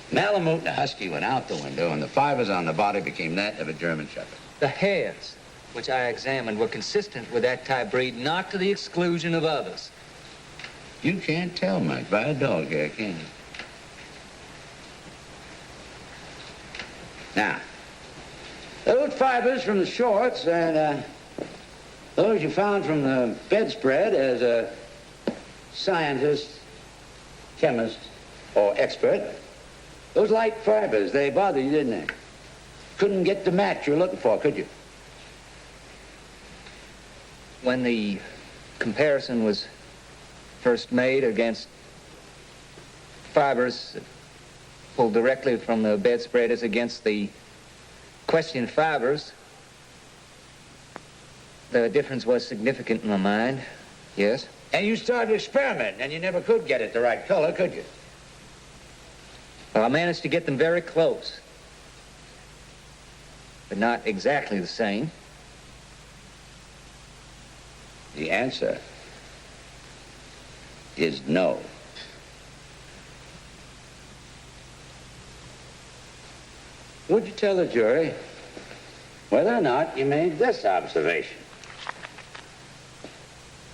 the Malamute and the husky went out the window, and the fibers on the body became that of a German Shepherd. The hairs, which I examined, were consistent with that type breed, not to the exclusion of others. You can't tell much by a dog hair, can you? Now, those fibers from the shorts and those you found from the bedspread as a scientist, chemist, or expert, those light fibers, they bothered you, didn't they? Couldn't get the match you were looking for, could you? When the comparison was first made against fibers pulled directly from the bedspread as against the questioned fibers, the difference was significant in my mind, yes. And you started experimenting, and you never could get it the right color, could you? Well, I managed to get them very close, but not exactly the same. The answer is no. Would you tell the jury whether or not you made this observation?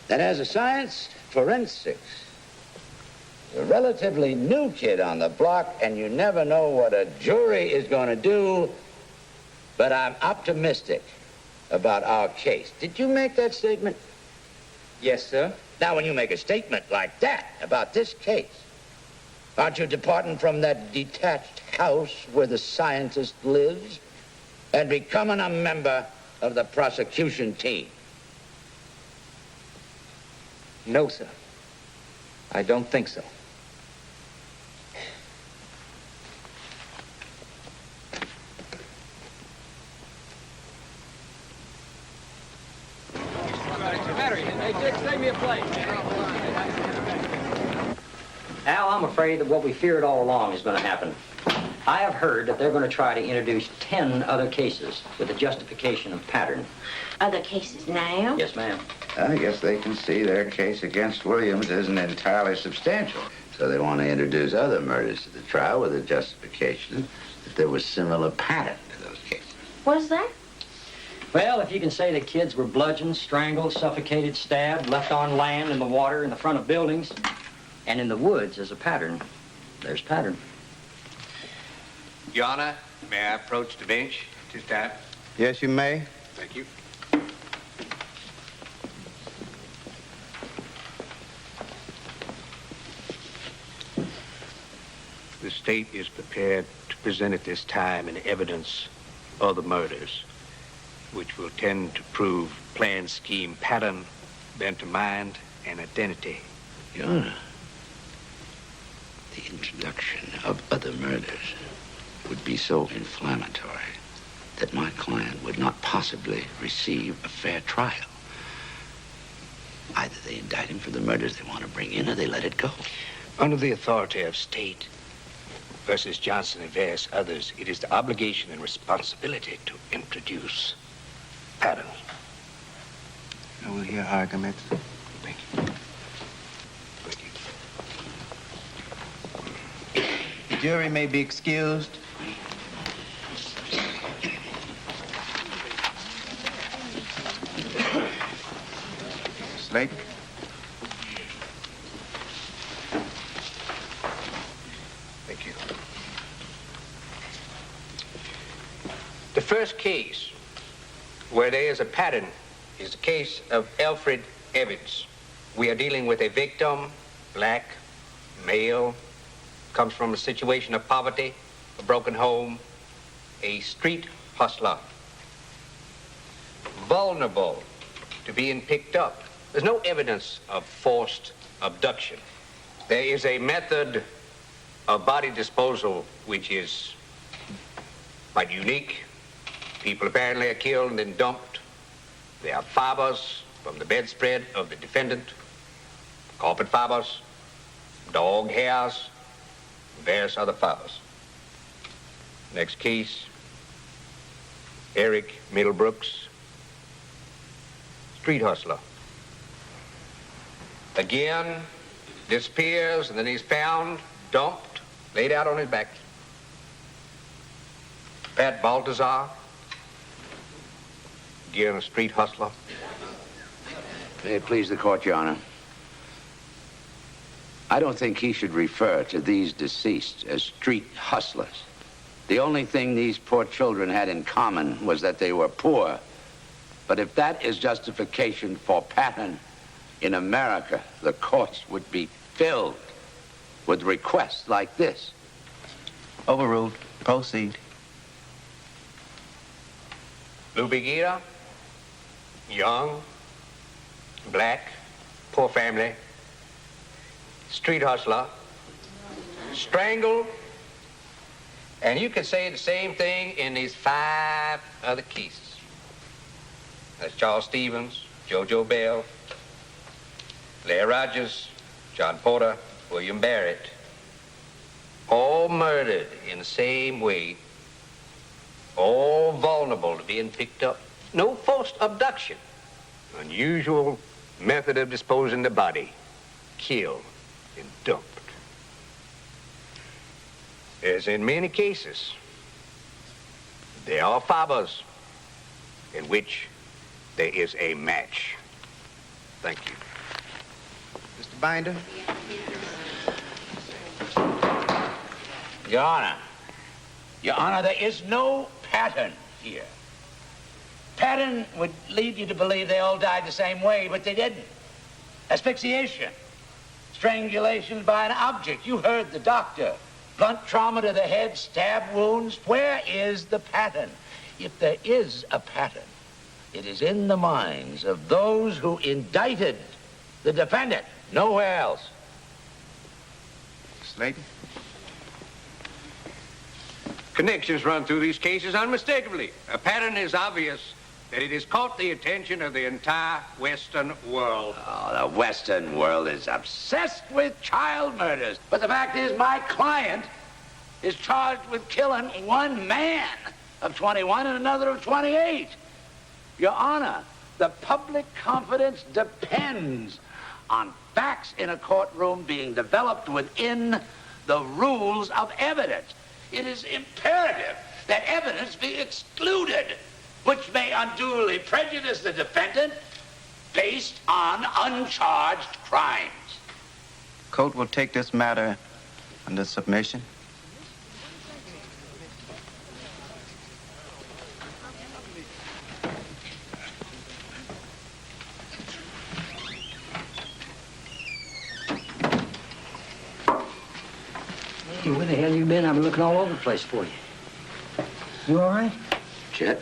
That as a science, forensics, a relatively new kid on the block, and you never know what a jury is going to do, but I'm optimistic about our case. Did you make that statement? Yes, sir. Now, when you make a statement like that about this case, aren't you departing from that detached house where the scientist lives and becoming a member of the prosecution team? No, sir. I don't think so. Hey, Dick, save me a plate. Al, I'm afraid that what we feared all along is going to happen. I have heard that they're going to try to introduce 10 other cases with a justification of pattern. Other cases now? Yes, ma'am. I guess they can see their case against Williams isn't entirely substantial. So they want to introduce other murders to the trial with a justification that there was similar pattern to those cases. What's that? Well, if you can say the kids were bludgeoned, strangled, suffocated, stabbed, left on land, in the water, in the front of buildings, and in the woods as a pattern, there's pattern. Your Honor, may I approach the bench at this time? Yes, you may. Thank you. The state is prepared to present at this time an evidence of the murders, which will tend to prove plan, scheme, pattern, bent of mind, and identity. Your Honor, the introduction of other murders would be so inflammatory that my client would not possibly receive a fair trial. Either they indict him for the murders they want to bring in, or they let it go. Under the authority of state versus Johnson and various others, it is the obligation and responsibility to introduce patterns. I will hear arguments. Thank you. The jury may be excused. Slate. Thank you. The first case where there is a pattern is the case of Alfred Evans. We are dealing with a victim, black, male, comes from a situation of poverty, a broken home, a street hustler, vulnerable to being picked up. There's no evidence of forced abduction. There is a method of body disposal which is quite unique. People apparently are killed and then dumped. There are fibers from the bedspread of the defendant, carpet fibers, dog house, various other fibers. Next case, Eric Middlebrooks, street hustler. Again, disappears, and then he's found, dumped, laid out on his back. Pat Baltazar, again a street hustler. May it please the court, Your Honor. I don't think he should refer to these deceased as street hustlers. The only thing these poor children had in common was that they were poor. But if that is justification for pattern, in America, the courts would be filled with requests like this. Overruled. Proceed. Lou Begita, young, black, poor family, street hustler, strangled, and you could say the same thing in these 5 other cases. That's Charles Stevens, JoJo Bell, Larry Rogers, John Porter, William Barrett, all murdered in the same way, all vulnerable to being picked up. No forced abduction. Unusual method of disposing the body. Killed and dumped. As in many cases, there are fibers in which there is a match. Thank you. Mr. Binder? Your Honor. Your Honor, there is no pattern here. Pattern would lead you to believe they all died the same way, but they didn't. Asphyxiation. Strangulation by an object. You heard the doctor. Blunt trauma to the head, stab wounds. Where is the pattern? If there is a pattern, it is in the minds of those who indicted the defendant. Nowhere else. Slayton? Connections run through these cases unmistakably. A pattern is obvious that it has caught the attention of the entire Western world. Oh, the Western world is obsessed with child murders. But the fact is, my client is charged with killing one man of 21 and another of 28. Your Honor, the public confidence depends on facts in a courtroom being developed within the rules of evidence. It is imperative that evidence be excluded, which may unduly prejudice the defendant based on uncharged crimes. Court will take this matter under submission. Hey, where the hell you been? I've been looking all over the place for you. You all right? Chet,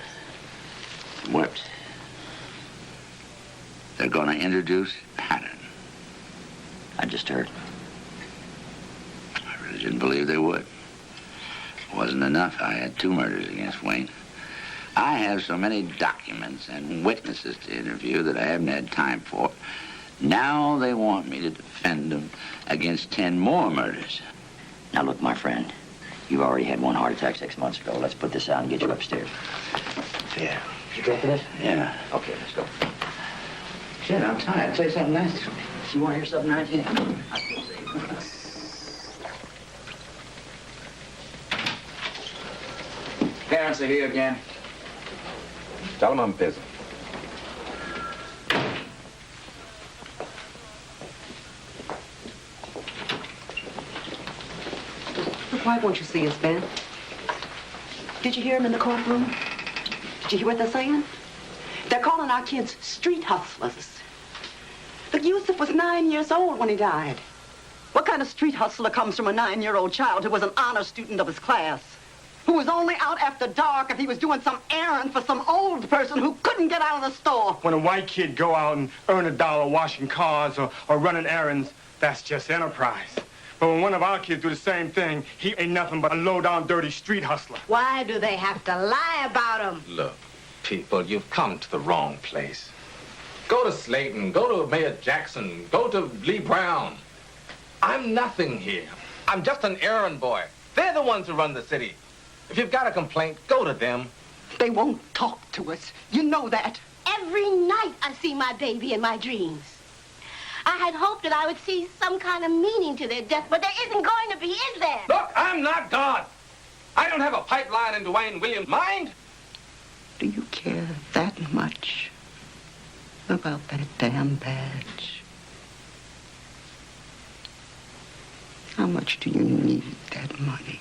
I'm whipped. They're gonna introduce pattern. I just heard. I really didn't believe they would. It wasn't enough. I had 2 murders against Wayne. I have so many documents and witnesses to interview that I haven't had time for. Now they want me to defend them against 10 more murders. Now, look, my friend, you've already had 1 heart attack 6 months ago. Let's put this out and get you upstairs. Yeah. You drink for this? Yeah. Okay, let's go. Shit, I'm tired. Say something nice to me. You want to hear something nice? Yeah. Parents are here again. Tell them I'm busy. Why won't you see us, Ben? Did you hear him in the courtroom? Did you hear what they're saying? They're calling our kids street hustlers. Look, Yusuf was 9 years old when he died. What kind of street hustler comes from a 9-year-old child who was an honor student of his class? Who was only out after dark if he was doing some errand for some old person who couldn't get out of the store? When a white kid go out and earn $1 washing cars or running errands, that's just enterprise. But when one of our kids do the same thing, he ain't nothing but a low-down, dirty street hustler. Why do they have to lie about him? Look, people, you've come to the wrong place. Go to Slayton, go to Mayor Jackson, go to Lee Brown. I'm nothing here. I'm just an errand boy. They're the ones who run the city. If you've got a complaint, go to them. They won't talk to us. You know that. Every night I see my baby in my dreams. I had hoped that I would see some kind of meaning to their death, but there isn't going to be, is there? Look, I'm not God. I don't have a pipeline into Wayne Williams' mind. Do you care that much about that damn badge? How much do you need that money?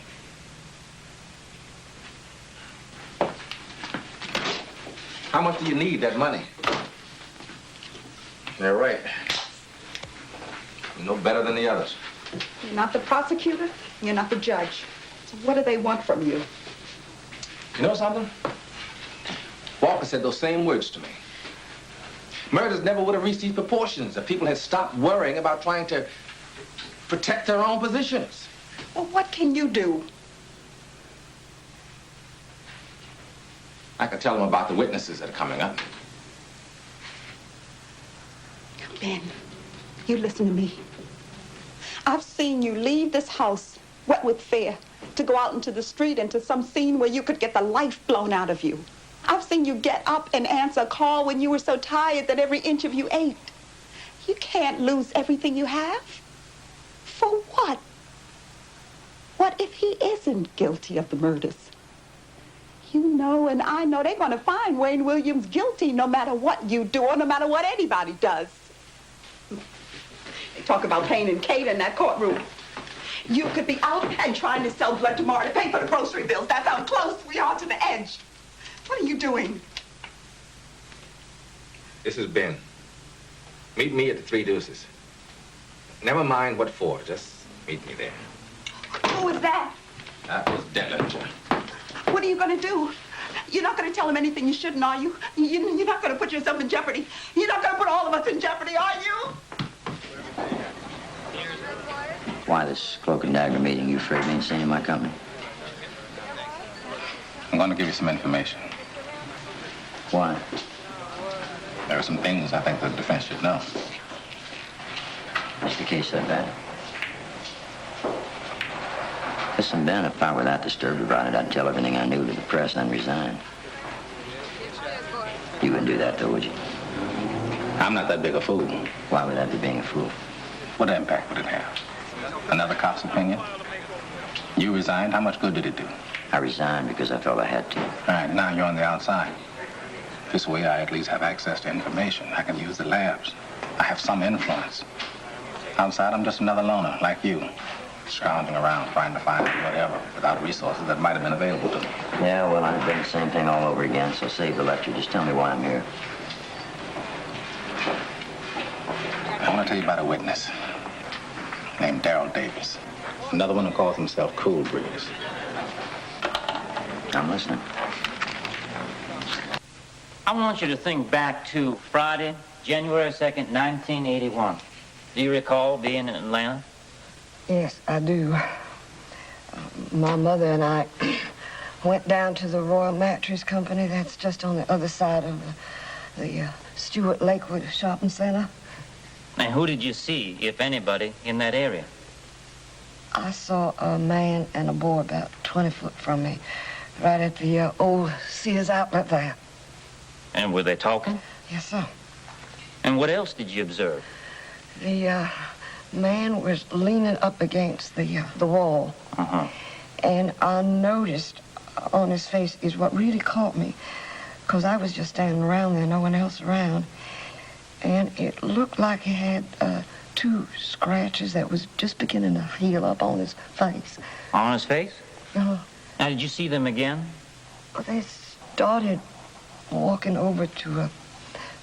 How much do you need that money? They're right. You're no better than the others. You're not the prosecutor. You're not the judge. So what do they want from you? You know something? Walker said those same words to me. Murders never would have reached these proportions if people had stopped worrying about trying to protect their own positions. Well, what can you do? I can tell them about the witnesses that are coming up. Ben, you listen to me. I've seen you leave this house wet with fear to go out into the street into some scene where you could get the life blown out of you. I've seen you get up and answer a call when you were so tired that every inch of you ached. You can't lose everything you have. For what? What if he isn't guilty of the murders? You know and I know they're going to find Wayne Williams guilty no matter what you do or no matter what anybody does. They talk about Payne and Cater in that courtroom. You could be out and trying to sell blood tomorrow to pay for the grocery bills. That's how close we are to the edge. What are you doing? This is Ben. Meet me at the Three Deuces. Never mind what for, just meet me there. Who is that? That was Dillinger. What are you going to do? You're not going to tell him anything you shouldn't, are you? You're not going to put yourself in jeopardy. You're not going to put all of us in jeopardy, are you? Why this cloak and dagger meeting? You afraid me and seeing in my company? I'm going to give you some information. Why? There are some things I think the defense should know. Is the case that bad? Listen, Ben, if I were that disturbed about it, I'd tell everything I knew to the press and then resign. You wouldn't do that, though, would you? I'm not that big a fool. Why would that be being a fool? What impact would it have? Another cop's opinion? You resigned, how much good did it do? I resigned because I felt I had to. All right, now you're on the outside. This way I at least have access to information. I can use the labs. I have some influence. Outside, I'm just another loner, like you. Scrounging around trying to find whatever without resources that might have been available to me. Yeah, well, I've done the same thing all over again, so save the lecture. Just tell me why I'm here. I want to tell you about a witness named Darrell Davis. Another one who calls himself Cool Breeze. I'm listening. I want you to think back to Friday, January 2nd, 1981. Do you recall being in Atlanta? Yes, I do. My mother and I went down to the Royal Mattress Company. That's just on the other side of the Stewart Lakewood Shopping Center. And who did you see, if anybody, in that area? I saw a man and a boy about 20 foot from me, right at the old Sears outlet there. And were they talking? Yes, sir. And what else did you observe? The man was leaning up against the wall. Uh-huh. And I noticed on his face is what really caught me, because I was just standing around there, no one else around. And it looked like he had 2 scratches that was just beginning to heal up on his face. On his face? Uh-huh. Now, did you see them again? Well, they started walking over to a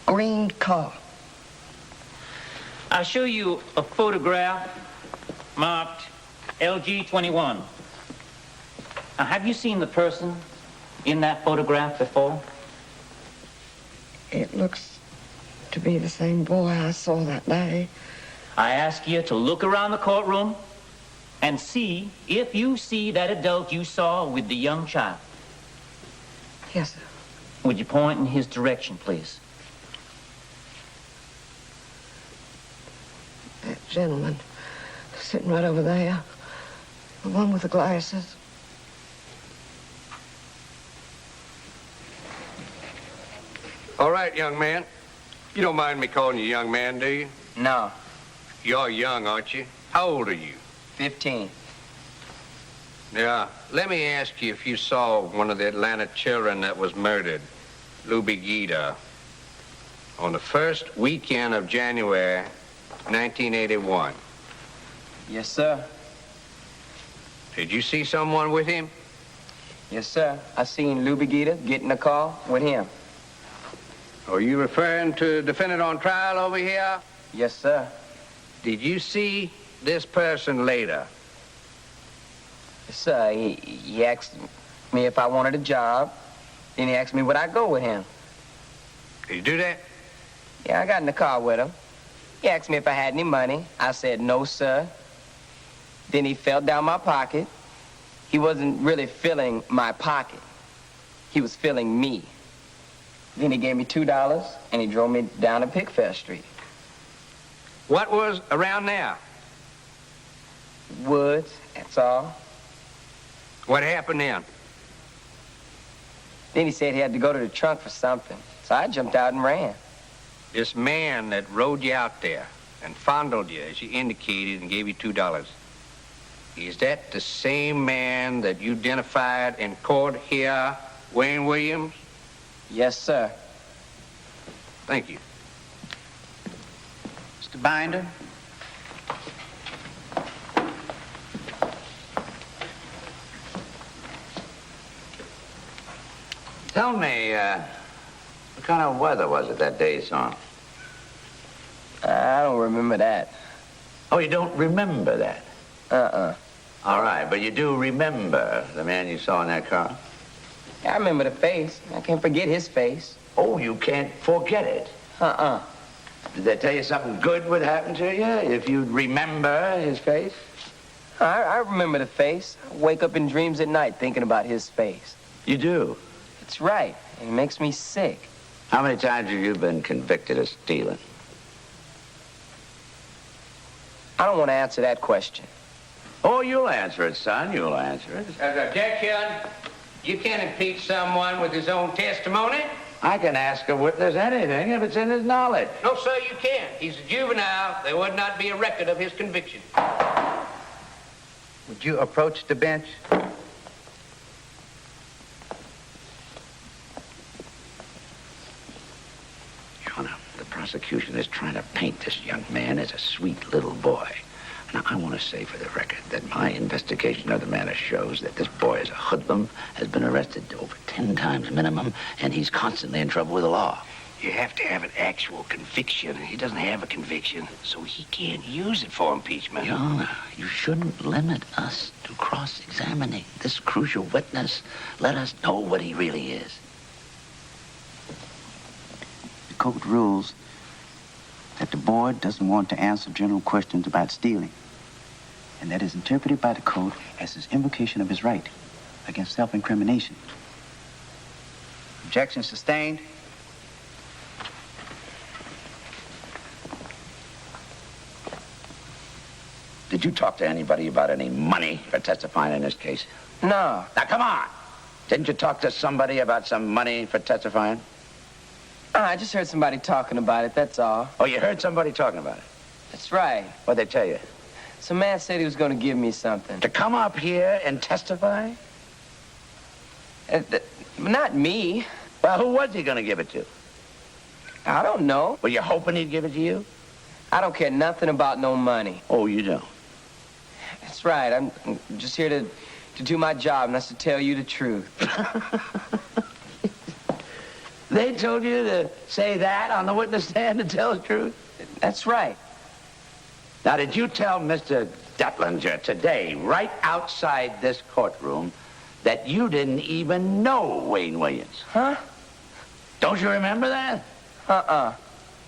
green car. I'll show you a photograph marked LG21. Now, have you seen the person in that photograph before? It looks to be the same boy I saw that day. I ask you to look around the courtroom and see if you see that adult you saw with the young child. Yes, sir. Would you point in his direction, please? That gentleman sitting right over there. The one with the glasses. All right, young man. You don't mind me calling you young man, do you? No. You're young, aren't you? How old are you? 15. Yeah. Let me ask you if you saw one of the Atlanta children that was murdered, Luby Gita, on the first weekend of January, 1981. Yes, sir. Did you see someone with him? Yes, sir. I seen Luby Gita get in the car with him. Are you referring to the defendant on trial over here? Yes, sir. Did you see this person later? Yes, sir. He asked me if I wanted a job. Then he asked me would I go with him. Did you do that? Yeah, I got in the car with him. He asked me if I had any money. I said, no, sir. Then he felt down my pocket. He wasn't really filling my pocket. He was filling me. Then he gave me $2, and he drove me down to Pickfair Street. What was around there? Woods, that's all. What happened then? Then he said he had to go to the trunk for something. So I jumped out and ran. This man that rode you out there and fondled you, as you indicated, and gave you $2. Is that the same man that you identified in court here, Wayne Williams? Yes, sir. Thank you. Mr. Binder? Tell me, what kind of weather was it that day you saw him? I don't remember that. Oh, you don't remember that? Uh-uh. All right, but you do remember the man you saw in that car? I remember the face. I can't forget his face. Oh, you can't forget it? Uh-uh. Did they tell you something good would happen to you if you'd remember his face? I remember the face. I wake up in dreams at night thinking about his face. You do? That's right. It makes me sick. How many times have you been convicted of stealing? I don't want to answer that question. Oh, you'll answer it, son. You'll answer it. Objection. You can't impeach someone with his own testimony. I can ask a witness anything if it's in his knowledge. No, sir, you can't. He's a juvenile. There would not be a record of his conviction. Would you approach the bench? Your Honor, the prosecution is trying to paint this young man as a sweet little boy. Now, I want to say for the record that my investigation of the matter shows that this boy is a hoodlum, has been arrested over 10 times minimum, and he's constantly in trouble with the law. You have to have an actual conviction. He doesn't have a conviction, so he can't use it for impeachment. Your Honor, you shouldn't limit us to cross-examining this crucial witness. Let us know what he really is. The code rules that the board doesn't want to answer general questions about stealing. And that is interpreted by the code as his invocation of his right against self-incrimination. Objection sustained. Did you talk to anybody about any money for testifying in this case? No. Now, come on. Didn't you talk to somebody about some money for testifying? I just heard somebody talking about it, that's all. Oh, you heard somebody talking about it? That's right. What'd they tell you? Some man said he was going to give me something. To come up here and testify? Not me. Well, who was he going to give it to? I don't know. Were you hoping he'd give it to you? I don't care nothing about no money. Oh, you don't? That's right. I'm just here to do my job, and that's to tell you the truth. They told you to say that on the witness stand and tell the truth? That's right. Now, did you tell Mr. Detlinger today, right outside this courtroom, that you didn't even know Wayne Williams? Huh? Don't you remember that? Uh-uh.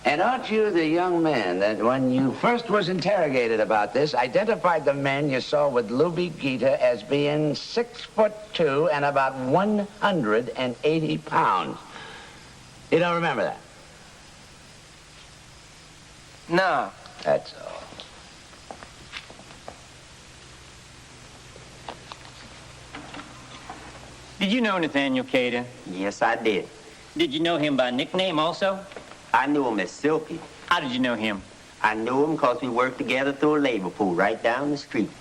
And aren't you the young man that, when you first was interrogated about this, identified the men you saw with Luby Gita as being 6'2" and about 180 pounds? You don't remember that? No. That's all. Did you know Nathaniel Cater? Yes, I did. Did you know him by nickname also? I knew him as Silky. How did you know him? I knew him because we worked together through a labor pool right down the street.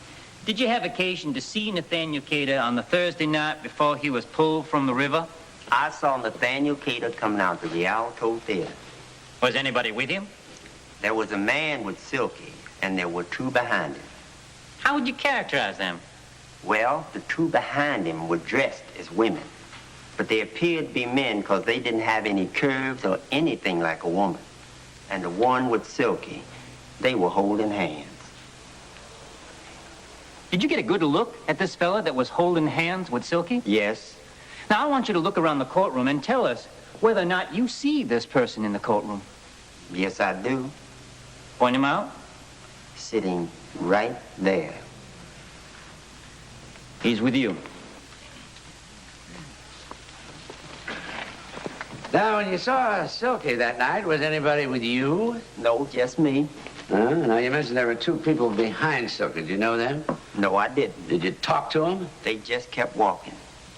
Did you have occasion to see Nathaniel Cater on the Thursday night before he was pulled from the river? I saw Nathaniel Cater coming out to the Rialto Theatre. Was anybody with him? There was a man with Silky, and there were two behind him. How would you characterize them? Well, the two behind him were dressed as women, but they appeared to be men because they didn't have any curves or anything like a woman. And the one with Silky, they were holding hands. Did you get a good look at this fella that was holding hands with Silky? Yes. Now, I want you to look around the courtroom and tell us whether or not you see this person in the courtroom. Yes, I do. Point him out. Sitting right there. He's with you. Now, when you saw Silky that night, was anybody with you? No, just me. Now, you mentioned there were two people behind Silky. Did you know them? No, I didn't. Did you talk to them? They just kept walking.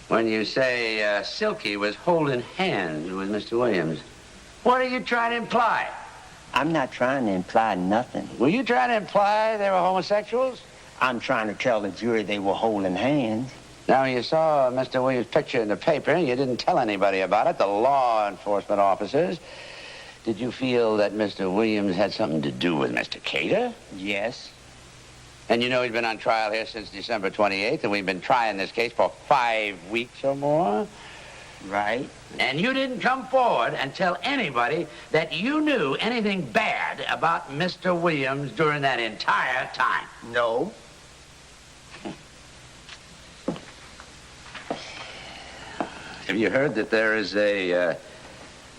When you say Silky was holding hands with Mr. Williams, what are you trying to imply? I'm not trying to imply nothing. Were you trying to imply they were homosexuals? I'm trying to tell the jury they were holding hands. Now, you saw Mr. Williams' picture in the paper, and you didn't tell anybody about it, the law enforcement officers. Did you feel that Mr. Williams had something to do with Mr. Cater? Yes. And you know he's been on trial here since December 28th, and we've been trying this case for 5 weeks or more? Right. And you didn't come forward and tell anybody that you knew anything bad about Mr. Williams during that entire time? No. Have you heard that there is a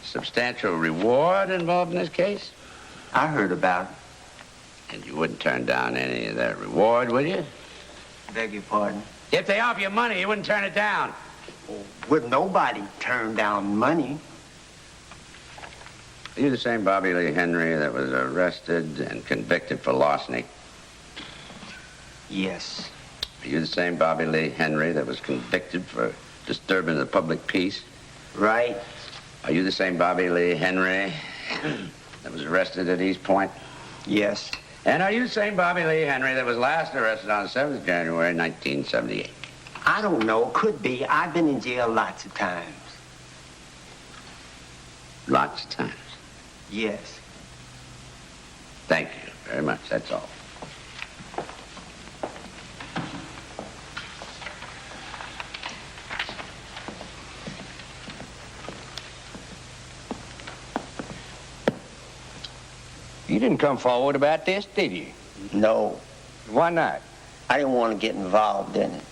substantial reward involved in this case? I heard about it. And you wouldn't turn down any of that reward, would you? Beg your pardon? If they offer you money, you wouldn't turn it down. Would nobody turn down money? Are you the same Bobby Lee Henry that was arrested and convicted for larceny? Yes. Are you the same Bobby Lee Henry that was convicted for disturbing the public peace? Right. Are you the same Bobby Lee Henry that was arrested at East Point? Yes. And are you the same Bobby Lee Henry that was last arrested on 7th January, 1978? I don't know. Could be. I've been in jail lots of times. Lots of times? Yes. Thank you very much. That's all. You didn't come forward about this, did you? No. Why not? I didn't want to get involved in it.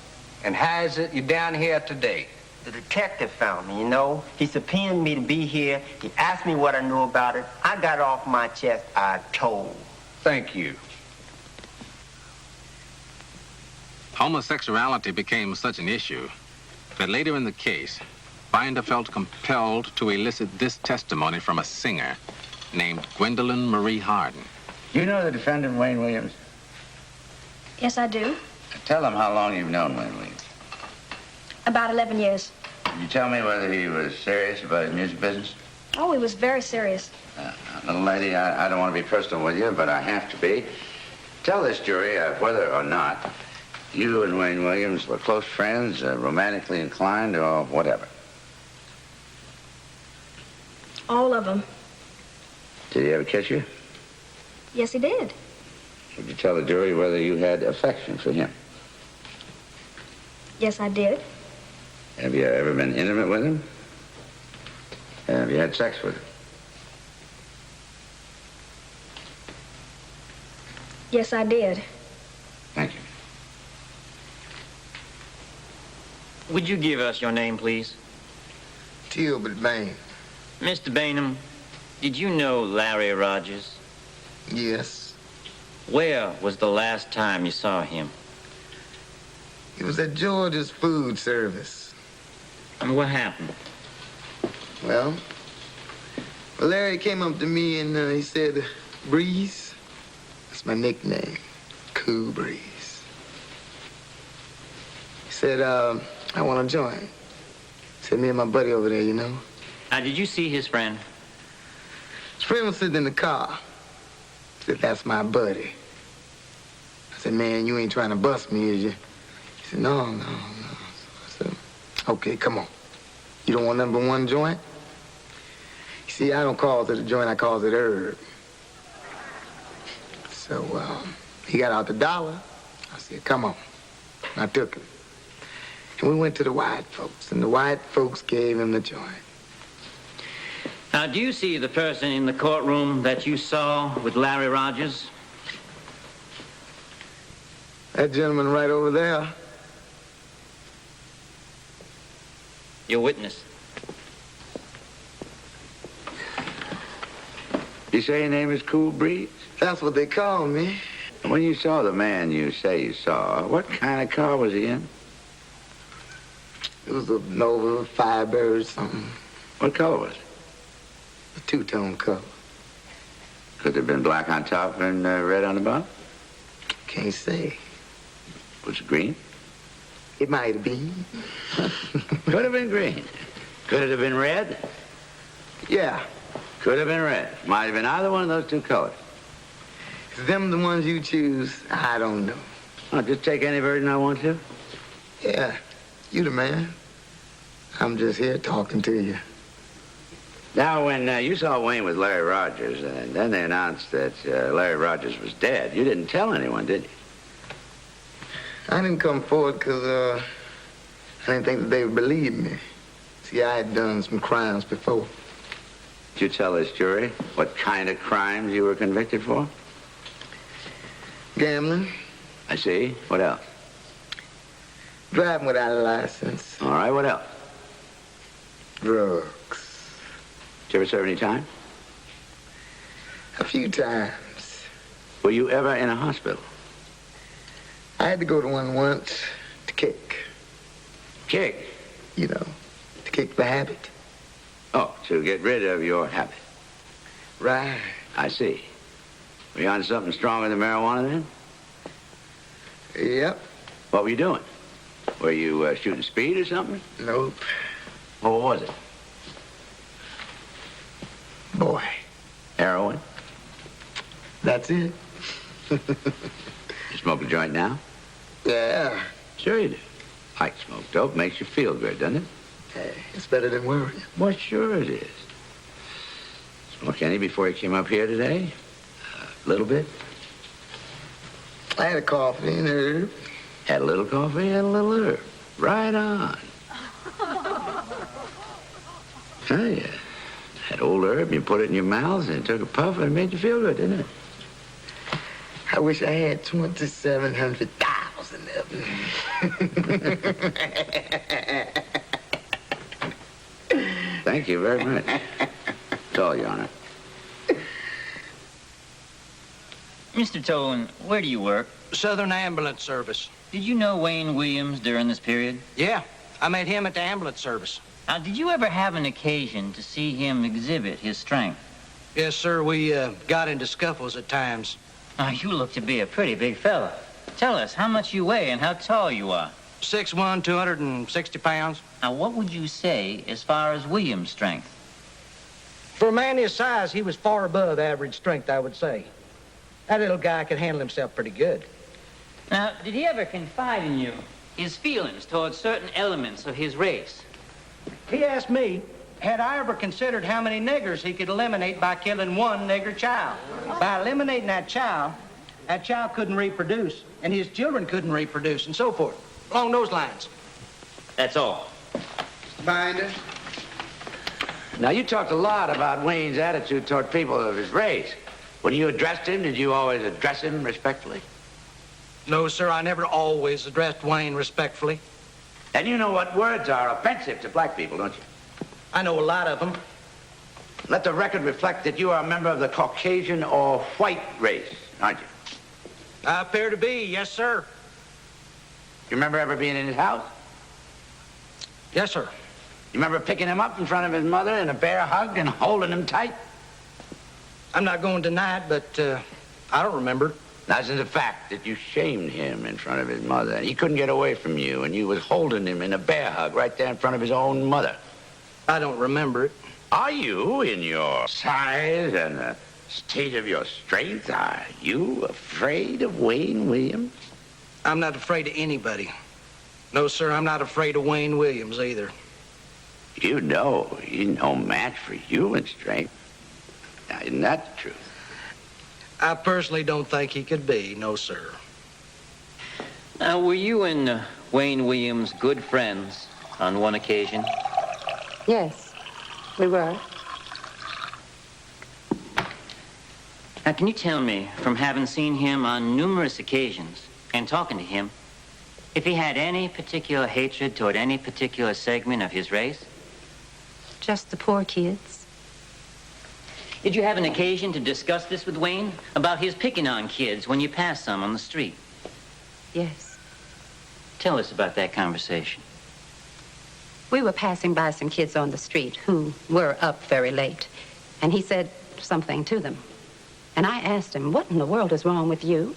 And how is it you're down here today? The detective found me, you know. He subpoenaed me to be here. He asked me what I knew about it. I got it off my chest. I told. Thank you. Homosexuality became such an issue that later in the case, Binder felt compelled to elicit this testimony from a singer named Gwendolyn Marie Harden. You know the defendant, Wayne Williams? Yes, I do. Tell them how long you've known Wayne Williams. About 11 years. Can you tell me whether he was serious about his music business? Oh, he was very serious. Little lady, I don't want to be personal with you, but I have to be. Tell this jury whether or not you and Wayne Williams were close friends, romantically inclined, or whatever. All of them. Did he ever kiss you? Yes, he did. Would you tell the jury whether you had affection for him? Yes, I did. Have you ever been intimate with him? Have you had sex with him? Yes, I did. Thank you. Would you give us your name, please? Gilbert Bain. Mr. Bainham, did you know Larry Rogers? Yes. Where was the last time you saw him? He was at George's food service. And what happened? Well, Larry came up to me and he said, Breeze, that's my nickname, Cool Breeze. He said, I want to join. said, me and my buddy over there, you know. Did you see his friend? His friend was sitting in the car. He said, that's my buddy. I said, man, you ain't trying to bust me, is you? He said, no. So I said, okay, come on. You don't want number one joint? You see, I don't call it a joint, I call it herb. So he got out the dollar. I said, come on. I took him. And we went to the white folks, and the white folks gave him the joint. Now, do you see the person in the courtroom that you saw with Larry Rogers? That gentleman right over there. Your witness. You say your name is Cool Breeze? That's what they call me. When you saw the man you say you saw, what kind of car was he in? It was a Nova Firebird or something. What color was it? A two-tone color. Could it have been black on top and red on the bottom? Can't say. Was it green? It might have been. Could have been green. Could it have been red? Yeah. Could have been red. Might have been either one of those two colors. Is them the ones you choose? I don't know. I'll just take any version I want to. Yeah, you the man. I'm just here talking to you. Now, when you saw Wayne with Larry Rogers, and then they announced that Larry Rogers was dead, you didn't tell anyone, did you? I didn't come forward because I didn't think that they would believe me. See, I had done some crimes before. Did you tell this jury what kind of crimes you were convicted for? Gambling. I see. What else? Driving without a license. All right, what else? Drugs. Did you ever serve any time? A few times. Were you ever in a hospital? I had to go to one once to kick. Kick? You know, to kick the habit. Oh, to get rid of your habit. Right. I see. Were you on something stronger than marijuana then? Yep. What were you doing? Were you shooting speed or something? Nope. Well, what was it? Boy. Heroin? That's it. You smoke a joint now? Yeah. Sure you do. Like smoke dope makes you feel good, doesn't it? Hey, it's better than worrying. Well, sure it is. Smoke any before you came up here today? A little bit? I had a coffee and herb. Had a little coffee, had a little herb. Right on. Oh, yeah. Had old herb, you put it in your mouth and took a puff and it made you feel good, didn't it? I wish I had 2,700,000 of them. Thank you very much. That's all, Your Honor. Mr. Tolan, where do you work? Southern Ambulance Service. Did you know Wayne Williams during this period? Yeah, I met him at the ambulance service. Now, did you ever have an occasion to see him exhibit his strength? Yes, sir, we got into scuffles at times. Now, you look to be a pretty big fella. Tell us how much you weigh and how tall you are. 6'1", 260 pounds. Now, what would you say as far as Williams' strength? For a man his size, he was far above average strength, I would say. That little guy could handle himself pretty good. Now, did he ever confide in you his feelings towards certain elements of his race? He asked me, had I ever considered how many niggers he could eliminate by killing one nigger child? By eliminating that child couldn't reproduce, and his children couldn't reproduce, and so forth. Along those lines. That's all. Binder. Now, you talked a lot about Wayne's attitude toward people of his race. When you addressed him, did you always address him respectfully? No, sir, I never always addressed Wayne respectfully. And you know what words are offensive to black people, don't you? I know a lot of them. Let the record reflect that you are a member of the Caucasian or white race, aren't you? I appear to be, yes, sir. You remember ever being in his house? Yes, sir. You remember picking him up in front of his mother in a bear hug and holding him tight? I'm not going to deny it, but I don't remember. That's in the fact that you shamed him in front of his mother, and he couldn't get away from you, and you was holding him in a bear hug right there in front of his own mother. I don't remember it. Are you, in your size and the state of your strength, are you afraid of Wayne Williams? I'm not afraid of anybody. No, sir, I'm not afraid of Wayne Williams either. You know he's no match for you in strength. Now, isn't that the truth? I personally don't think he could be, no, sir. Now, were you and Wayne Williams good friends on one occasion? Yes, we were. Now, can you tell me, from having seen him on numerous occasions and talking to him, if he had any particular hatred toward any particular segment of his race? Just the poor kids. Did you have an occasion to discuss this with Wayne about his picking on kids when you passed some on the street? Yes. Tell us about that conversation. We were passing by some kids on the street who were up very late, and he said something to them. And I asked him, what in the world is wrong with you?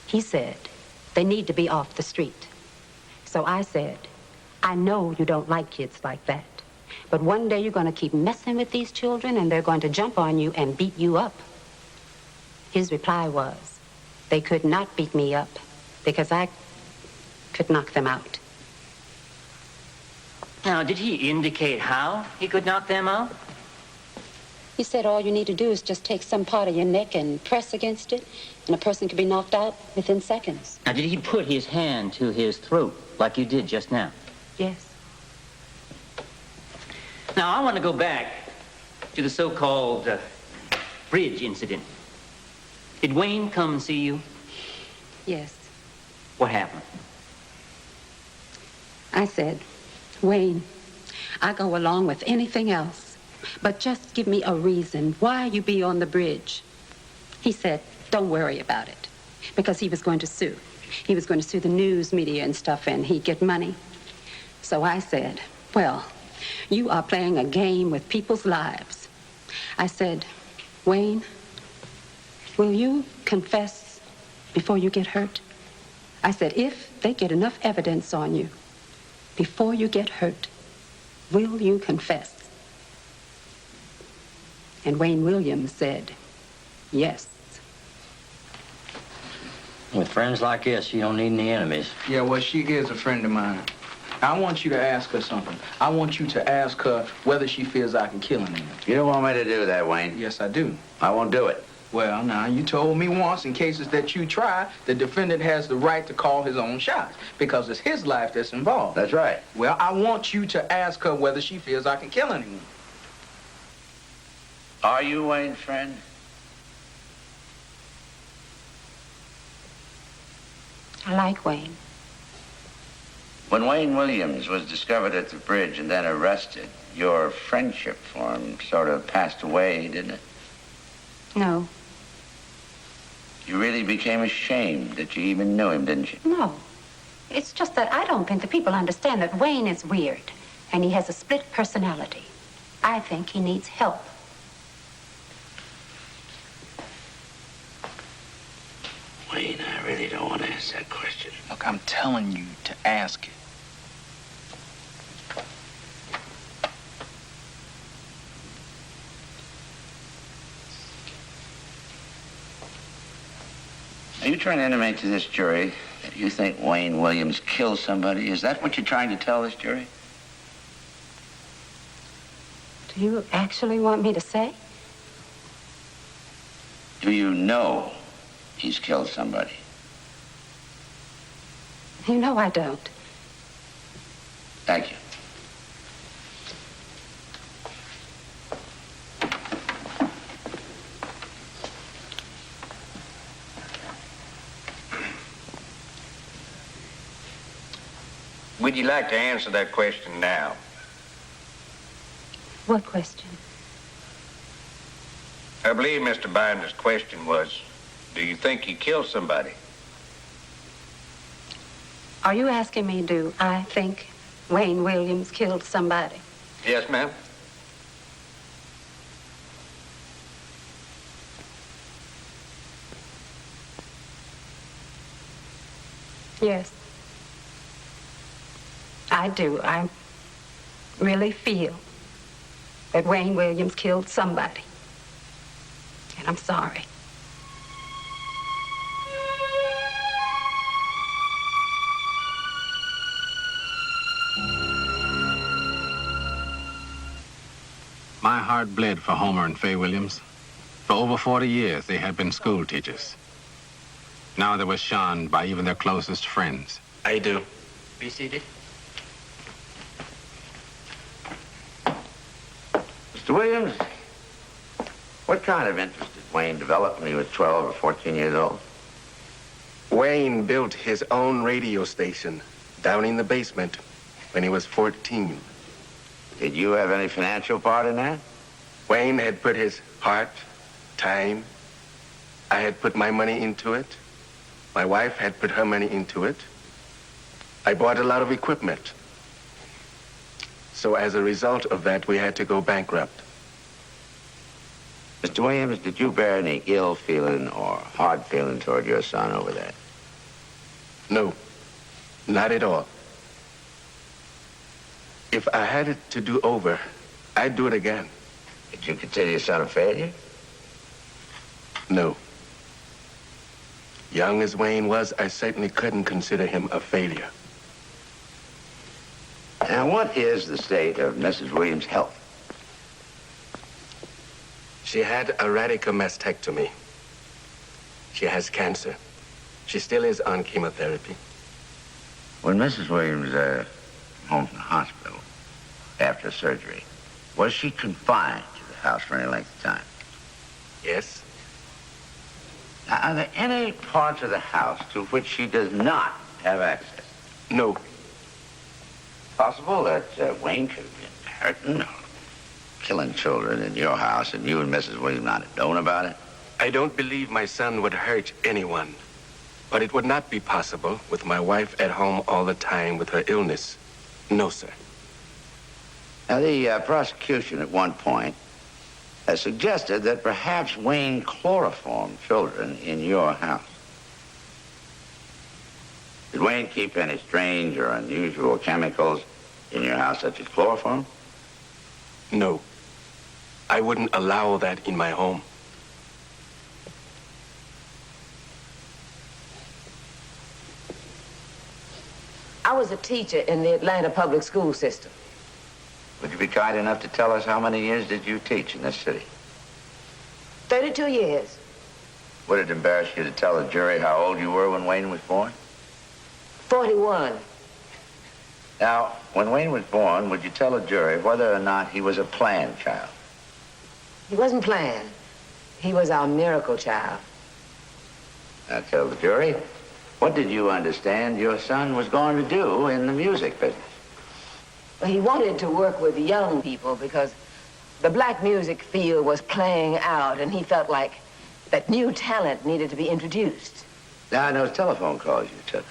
He said, they need to be off the street. So I said, I know you don't like kids like that, but one day you're going to keep messing with these children and they're going to jump on you and beat you up. His reply was, they could not beat me up because I could knock them out. Now, did he indicate how he could knock them out? He said all you need to do is just take some part of your neck and press against it, and a person could be knocked out within seconds. Now, did he put his hand to his throat like you did just now? Yes. Now, I want to go back to the so-called bridge incident. Did Wayne come and see you? Yes. What happened? I said, Wayne, I go along with anything else, but just give me a reason why you be on the bridge. He said, don't worry about it, because he was going to sue. He was going to sue the news media and stuff, and he'd get money. So I said, well, you are playing a game with people's lives. I said, Wayne, will you confess before you get hurt? I said, if they get enough evidence on you before you get hurt, will you confess? And Wayne Williams said, yes. With friends like this, you don't need any enemies. Yeah, well, she is a friend of mine. I want you to ask her something. I want you to ask her whether she feels I can kill anyone. You don't want me to do that, Wayne? Yes, I do. I won't do it. Well, now, you told me once in cases that you try, the defendant has the right to call his own shots because it's his life that's involved. That's right. Well, I want you to ask her whether she feels I can kill anyone. Are you Wayne's friend? I like Wayne. When Wayne Williams was discovered at the bridge and then arrested, your friendship for him sort of passed away, didn't it? No. You really became ashamed that you even knew him, didn't you? No. It's just that I don't think the people understand that Wayne is weird, and he has a split personality. I think he needs help. Wayne, I really don't want to ask that question. Look, I'm telling you to ask it. Are you trying to intimate to this jury that you think Wayne Williams killed somebody? Is that what you're trying to tell this jury? Do you actually want me to say? Do you know he's killed somebody? You know I don't. Thank you. Would you like to answer that question now? What question? I believe Mr. Binder's question was, do you think he killed somebody? Are you asking me, do I think Wayne Williams killed somebody? Yes, ma'am. Yes. I do. I really feel that Wayne Williams killed somebody. And I'm sorry. My heart bled for Homer and Fay Williams. For over 40 years, they had been school teachers. Now they were shunned by even their closest friends. I do. Be seated. Mr. Williams, what kind of interest did Wayne develop when he was 12 or 14 years old? Wayne built his own radio station down in the basement when he was 14. Did you have any financial part in that? Wayne had put his heart, time. I had put my money into it. My wife had put her money into it. I bought a lot of equipment. So as a result of that, we had to go bankrupt. Mr. Williams, did you bear any ill feeling or hard feeling toward your son over that? No, not at all. If I had it to do over, I'd do it again. Did you consider your son a failure? No. Young as Wayne was, I certainly couldn't consider him a failure. Now, what is the state of Mrs. Williams' health? She had a radical mastectomy. She has cancer. She still is on chemotherapy. When Mrs. Williams home from the hospital after surgery, was she confined to the house for any length of time? Yes. Now, are there any parts of the house to which she does not have access? No. Possible that Wayne could have been hurting or killing children in your house and you and Mrs. Williams not have known about it? I don't believe my son would hurt anyone. But it would not be possible with my wife at home all the time with her illness. No, sir. Now, the prosecution at one point has suggested that perhaps Wayne chloroformed children in your house. Did Wayne keep any strange or unusual chemicals in your house, such as chloroform? No. I wouldn't allow that in my home. I was a teacher in the Atlanta public school system. Would you be kind enough to tell us how many years did you teach in this city? 32 years. Would it embarrass you to tell the jury how old you were when Wayne was born? 41. Now, when Wayne was born, would you tell a jury whether or not he was a planned child? He wasn't planned. He was our miracle child. Now, tell the jury, what did you understand your son was going to do in the music business? Well, he wanted to work with young people because the black music field was playing out, and he felt like that new talent needed to be introduced. Now, in those telephone calls you took,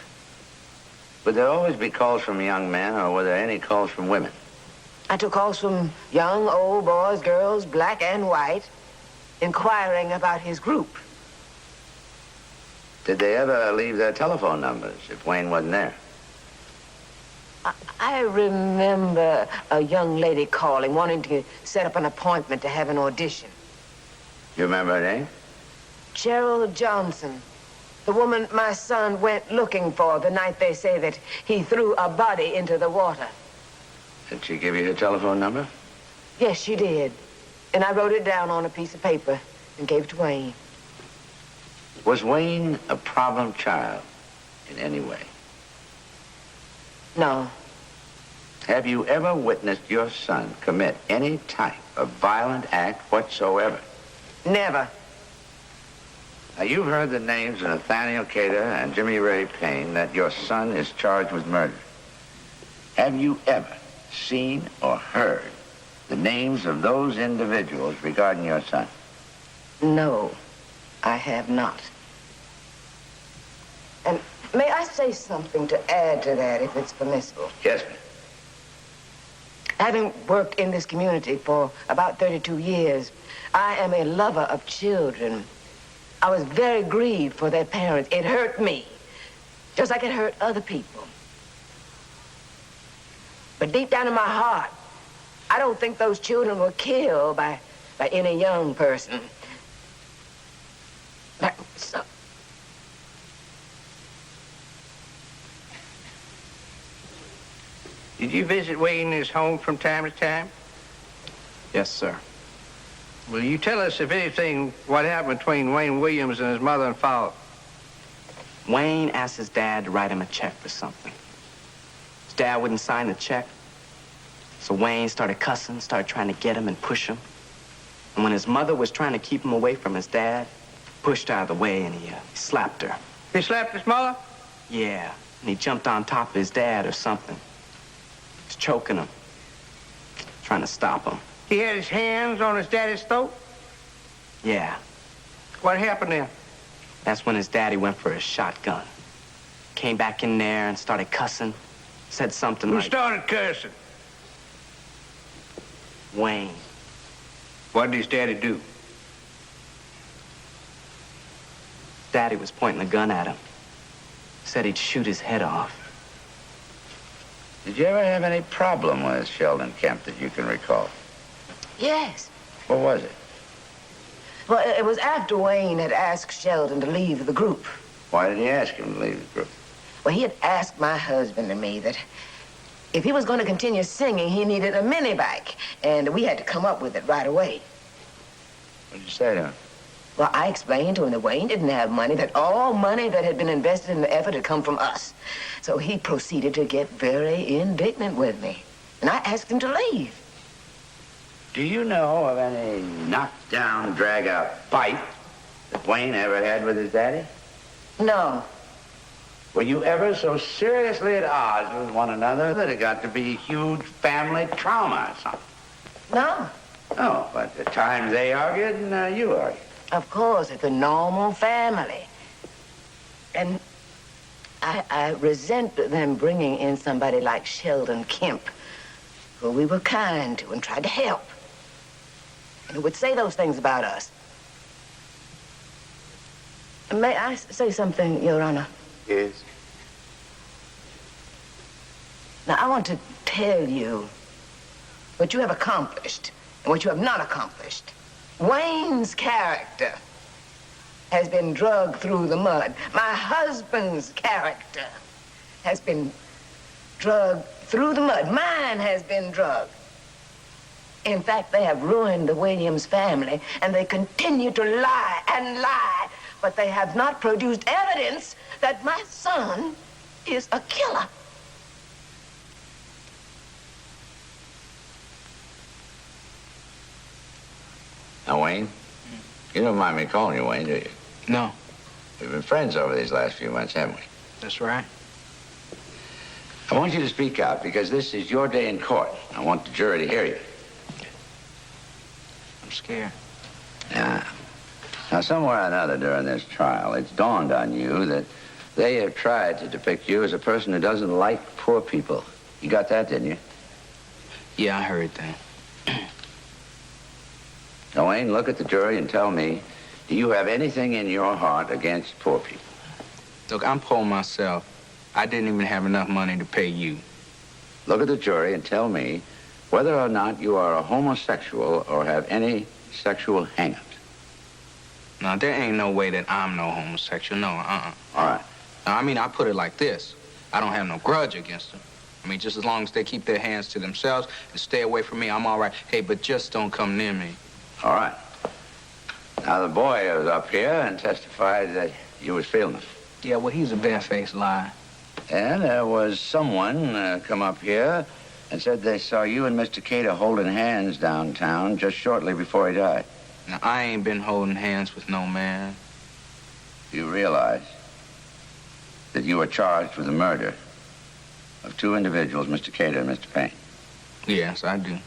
would there always be calls from young men, or were there any calls from women? I took calls from young, old, boys, girls, black and white, inquiring about his group. Did they ever leave their telephone numbers if Wayne wasn't there? I remember a young lady calling, wanting to set up an appointment to have an audition. You remember her name? Cheryl Johnson. The woman my son went looking for the night they say that he threw a body into the water. Did she give you her telephone number? Yes, she did. And I wrote it down on a piece of paper and gave it to Wayne. Was Wayne a problem child in any way? No. Have you ever witnessed your son commit any type of violent act whatsoever? Never. Now, you've heard the names of Nathaniel Cater and Jimmy Ray Payne that your son is charged with murder. Have you ever seen or heard the names of those individuals regarding your son? No, I have not. And may I say something to add to that, if it's permissible? Yes, ma'am. Having worked in this community for about 32 years, I am a lover of children. I was very grieved for their parents. It hurt me just like it hurt other people. But deep down in my heart, I don't think those children were killed by any young person. So, Did you visit Wayne in his home from time to time? Yes, sir. Will you tell us, if anything, what happened between Wayne Williams and his mother and father? Wayne asked his dad to write him a check for something. His dad wouldn't sign the check. So Wayne started cussing, started trying to get him and push him. And when his mother was trying to keep him away from his dad, pushed her out of the way and he slapped her. He slapped his mother? Yeah, and he jumped on top of his dad or something. He was choking him, trying to stop him. He had his hands on his daddy's throat? Yeah. What happened then? That's when his daddy went for his shotgun. Came back in there and started cussing. Said something like... Who started cursing? Wayne. What did his daddy do? Daddy was pointing a gun at him. Said he'd shoot his head off. Did you ever have any problem with Sheldon Kemp that you can recall? yes. What was it? Well, it was after Wayne had asked Sheldon to leave the group. Why did he ask him to leave the group? Well, he had asked my husband and me that if he was going to continue singing, he needed a mini bike, and we had to come up with it right away. What did you say to him? Well, I explained to him that Wayne didn't have money, that all money that had been invested in the effort had come from us. So he proceeded to get very indignant with me, and I asked him to leave. Do you know of any knockdown, drag-out fight that Wayne ever had with his daddy? No. Were you ever so seriously at odds with one another that it got to be a huge family trauma or something? No. No, but at times they argued and you argued. Of course, it's a normal family. And I resent them bringing in somebody like Sheldon Kemp, who we were kind to and tried to help, and who would say those things about us. May I say something, Your Honor? Yes. Now, I want to tell you what you have accomplished and what you have not accomplished. Wayne's character has been dragged through the mud. My husband's character has been dragged through the mud. Mine has been dragged. In fact, they have ruined the Williams family, and they continue to lie and lie, but they have not produced evidence that my son is a killer. Now, Wayne, you don't mind me calling you Wayne, do you? No. We've been friends over these last few months, haven't we? That's right. I want you to speak out because this is your day in court. I want the jury to hear you. I'm scared. Now, somewhere or another during this trial, it's dawned on you that they have tried to depict you as a person who doesn't like poor people. You got that, didn't you? Yeah, I heard that. Now, Wayne, look at the jury and tell me, do you have anything in your heart against poor people? Look, I'm poor myself. I didn't even have enough money to pay you. Look at the jury and tell me whether or not you are a homosexual or have any sexual hang-ups. Now, there ain't no way that I'm no homosexual. No, All right. Now, I mean, I put it like this. I don't have no grudge against them. I mean, just as long as they keep their hands to themselves and stay away from me, I'm all right. Hey, but just don't come near me. All right. Now, the boy was up here and testified that you was feeling it. Yeah, well, he's a barefaced liar. And there was someone come up here and said they saw you and Mr. Cater holding hands downtown just shortly before he died. Now, I ain't been holding hands with no man. You realize that you were charged with the murder of two individuals, Mr. Cater and Mr. Payne? Yes, I do.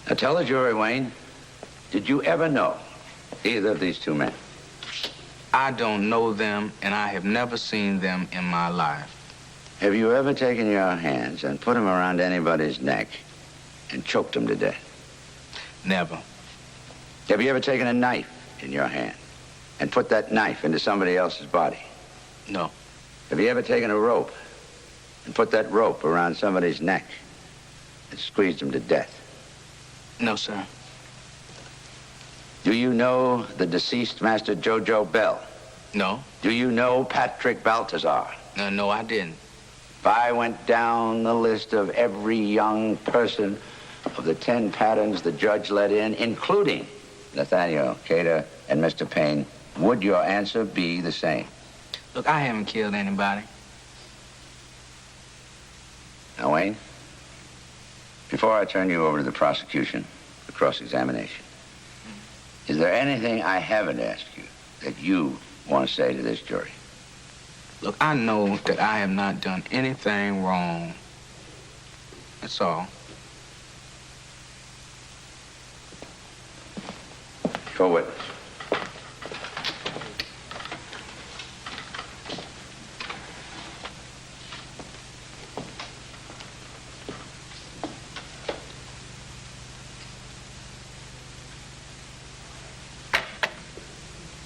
Now, tell the jury, Wayne, did you ever know either of these two men? I don't know them, and I have never seen them in my life. Have you ever taken your hands and put them around anybody's neck and choked them to death? Never. Have you ever taken a knife in your hand and put that knife into somebody else's body? No. Have you ever taken a rope and put that rope around somebody's neck and squeezed him to death? No, sir. Do you know the deceased Master Jojo Bell? No. Do you know Patrick Baltazar? No, I didn't. If I went down the list of every young person of the 10 patterns the judge let in, including Nathaniel Cater and Mr. Payne, would your answer be the same? Look, I haven't killed anybody. Now, Wayne, before I turn you over to the prosecution for cross-examination, is there anything I haven't asked you that you want to say to this jury? Look, I know that I have not done anything wrong. That's all. Co-witness.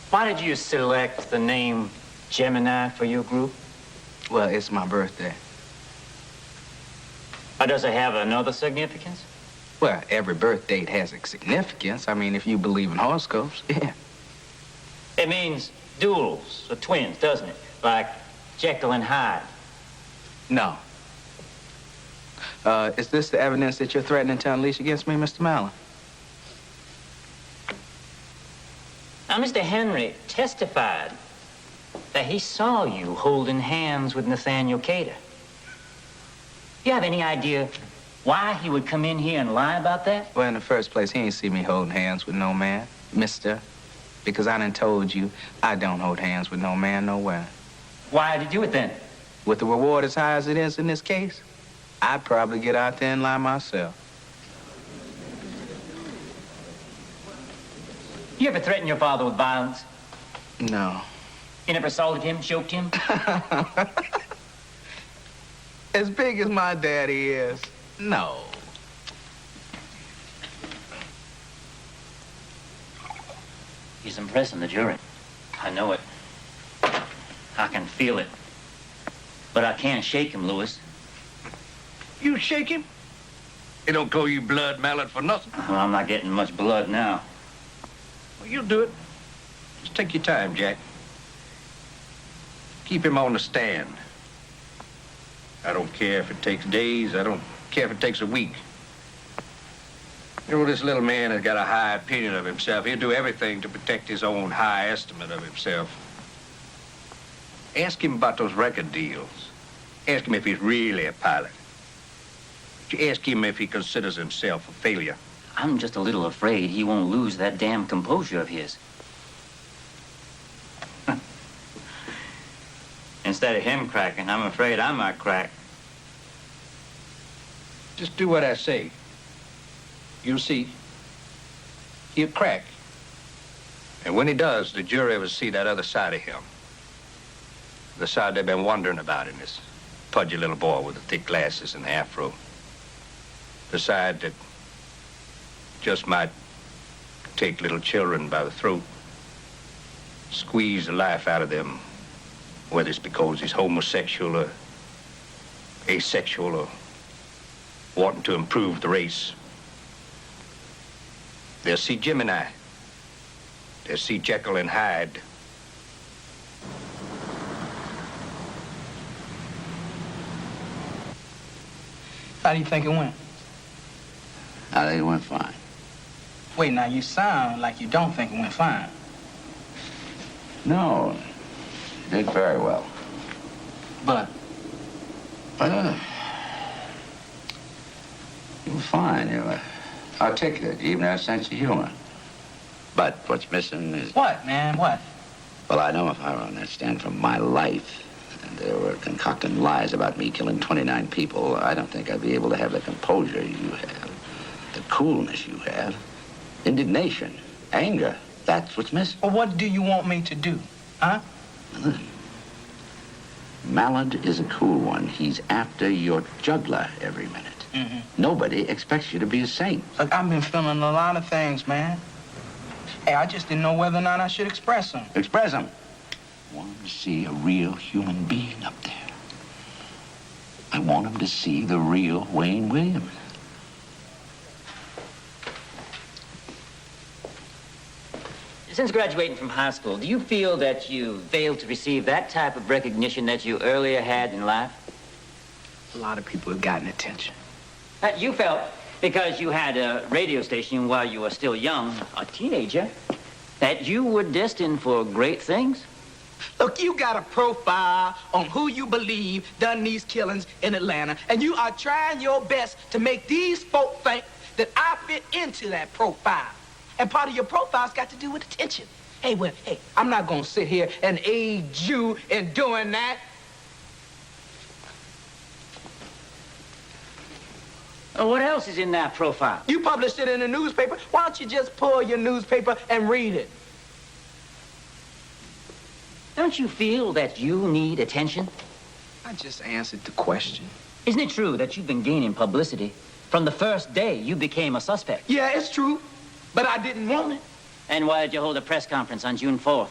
Why did you select the name Gemini for your group? Well, it's my birthday. Or does it have another significance? Well, every birth date has a significance. I mean, if you believe in horoscopes, yeah. It means duels or twins, doesn't it? Like Jekyll and Hyde. No. Is this the evidence that you're threatening to unleash against me, Mr. Mallon? Now, Mr. Henry testified that he saw you holding hands with Nathaniel Cater. You have any idea why he would come in here and lie about that? Well, in the first place, he ain't see me holding hands with no man, mister. Because I done told you I don't hold hands with no man nowhere. Why did you do it then? With the reward as high as it is in this case, I'd probably get out there and lie myself. You ever threatened your father with violence? No. You never assaulted him, choked him? As big as my daddy is, no. He's impressing the jury. I know it. I can feel it. But I can't shake him, Lewis. You shake him? They don't call you Blood Mallet for nothing. Well, I'm not getting much blood now. Well, you'll do it. Just take your time, Jack. Keep him on the stand. I don't care if it takes days. I don't care if it takes a week. You know, this little man has got a high opinion of himself. He'll do everything to protect his own high estimate of himself. Ask him about those record deals. Ask him if he's really a pilot. Ask him if he considers himself a failure. I'm just a little afraid he won't lose that damn composure of his. Instead of him cracking, I'm afraid I might crack. Just do what I say. You'll see. He'll crack. And when he does, the jury will see that other side of him. The side they've been wondering about in this pudgy little boy with the thick glasses and the afro. The side that just might take little children by the throat, squeeze the life out of them, whether it's because he's homosexual or asexual or wanting to improve the race. They'll see Gemini. They'll see Jekyll and Hyde. How do you think it went? I think it went fine. Wait, now you sound like you don't think it went fine. No, you did very well. But you were fine. You were articulate. You even had a sense of humor. But what's missing is... What, man? What? Well, I know if I were on that stand for my life, and they were concocting lies about me killing 29 people, I don't think I'd be able to have the composure you have, the coolness you have, indignation, anger. That's what's missing. Well, what do you want me to do, huh? Mallard is a cool one. He's after your jugular every minute. Mm-hmm. Nobody expects you to be a saint. Look, I've been feeling a lot of things, man. Hey, I just didn't know whether or not I should express them. Express them. I want him to see a real human being up there. I want him to see the real Wayne Williams. Since graduating from high school, do you feel that you failed to receive that type of recognition that you earlier had in life? A lot of people have gotten attention. You felt because you had a radio station while you were still young, a teenager, that you were destined for great things? Look, you got a profile on who you believe done these killings in Atlanta, and you are trying your best to make these folk think that I fit into that profile. And part of your profile's got to do with attention. Hey, well, hey, I'm not gonna sit here and aid you in doing that. What else is in that profile? You published it in the newspaper. Why don't you just pull your newspaper and read it? Don't you feel that you need attention? I just answered the question. Isn't it true that you've been gaining publicity from the first day you became a suspect? Yeah, it's true, but I didn't want it. And why did you hold a press conference on June 4th?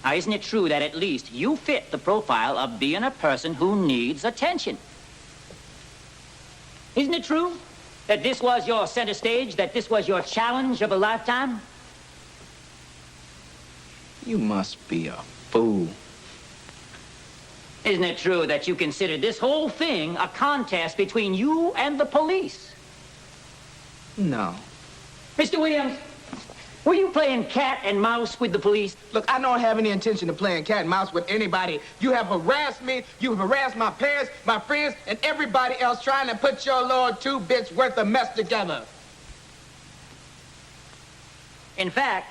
Now, isn't it true that at least you fit the profile of being a person who needs attention? Isn't it true that this was your center stage, that this was your challenge of a lifetime? You must be a fool. Isn't it true that you consider this whole thing a contest between you and the police? No. Mr. Williams, were you playing cat and mouse with the police? Look, I don't have any intention of playing cat and mouse with anybody. You have harassed me, you have harassed my parents, my friends, and everybody else trying to put your little 2 bits worth of mess together. In fact,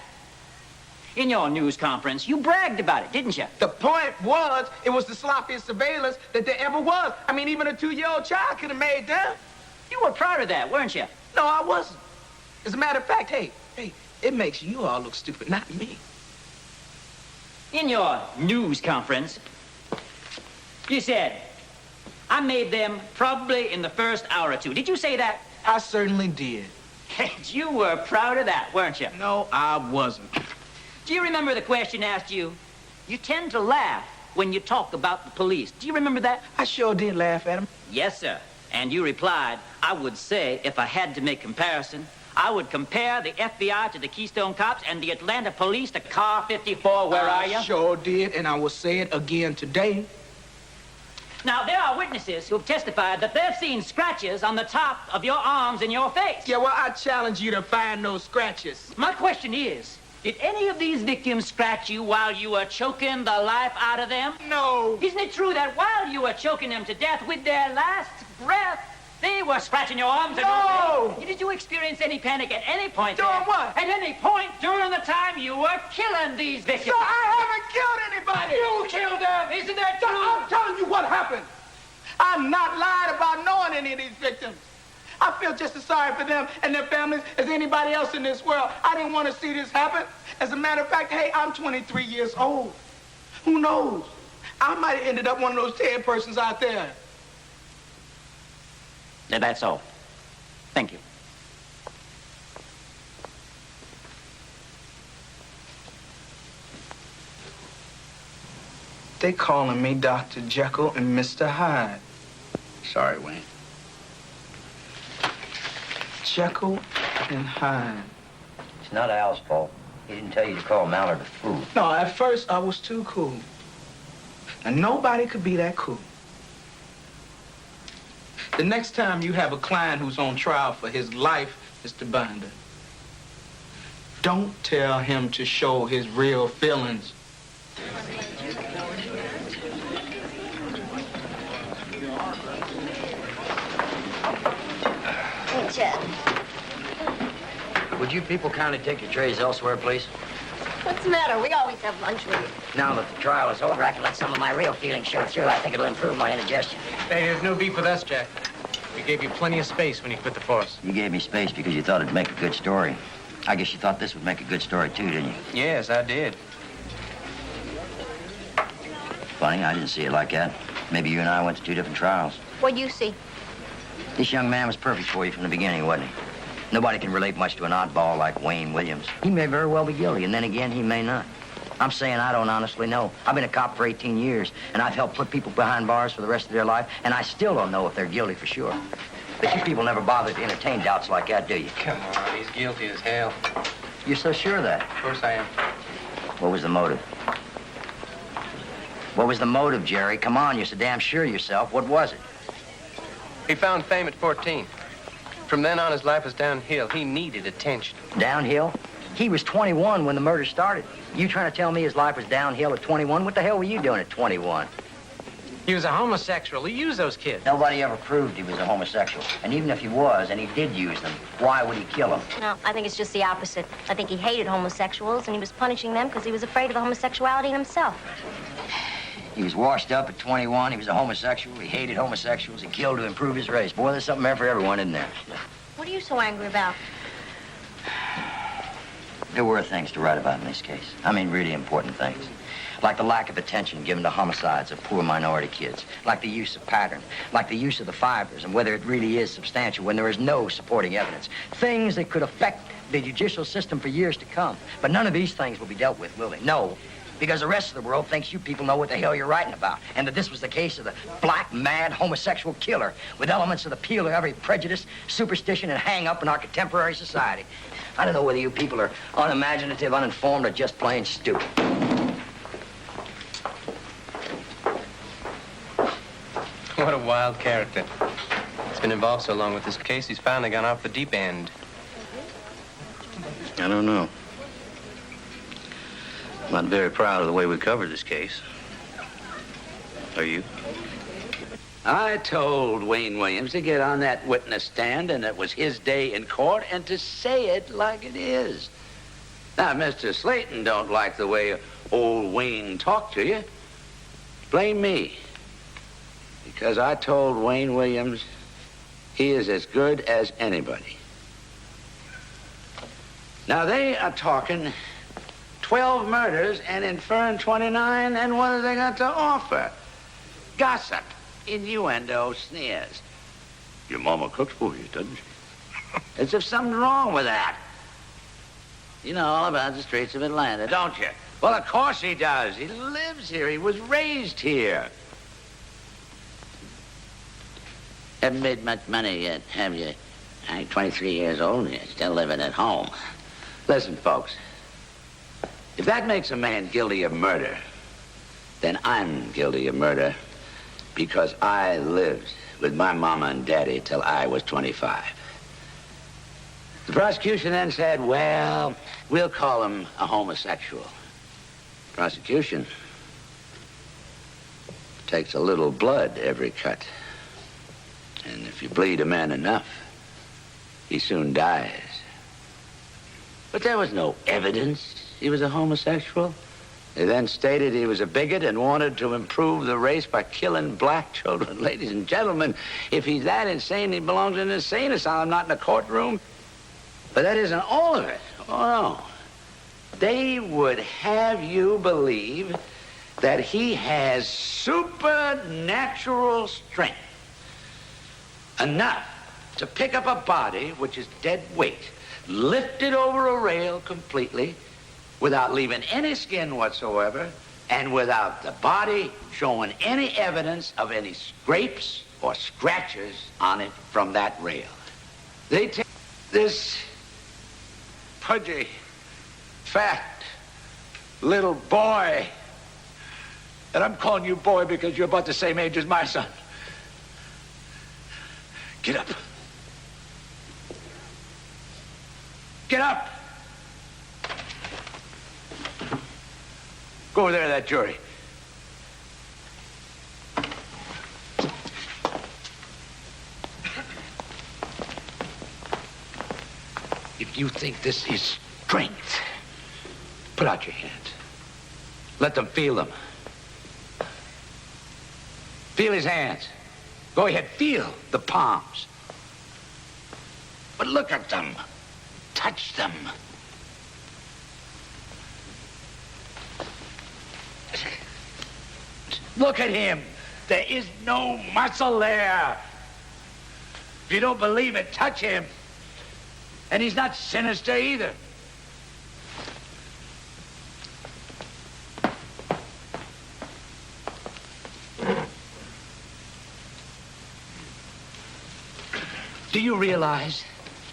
in your news conference, you bragged about it, didn't you? The point was, it was the sloppiest surveillance that there ever was. I mean, even a 2-year-old child could have made them. You were proud of that, weren't you? No, I wasn't. As a matter of fact, hey, it makes you all look stupid, not me. In your news conference, you said, I made them probably in the first hour or 2. Did you say that? I certainly did. You were proud of that, weren't you? No, I wasn't. Do you remember the question asked you? You tend to laugh when you talk about the police. Do you remember that? I sure did laugh at him. Yes, sir. And you replied, I would say, if I had to make comparison, I would compare the FBI to the Keystone Cops and the Atlanta Police to Car 54. Where are you? I sure did, and I will say it again today. Now, there are witnesses who have testified that they've seen scratches on the top of your arms and your face. Yeah, well, I challenge you to find those scratches. My question is, did any of these victims scratch you while you were choking the life out of them? No. Isn't it true that while you were choking them to death with their last breath, they were scratching your arms? No! Did you experience any panic at any point? Doing what? At any point during the time you were killing these victims? So I haven't killed anybody! You killed them! Isn't that true? I'm telling you what happened. I'm not lying about knowing any of these victims. I feel just as sorry for them and their families as anybody else in this world. I didn't want to see this happen. As a matter of fact, hey, I'm 23 years old. Who knows? I might have ended up one of those 10 persons out there. That's all. Thank you. They calling me Dr. Jekyll and Mr. Hyde. Sorry, Wayne. Jekyll and Hyde. It's not Al's fault. He didn't tell you to call Mallard a fool. No, at first I was too cool. And nobody could be that cool. The next time you have a client who's on trial for his life, Mr. Binder, don't tell him to show his real feelings. Hey, Chet. Would you people kindly take your trays elsewhere, please? What's the matter? We always have lunch with you. Now that the trial is over, I can let some of my real feelings show through. I think it'll improve my indigestion. Hey, there's no beef with us, Jack. We gave you plenty of space when you quit the force. You gave me space because you thought it'd make a good story. I guess you thought this would make a good story, too, didn't you? Yes, I did. Funny, I didn't see it like that. Maybe you and I went to 2 different trials. What'd you see? This young man was perfect for you from the beginning, wasn't he? Nobody can relate much to an oddball like Wayne Williams. He may very well be guilty, and then again, he may not. I'm saying I don't honestly know. I've been a cop for 18 years, and I've helped put people behind bars for the rest of their life, and I still don't know if they're guilty for sure. But you people never bother to entertain doubts like that, do you? Come on, he's guilty as hell. You're so sure of that? Of course I am. What was the motive? What was the motive, Jerry? Come on, you're so damn sure of yourself. What was it? He found fame at 14. From then on, his life was downhill. He needed attention. Downhill? He was 21 when the murder started. You trying to tell me his life was downhill at 21? What the hell were you doing at 21? He was a homosexual. He used those kids. Nobody ever proved he was a homosexual. And even if he was, and he did use them, why would he kill them? No, I think it's just the opposite. I think he hated homosexuals, and he was punishing them because he was afraid of the homosexuality in himself. He was washed up at 21. He was a homosexual. He hated homosexuals. He killed to improve his race. Boy, there's something there for everyone, isn't there? What are you so angry about? There were things to write about in this case. I mean, really important things. Like the lack of attention given to homicides of poor minority kids. Like the use of pattern. Like the use of the fibers and whether it really is substantial when there is no supporting evidence. Things that could affect the judicial system for years to come. But none of these things will be dealt with, will they? No. Because the rest of the world thinks you people know what the hell you're writing about. And that this was the case of the black, mad, homosexual killer with elements of the appeal of every prejudice, superstition, and hang-up in our contemporary society. I don't know whether you people are unimaginative, uninformed, or just plain stupid. What a wild character. He's been involved so long with this case, he's finally gone off the deep end. I don't know. I'm not very proud of the way we covered this case. Are you? I told Wayne Williams to get on that witness stand, and it was his day in court, and to say it like it is. Now, Mr. Slayton don't like the way old Wayne talked to you. Blame me. Because I told Wayne Williams he is as good as anybody. Now, they are talking 12 murders and inferring 29, and what have they got to offer? Gossip, innuendo, sneers. Your mama cooks for you, doesn't she? As if something's wrong with that. You know all about the streets of Atlanta, don't you? Well, of course he does. He lives here. He was raised here. Haven't made much money yet, have you? I'm 23 years old and you're still living at home. Listen, folks. If that makes a man guilty of murder, then I'm guilty of murder because I lived with my mama and daddy till I was 25. The prosecution then said, well, we'll call him a homosexual. Prosecution takes a little blood every cut. And if you bleed a man enough, he soon dies. But there was no evidence he was a homosexual. They then stated he was a bigot and wanted to improve the race by killing black children. Ladies and gentlemen, if he's that insane, he belongs in an insane asylum, not in a courtroom. But that isn't all of it. Oh, no. They would have you believe that he has supernatural strength. Enough to pick up a body which is dead weight, lift it over a rail completely, without leaving any skin whatsoever, and without the body showing any evidence of any scrapes or scratches on it from that rail. They take this pudgy, fat, little boy, and I'm calling you boy because you're about the same age as my son. Get up. Get up. Go over there to that jury. If you think this is strength, put out your hands. Let them feel them. Feel his hands. Go ahead, feel the palms. But look at them. Touch them. Look at him. There is no muscle there. If you don't believe it, touch him. And he's not sinister either. Do you realize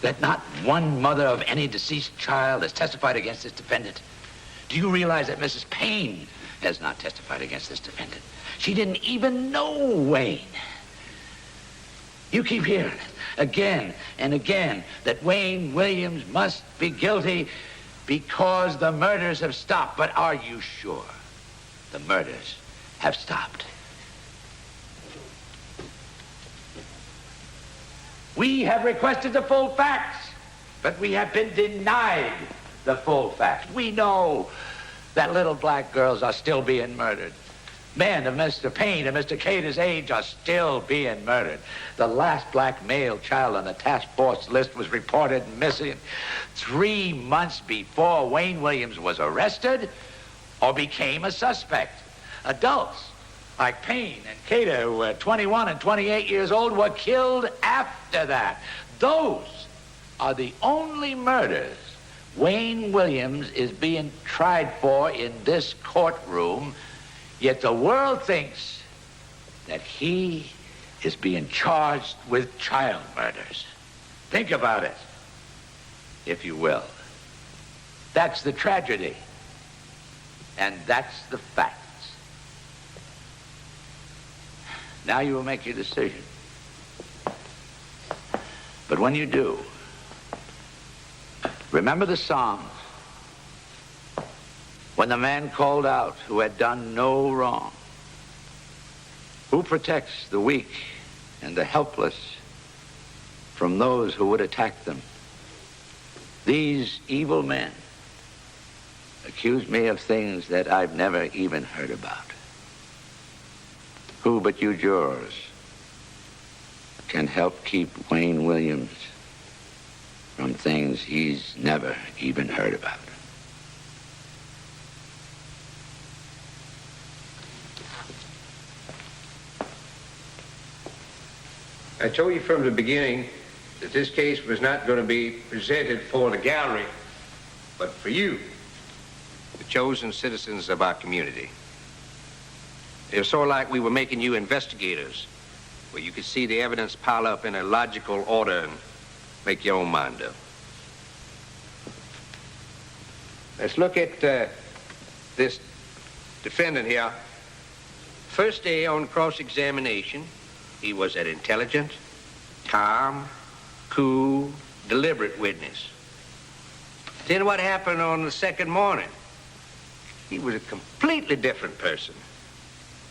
that not one mother of any deceased child has testified against this defendant? Do you realize that Mrs. Payne has not testified against this defendant? She didn't even know Wayne. You keep hearing it again and again that Wayne Williams must be guilty because the murders have stopped. But are you sure the murders have stopped? We have requested the full facts, but we have been denied the full facts. We know that little black girls are still being murdered. Men of Mr. Payne and Mr. Cater's age are still being murdered. The last black male child on the task force list was reported missing 3 months before Wayne Williams was arrested or became a suspect. Adults like Payne and Cater, who were 21 and 28 years old, were killed after that. Those are the only murders Wayne Williams is being tried for in this courtroom, yet the world thinks that he is being charged with child murders. Think about it, if you will. That's the tragedy, and that's the facts. Now you will make your decision. But when you do, remember the song, when the man called out who had done no wrong. Who protects the weak and the helpless from those who would attack them? These evil men accuse me of things that I've never even heard about. Who but you jurors can help keep Wayne Williams from things he's never even heard about? I told you from the beginning that this case was not going to be presented for the gallery, but for you, the chosen citizens of our community. It was sort of like we were making you investigators, where you could see the evidence pile up in a logical order and make your own mind up. Let's look at this defendant here. First day on cross-examination, he was an intelligent, calm, cool, deliberate witness. Then what happened on the second morning? He was a completely different person.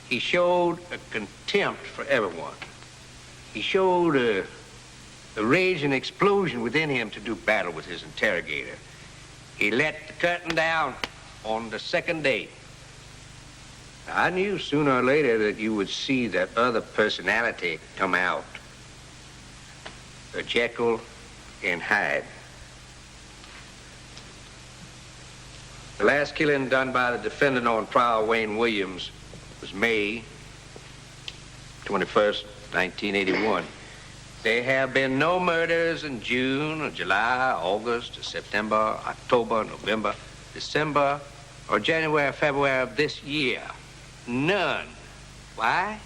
He showed a contempt for everyone. He showed a rage and explosion within him to do battle with his interrogator. He let the curtain down on the second day. I knew sooner or later that you would see that other personality come out. A Jekyll and Hyde. The last killing done by the defendant on trial, Wayne Williams, was May 21st, 1981. There have been no murders in June or July, August, or September, October, November, December, or January or February of this year. None. Why?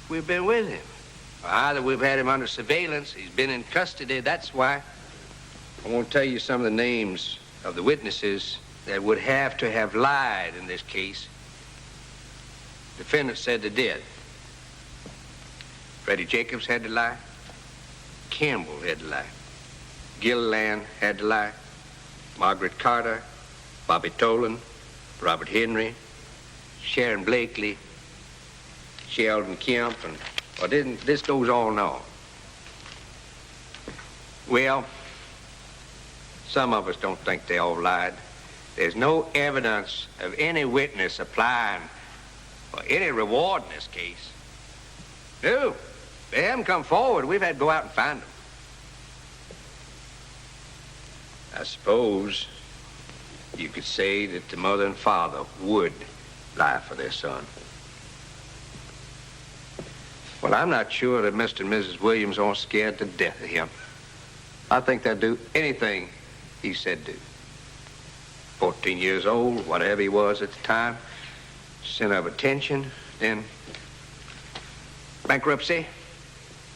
We've been with him. Either we've had him under surveillance, he's been in custody, that's why. I won't tell you some of the names of the witnesses that would have to have lied in this case. The defendant said they did. Freddie Jacobs had to lie. Campbell had to lie. Gilliland had to lie. Margaret Carter, Bobby Tolan, Robert Henry, Sharon Blakely, Sheldon Kemp, and this goes on and on. Well, some of us don't think they all lied. There's no evidence of any witness applying for any reward in this case. No, they haven't come forward. We've had to go out and find them. I suppose you could say that the mother and father would lie for their son. Well, I'm not sure that Mr. and Mrs. Williams aren't scared to death of him. I think they'd do anything he said do. 14 years old, whatever he was at the time, center of attention, then bankruptcy.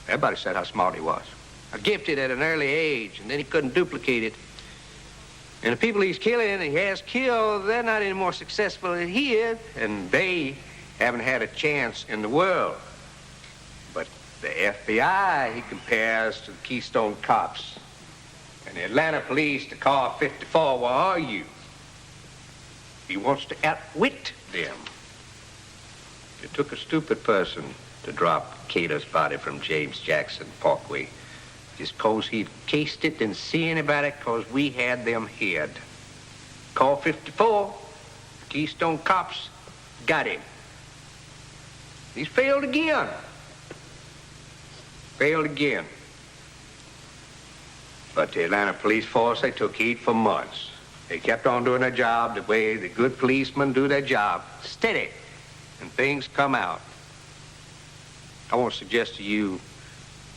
Everybody said how smart he was. gifted at an early age, and then he couldn't duplicate it. And the people he's killing and he has killed, they're not any more successful than he is, and they haven't had a chance in the world. But the FBI, he compares to the Keystone Cops. And the Atlanta police, the car 54, where are you? He wants to outwit them. It took a stupid person to drop Cater's body from James Jackson Parkway. Just 'cause he'd cased it and see anybody, 'cause we had them hid. Call 54, Keystone Cops got him. He's failed again. Failed again. But the Atlanta police force, they took heat for months. They kept on doing their job the way the good policemen do their job, steady, and things come out. I want to suggest to you,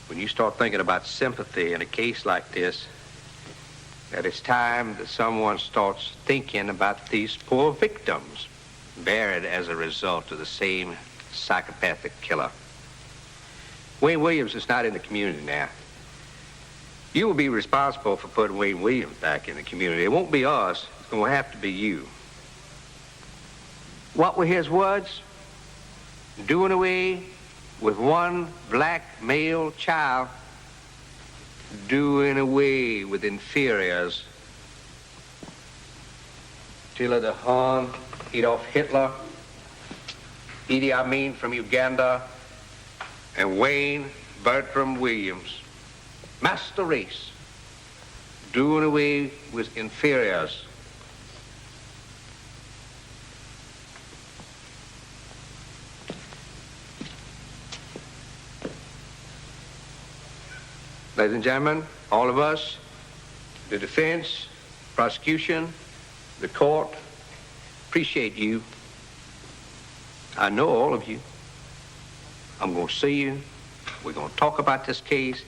when you start thinking about sympathy in a case like this, that it's time that someone starts thinking about these poor victims buried as a result of the same psychopathic killer. Wayne Williams is not in the community now. You will be responsible for putting Wayne Williams back in the community. It won't be us. It's going to have to be you. What were his words? Doing away with one black male child, doing away with inferiors. Attila the Hun, Adolf Hitler, Idi Amin from Uganda, and Wayne Bertram Williams. Master race, doing away with inferiors. Ladies and gentlemen, all of us, the defense, prosecution, the court, appreciate you. I know all of you. I'm going to see you. We're going to talk about this case,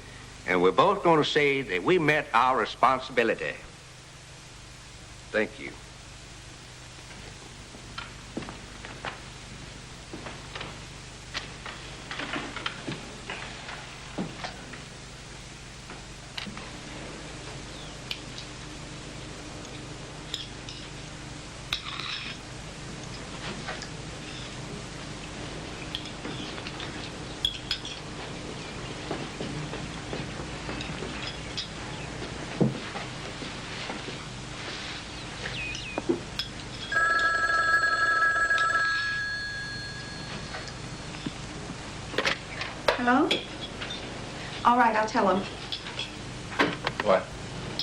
and we're both going to say that we met our responsibility. Thank you. Hello? All right, I'll tell them. What?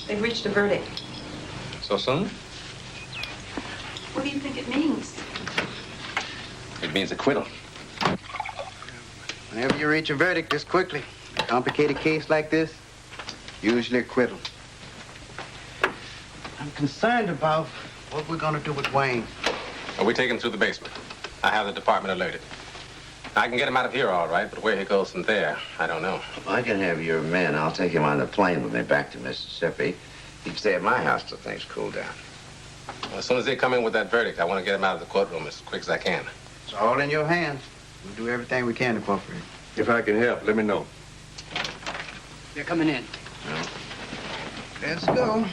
They've reached a verdict. So soon? What do you think it means? It means acquittal. Whenever you reach a verdict this quickly, a complicated case like this, usually acquittal. I'm concerned about what we're gonna do with Wayne. Well, we take him through the basement. I have the department alerted. I can get him out of here all right, but where he goes from there, I don't know. Well, I can have your men. I'll take him on the plane with me back to Mississippi. He can stay at my house till things cool down. Well, as soon as they come in with that verdict, I want to get him out of the courtroom as quick as I can. It's all in your hands. We'll do everything we can to cooperate. If I can help, let me know. They're coming in. Well, let's go.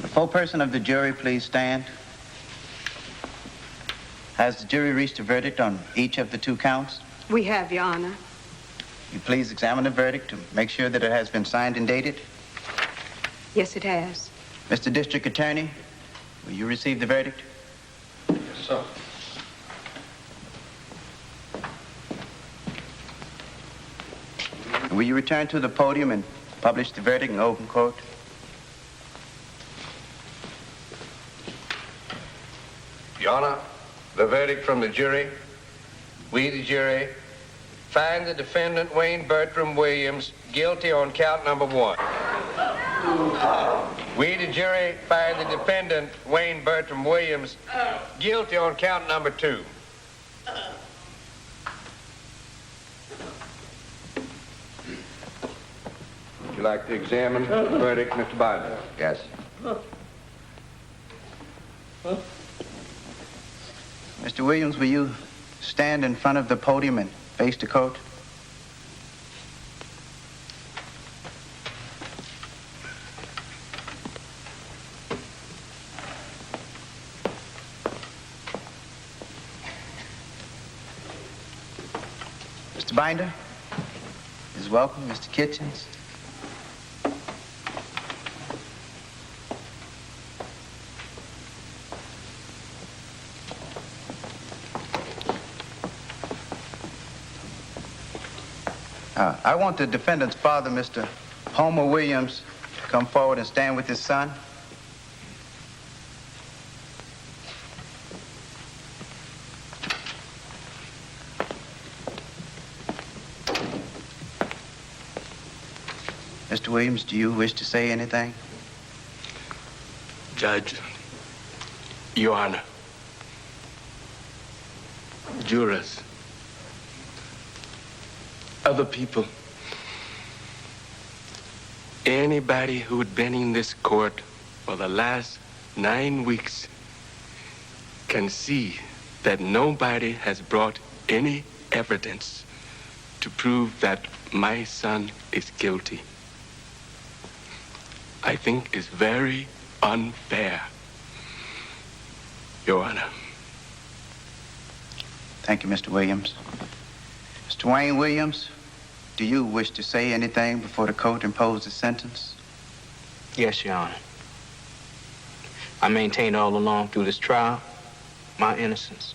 The foreperson of the jury, please stand. Has the jury reached a verdict on each of the 2 counts? We have, Your Honor. You please examine the verdict to make sure that it has been signed and dated. Yes, it has. Mr. District Attorney, will you receive the verdict? Yes, sir. Will you return to the podium and publish the verdict in open court? Your Honor, the verdict from the jury. We, the jury, find the defendant, Wayne Bertram Williams, guilty on count number 1. We, the jury, find the defendant, Wayne Bertram Williams, guilty on count number 2. Would you like to examine the verdict, Mr. Binder? Yes. Mr. Williams, will you stand in front of the podium and face the court? Mr. Binder is welcome. Mr. Kitchens. I want the defendant's father, Mr. Homer Williams, to come forward and stand with his son. Mr. Williams, do you wish to say anything? Judge, Your Honor, jurors, other people, anybody who had been in this court for the last 9 weeks can see that nobody has brought any evidence to prove that my son is guilty. I think it's very unfair, Your Honor. Thank you, Mr. Williams. Mr. Wayne Williams, do you wish to say anything before the court imposes a sentence? Yes, Your Honor. I maintained all along through this trial my innocence.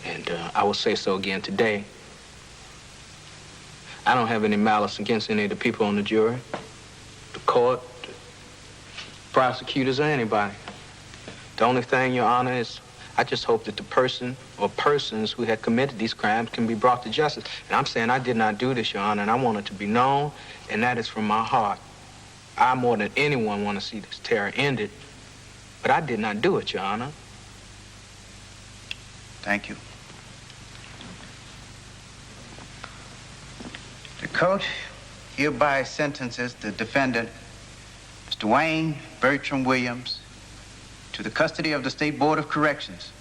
And I will say so again today. I don't have any malice against any of the people on the jury, the court, the prosecutors, or anybody. The only thing, Your Honor, is I just hope that the person or persons who had committed these crimes can be brought to justice. And I'm saying I did not do this, Your Honor, and I want it to be known, and that is from my heart. I, more than anyone, want to see this terror ended, but I did not do it, Your Honor. Thank you. The court hereby sentences the defendant, Mr. Wayne Bertram Williams, to the custody of the State Board of Corrections,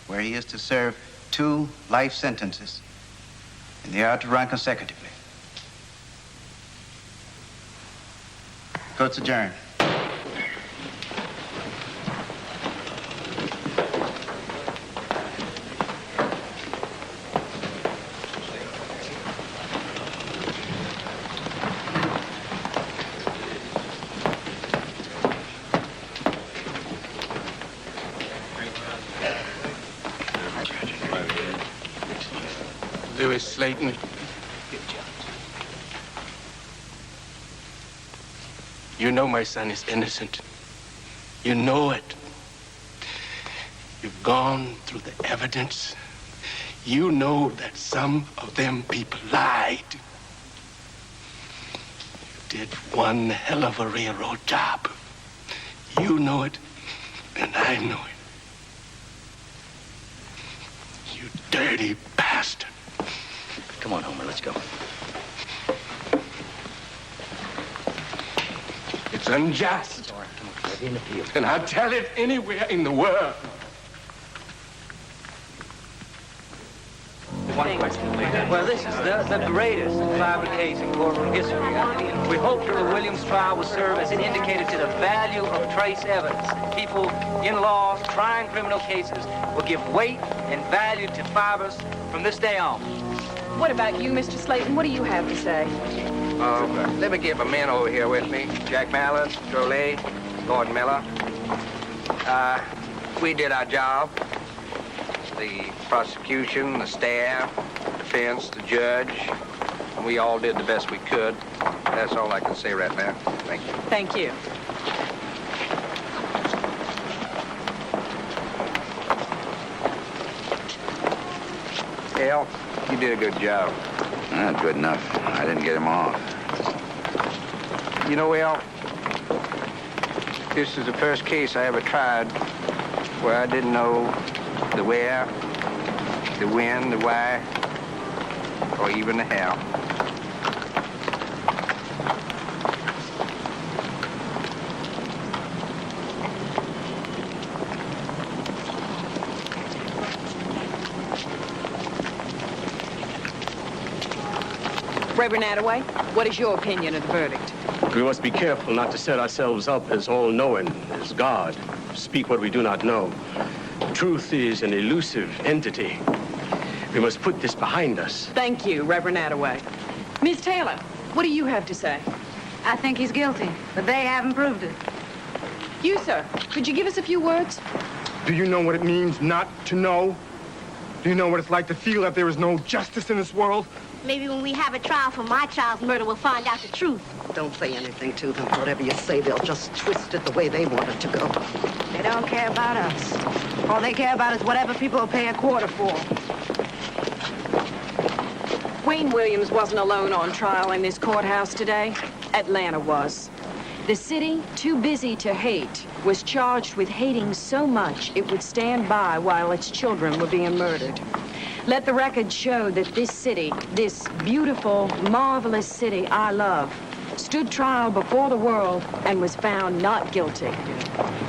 where he is to serve 2 life sentences, and they are to run consecutively. Court's adjourned. Louis Slayton. You know my son is innocent. You know it. You've gone through the evidence. You know that some of them people lied. You did one hell of a railroad job. You know it, and I know it. You dirty bastard. Come on, Homer, let's go. It's unjust. It's all right, come on, we're in the field. And I'll tell it anywhere in the world. One question, please. Well, this is the greatest fiber case in courtroom history. We hope that the Williams trial will serve as an indicator to the value of trace evidence. People in laws trying criminal cases will give weight and value to fibers from this day on. What about you, Mr. Slayton? What do you have to say? Let me get my men over here with me. Jack Mallon, Drolet, Gordon Miller. We did our job. The prosecution, the staff, the defense, the judge. We all did the best we could. That's all I can say right now. Thank you. Thank you. Al, you did a good job. Not good enough. I didn't get him off. You know, Al, this is the first case I ever tried where I didn't know the where, the when, the why, or even the how. Reverend Attaway, what is your opinion of the verdict? We must be careful not to set ourselves up as all-knowing, as God, speak what we do not know. Truth is an elusive entity. We must put this behind us. Thank you, Reverend Attaway. Miss Taylor, what do you have to say? I think he's guilty, but they haven't proved it. You, sir, could you give us a few words? Do you know what it means not to know? Do you know what it's like to feel that there is no justice in this world? Maybe when we have a trial for my child's murder, we'll find out the truth. Don't say anything to them. Whatever you say, they'll just twist it the way they want it to go. They don't care about us. All they care about is whatever people will pay a quarter for. Wayne Williams wasn't alone on trial in this courthouse today. Atlanta was. The city, too busy to hate, was charged with hating so much it would stand by while its children were being murdered. Let the record show that this city, this beautiful, marvelous city I love, stood trial before the world and was found not guilty.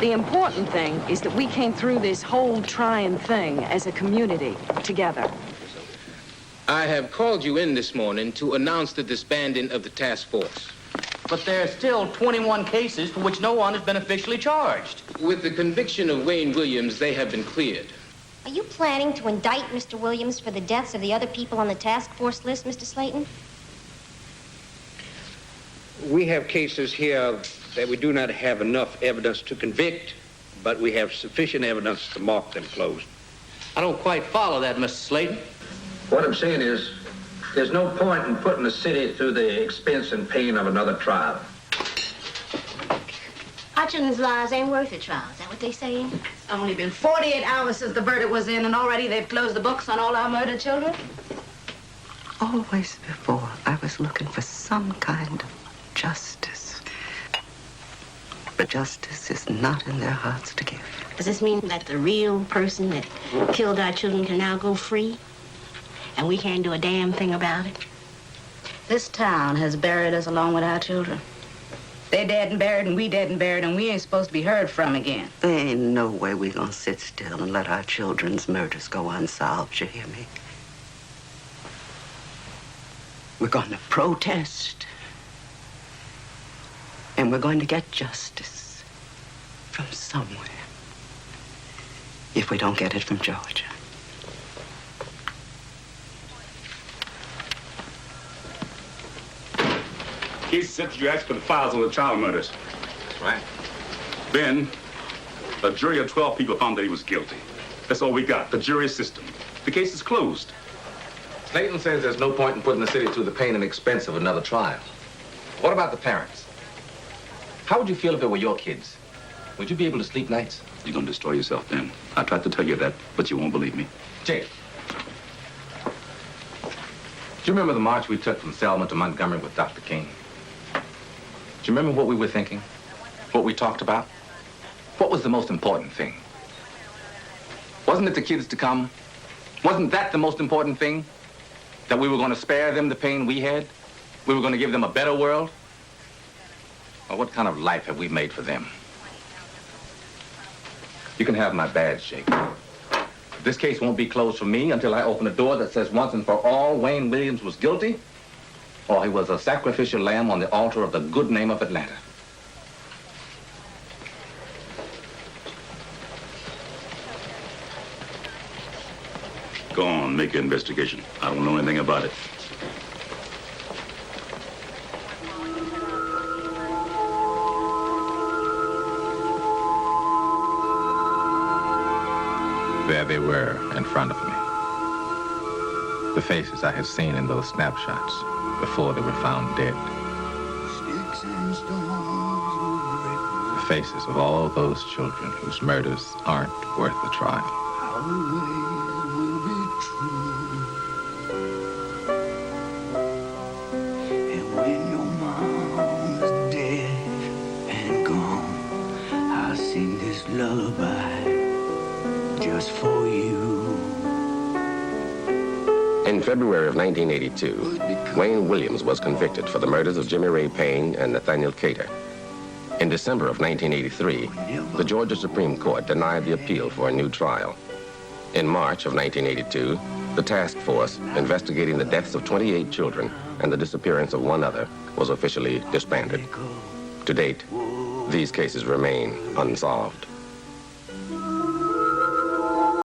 The important thing is that we came through this whole trying thing as a community together. I have called you in this morning to announce the disbanding of the task force. But there are still 21 cases for which no one has been officially charged. With the conviction of Wayne Williams, they have been cleared. Are you planning to indict Mr. Williams for the deaths of the other people on the task force list, Mr. Slayton? We have cases here that we do not have enough evidence to convict, but we have sufficient evidence to mark them closed. I don't quite follow that, Mr. Slayton. What I'm saying is, there's no point in putting the city through the expense and pain of another trial. Our children's lives ain't worth a trial. Is that what they saying? It's only been 48 hours since the verdict was in, and already they've closed the books on all our murdered children. Always before, I was looking for some kind of justice. But justice is not in their hearts to give. Does this mean that the real person that killed our children can now go free? And we can't do a damn thing about it? This town has buried us along with our children. They're dead and buried, and we dead and buried, and we ain't supposed to be heard from again. There ain't no way we gonna sit still and let our children's murders go unsolved, you hear me? We're gonna protest. And we're going to get justice from somewhere. If we don't get it from Georgia. Case said that you asked for the files on the child murders. That's right. Then, a jury of 12 people found that he was guilty. That's all we got, the jury system. The case is closed. Slayton says there's no point in putting the city through the pain and expense of another trial. What about the parents? How would you feel if it were your kids? Would you be able to sleep nights? You're gonna destroy yourself, Ben. I tried to tell you that, but you won't believe me. Jake. Do you remember the march we took from Selma to Montgomery with Dr. King? Do you remember what we were thinking? What we talked about? What was the most important thing? Wasn't it the kids to come? Wasn't that the most important thing? That we were going to spare them the pain we had? We were going to give them a better world? Or what kind of life have we made for them? You can have my badge, Jake. This case won't be closed for me until I open a door that says once and for all Wayne Williams was guilty, or he was a sacrificial lamb on the altar of the good name of Atlanta. Go on, make your investigation. I don't know anything about it. There they were in front of me. The faces I had seen in those snapshots before they were found dead. The faces of all those children whose murders aren't worth a trial. And when your mom's dead, In February of 1982, Wayne Williams was convicted for the murders of Jimmy Ray Payne and Nathaniel Cater. In December of 1983, the Georgia Supreme Court denied the appeal for a new trial. In March of 1982, the task force investigating the deaths of 28 children and the disappearance of one other was officially disbanded. To date, these cases remain unsolved.